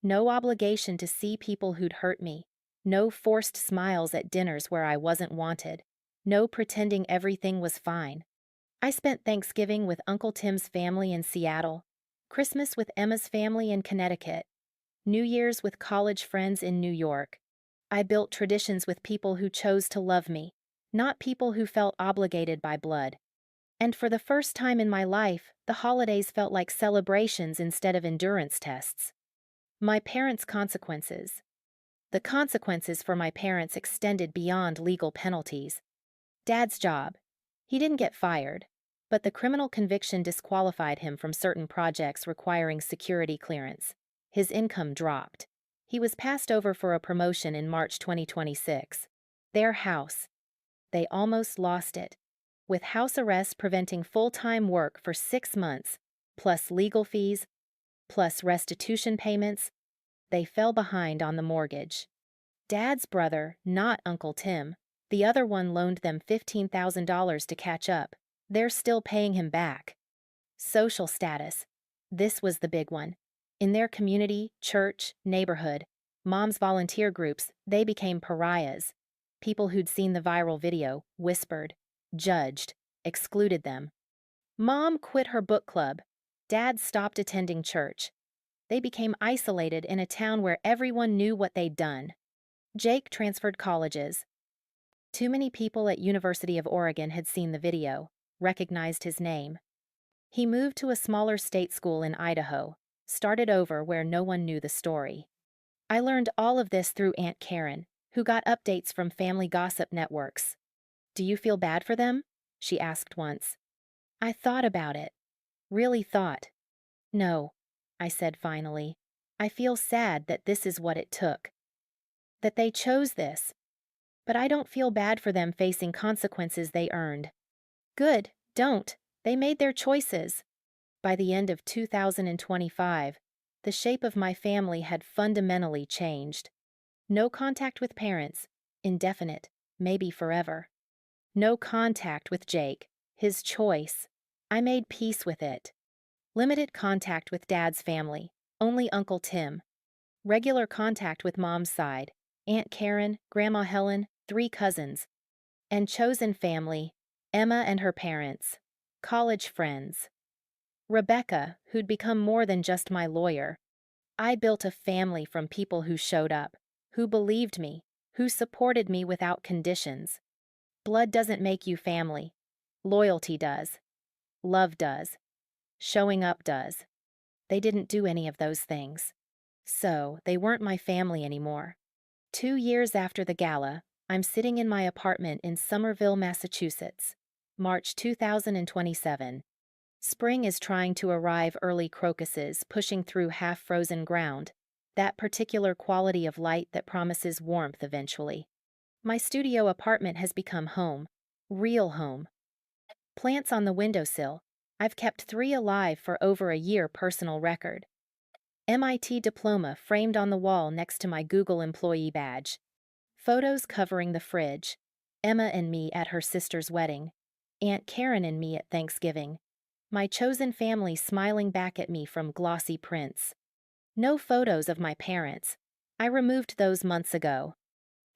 No obligation to see people who'd hurt me. No forced smiles at dinners where I wasn't wanted. No pretending everything was fine. I spent Thanksgiving with Uncle Tim's family in Seattle, Christmas with Emma's family in Connecticut, New Year's with college friends in New York. I built traditions with people who chose to love me, not people who felt obligated by blood. And for the first time in my life, the holidays felt like celebrations instead of endurance tests. My parents' consequences. The consequences for my parents extended beyond legal penalties. Dad's job. He didn't get fired, but the criminal conviction disqualified him from certain projects requiring security clearance. His income dropped. He was passed over for a promotion in March 2026. Their house. They almost lost it. With house arrest preventing full-time work for 6 months, plus legal fees, plus restitution payments, they fell behind on the mortgage. Dad's brother, not Uncle Tim, the other one, loaned them $15,000 to catch up. They're still paying him back. Social status. This was the big one. In their community, church, neighborhood, moms' volunteer groups, they became pariahs. People who'd seen the viral video whispered, judged, excluded them. Mom quit her book club. Dad stopped attending church. They became isolated in a town where everyone knew what they'd done. Jake transferred colleges. Too many people at University of Oregon had seen the video, recognized his name. He moved to a smaller state school in Idaho, started over where no one knew the story. I learned all of this through Aunt Karen, who got updates from family gossip networks. "Do you feel bad for them?" she asked once. I thought about it. Really thought. "No," I said finally. "I feel sad that this is what it took. That they chose this. But I don't feel bad for them facing consequences they earned." "Good, don't. They made their choices." By the end of 2025, the shape of my family had fundamentally changed. No contact with parents, indefinite, maybe forever. No contact with Jake, his choice. I made peace with it. Limited contact with Dad's family, only Uncle Tim. Regular contact with Mom's side, Aunt Karen, Grandma Helen, 3 cousins. And chosen family, Emma and her parents. College friends. Rebecca, who'd become more than just my lawyer. I built a family from people who showed up, who believed me, who supported me without conditions. Blood doesn't make you family. Loyalty does. Love does. Showing up does. They didn't do any of those things. So, they weren't my family anymore. 2 years after the gala, I'm sitting in my apartment in Somerville, Massachusetts. March 2027. Spring is trying to arrive, early crocuses pushing through half-frozen ground, that particular quality of light that promises warmth eventually. My studio apartment has become home. Real home. Plants on the windowsill. I've kept 3 alive for over a year, personal record. MIT diploma framed on the wall next to my Google employee badge. Photos covering the fridge. Emma and me at her sister's wedding. Aunt Karen and me at Thanksgiving. My chosen family smiling back at me from glossy prints. No photos of my parents. I removed those months ago.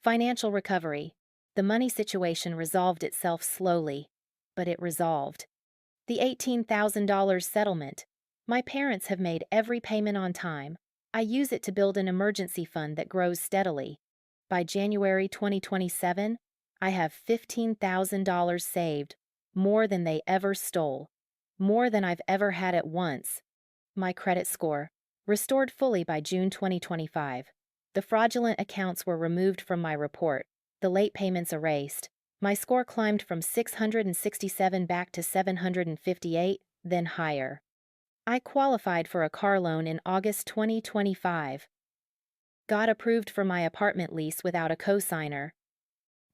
Financial recovery. The money situation resolved itself slowly, but it resolved. The $18,000 settlement. My parents have made every payment on time. I use it to build an emergency fund that grows steadily. By January 2027, I have $15,000 saved, more than they ever stole. More than I've ever had at once. My credit score, restored fully by June 2025. The fraudulent accounts were removed from my report, the late payments erased. My score climbed from 667 back to 758, then higher. I qualified for a car loan in August 2025. Got approved for my apartment lease without a cosigner.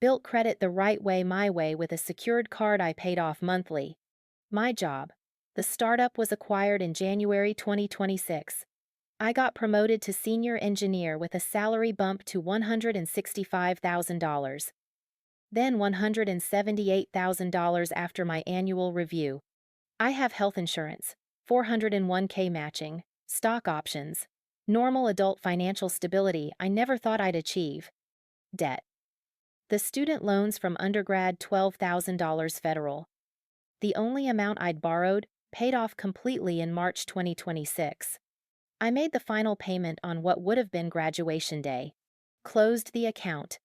Built credit the right way, my way, with a secured card I paid off monthly. My job. The startup was acquired in January 2026. I got promoted to senior engineer with a salary bump to $165,000. Then $178,000 after my annual review. I have health insurance, 401k matching, stock options, normal adult financial stability I never thought I'd achieve. Debt. The student loans from undergrad, $12,000 federal. The only amount I'd borrowed, paid off completely in March 2026. I made the final payment on what would have been graduation day. Closed the account.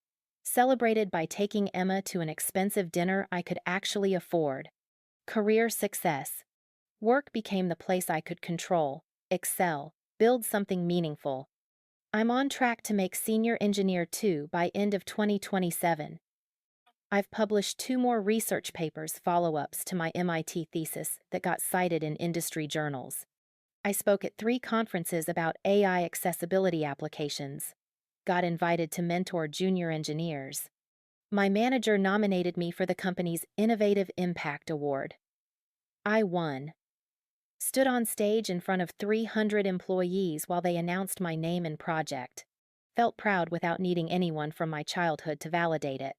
Celebrated by taking Emma to an expensive dinner I could actually afford. Career success. Work became the place I could control, excel, build something meaningful. I'm on track to make Senior Engineer 2 by end of 2027. I've published 2 more research papers, follow-ups to my MIT thesis that got cited in industry journals. I spoke at 3 conferences about AI accessibility applications. Got invited to mentor junior engineers. My manager nominated me for the company's Innovative Impact Award. I won. Stood on stage in front of 300 employees while they announced my name and project. Felt proud without needing anyone from my childhood to validate it.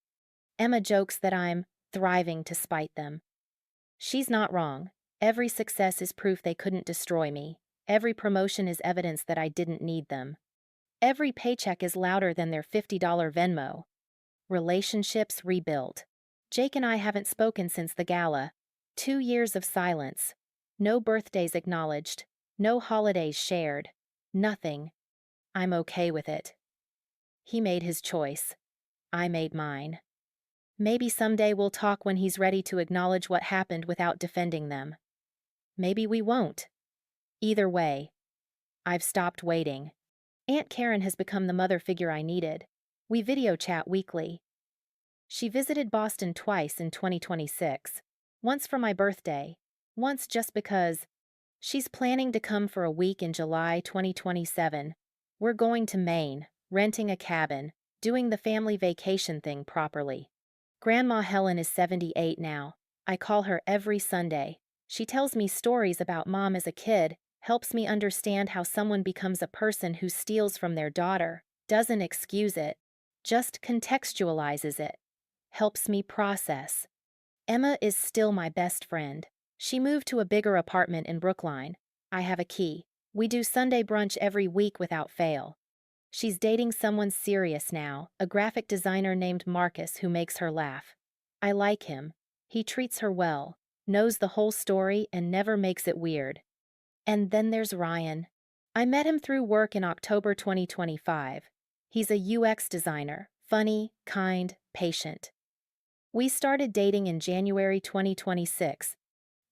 Emma jokes that I'm thriving to spite them. She's not wrong. Every success is proof they couldn't destroy me. Every promotion is evidence that I didn't need them. Every paycheck is louder than their $50 Venmo. Relationships rebuilt. Jake and I haven't spoken since the gala. 2 years of silence. No birthdays acknowledged. No holidays shared. Nothing. I'm okay with it. He made his choice. I made mine. Maybe someday we'll talk when he's ready to acknowledge what happened without defending them. Maybe we won't. Either way, I've stopped waiting. Aunt Karen has become the mother figure I needed. We video chat weekly. She visited Boston twice in 2026. Once for my birthday, once just because. She's planning to come for a week in July 2027. We're going to Maine, renting a cabin, doing the family vacation thing properly. Grandma Helen is 78 now. I call her every Sunday. She tells me stories about Mom as a kid, helps me understand how someone becomes a person who steals from their daughter, doesn't excuse it, just contextualizes it, helps me process. Emma is still my best friend. She moved to a bigger apartment in Brookline. I have a key. We do Sunday brunch every week without fail. She's dating someone serious now, a graphic designer named Marcus who makes her laugh. I like him. He treats her well, knows the whole story and never makes it weird. And then there's Ryan. I met him through work in October 2025. He's a UX designer, funny, kind, patient. We started dating in January 2026.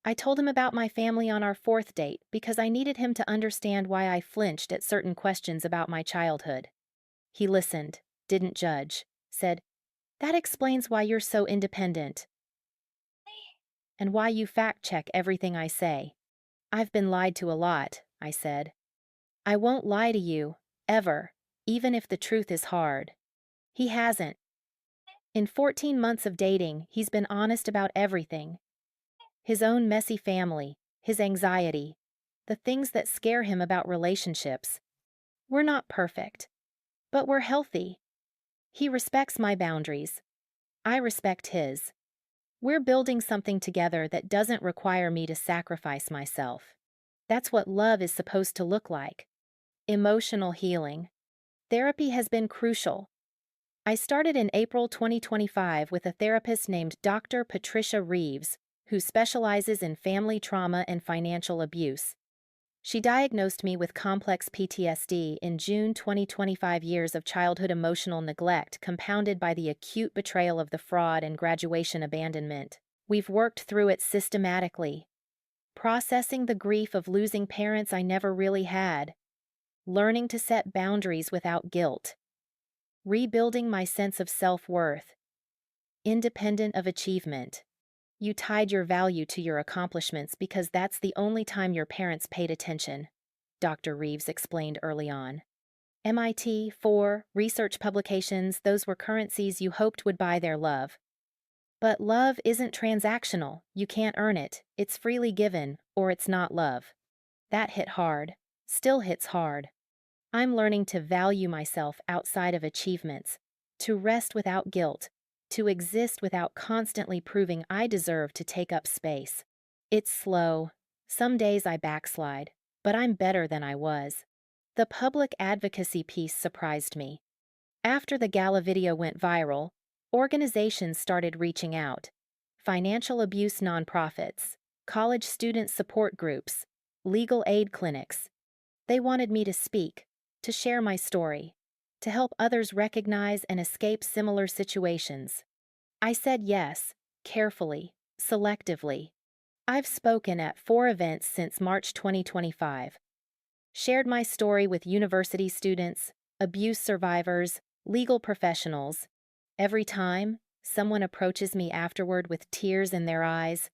I told him about my family on our fourth date because I needed him to understand why I flinched at certain questions about my childhood. He listened, didn't judge, said, "That explains why you're so independent and why you fact-check everything I say." "I've been lied to a lot," I said. "I won't lie to you, ever, even if the truth is hard." He hasn't. In 14 months of dating, he's been honest about everything. His own messy family, his anxiety, the things that scare him about relationships. We're not perfect, but we're healthy. He respects my boundaries. I respect his. We're building something together that doesn't require me to sacrifice myself. That's what love is supposed to look like. Emotional healing. Therapy has been crucial. I started in April 2025 with a therapist named Dr. Patricia Reeves, who specializes in family trauma and financial abuse. She diagnosed me with complex PTSD in June 2025, years of childhood emotional neglect compounded by the acute betrayal of the fraud and graduation abandonment. We've worked through it systematically, processing the grief of losing parents I never really had, learning to set boundaries without guilt, rebuilding my sense of self-worth, independent of achievement. You tied your value to your accomplishments because that's the only time your parents paid attention, Dr. Reeves explained early on. MIT, 4, research publications, those were currencies you hoped would buy their love. But love isn't transactional, you can't earn it, it's freely given, or it's not love. That hit hard, still hits hard. I'm learning to value myself outside of achievements, to rest without guilt, to exist without constantly proving I deserve to take up space. It's slow. Some days I backslide, but I'm better than I was. The public advocacy piece surprised me. After the gala video went viral, organizations started reaching out. Financial abuse nonprofits, college student support groups, legal aid clinics. They wanted me to speak, to share my story, to help others recognize and escape similar situations. I said yes, carefully, selectively. I've spoken at 4 events since March 2025. Shared my story with university students, abuse survivors, legal professionals. Every time, someone approaches me afterward with tears in their eyes.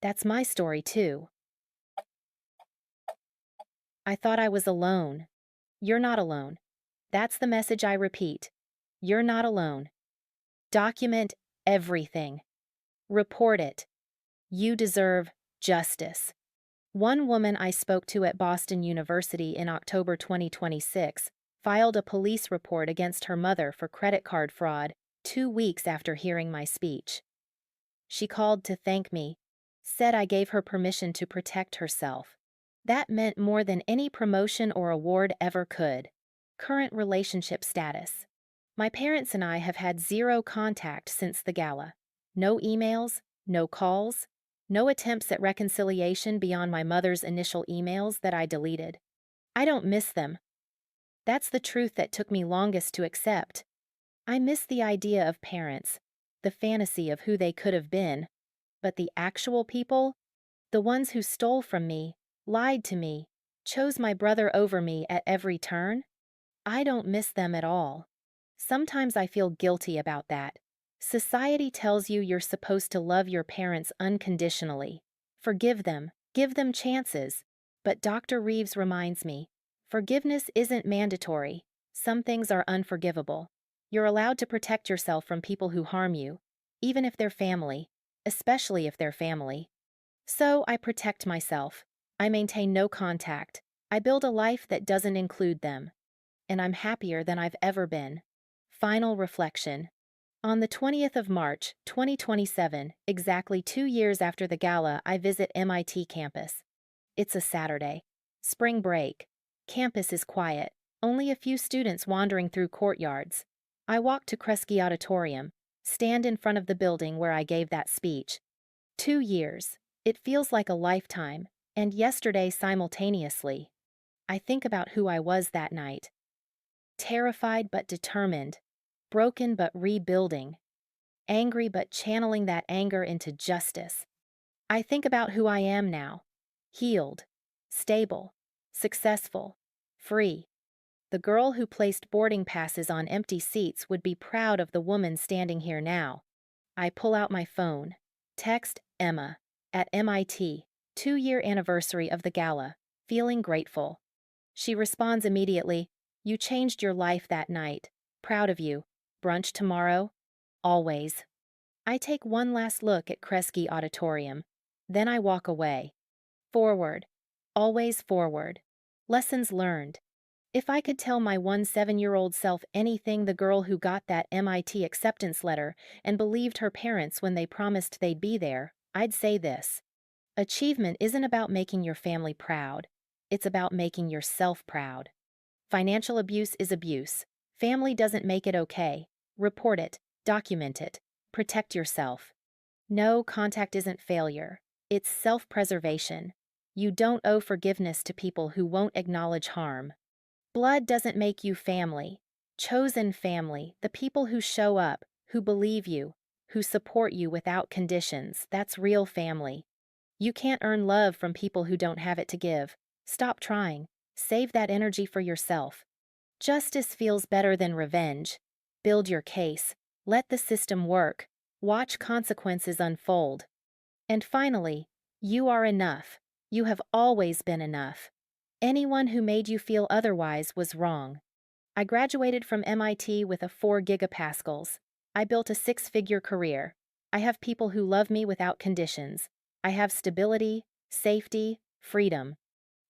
That's my story too. I thought I was alone. You're not alone. That's the message I repeat. You're not alone. Document everything. Report it. You deserve justice. One woman I spoke to at Boston University in October 2026 filed a police report against her mother for credit card fraud 2 weeks after hearing my speech. She called to thank me, said I gave her permission to protect herself. That meant more than any promotion or award ever could. Current relationship status. My parents and I have had zero contact since the gala. No emails, no calls, no attempts at reconciliation beyond my mother's initial emails that I deleted. I don't miss them. That's the truth that took me longest to accept. I miss the idea of parents, the fantasy of who they could have been, but the actual people, the ones who stole from me, lied to me, chose my brother over me at every turn, I don't miss them at all. Sometimes I feel guilty about that. Society tells you you're supposed to love your parents unconditionally. Forgive them, give them chances. But Dr. Reeves reminds me, forgiveness isn't mandatory. Some things are unforgivable. You're allowed to protect yourself from people who harm you, even if they're family, especially if they're family. So I protect myself. I maintain no contact. I build a life that doesn't include them. And I'm happier than I've ever been. Final reflection. On the 20th of March, 2027, exactly 2 years after the gala, I visit MIT campus. It's a Saturday. Spring break. Campus is quiet, only a few students wandering through courtyards. I walk to Kresge Auditorium, stand in front of the building where I gave that speech. 2 years. It feels like a lifetime, and yesterday simultaneously. I think about who I was that night. Terrified but determined, broken but rebuilding, angry but channeling that anger into justice. I think about who I am now, healed, stable, successful, free. The girl who placed boarding passes on empty seats would be proud of the woman standing here now. I pull out my phone, text Emma, at MIT, 2-year anniversary of the gala, feeling grateful. She responds immediately, "You changed your life that night. Proud of you. Brunch tomorrow? Always." I take one last look at Kresge Auditorium. Then I walk away. Forward. Always forward. Lessons learned. If I could tell my 7-year-old self anything, the girl who got that MIT acceptance letter and believed her parents when they promised they'd be there, I'd say this. Achievement isn't about making your family proud. It's about making yourself proud. Financial abuse is abuse. Family doesn't make it okay. Report it, document it, protect yourself. No contact isn't failure. It's self-preservation. You don't owe forgiveness to people who won't acknowledge harm. Blood doesn't make you family. Chosen family, the people who show up, who believe you, who support you without conditions, that's real family. You can't earn love from people who don't have it to give. Stop trying. Save that energy for yourself. Justice feels better than revenge. Build your case. Let the system work. Watch consequences unfold. And finally, you are enough. You have always been enough. Anyone who made you feel otherwise was wrong. I graduated from MIT with a 4 gigapascals. I built a 6-figure career. I have people who love me without conditions. I have stability, safety, freedom.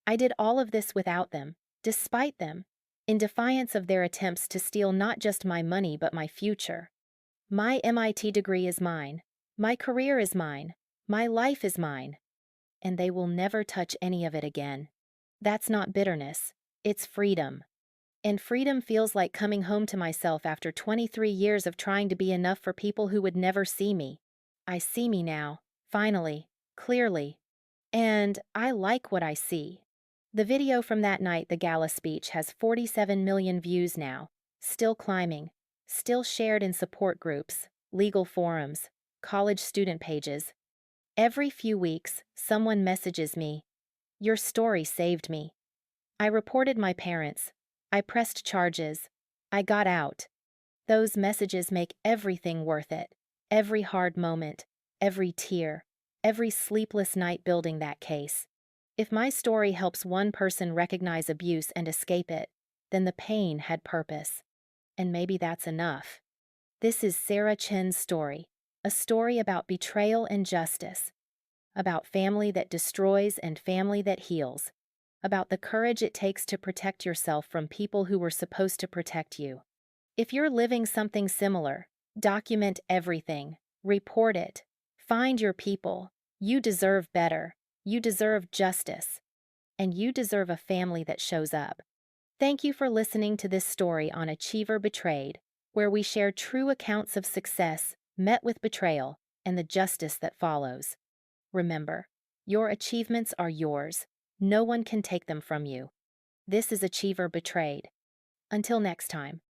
I did all of this without them, despite them, in defiance of their attempts to steal not just my money but my future. My MIT degree is mine. My career is mine. My life is mine. And they will never touch any of it again. That's not bitterness. It's freedom. And freedom feels like coming home to myself after 23 years of trying to be enough for people who would never see me. I see me now, finally, clearly. And I like what I see. The video from that night, the gala speech, has 47 million views now, still climbing, still shared in support groups, legal forums, college student pages. Every few weeks, someone messages me, "Your story saved me." I reported my parents. I pressed charges. I got out. Those messages make everything worth it. Every hard moment, every tear, every sleepless night building that case. If my story helps one person recognize abuse and escape it, then the pain had purpose. And maybe that's enough. This is Sarah Chen's story, a story about betrayal and justice, about family that destroys and family that heals, about the courage it takes to protect yourself from people who were supposed to protect you. If you're living something similar, document everything, report it, find your people, You deserve better. You deserve justice. And you deserve a family that shows up. Thank you for listening to this story on Achiever Betrayed, where we share true accounts of success met with betrayal and the justice that follows. Remember, your achievements are yours. No one can take them from you. This is Achiever Betrayed. Until next time.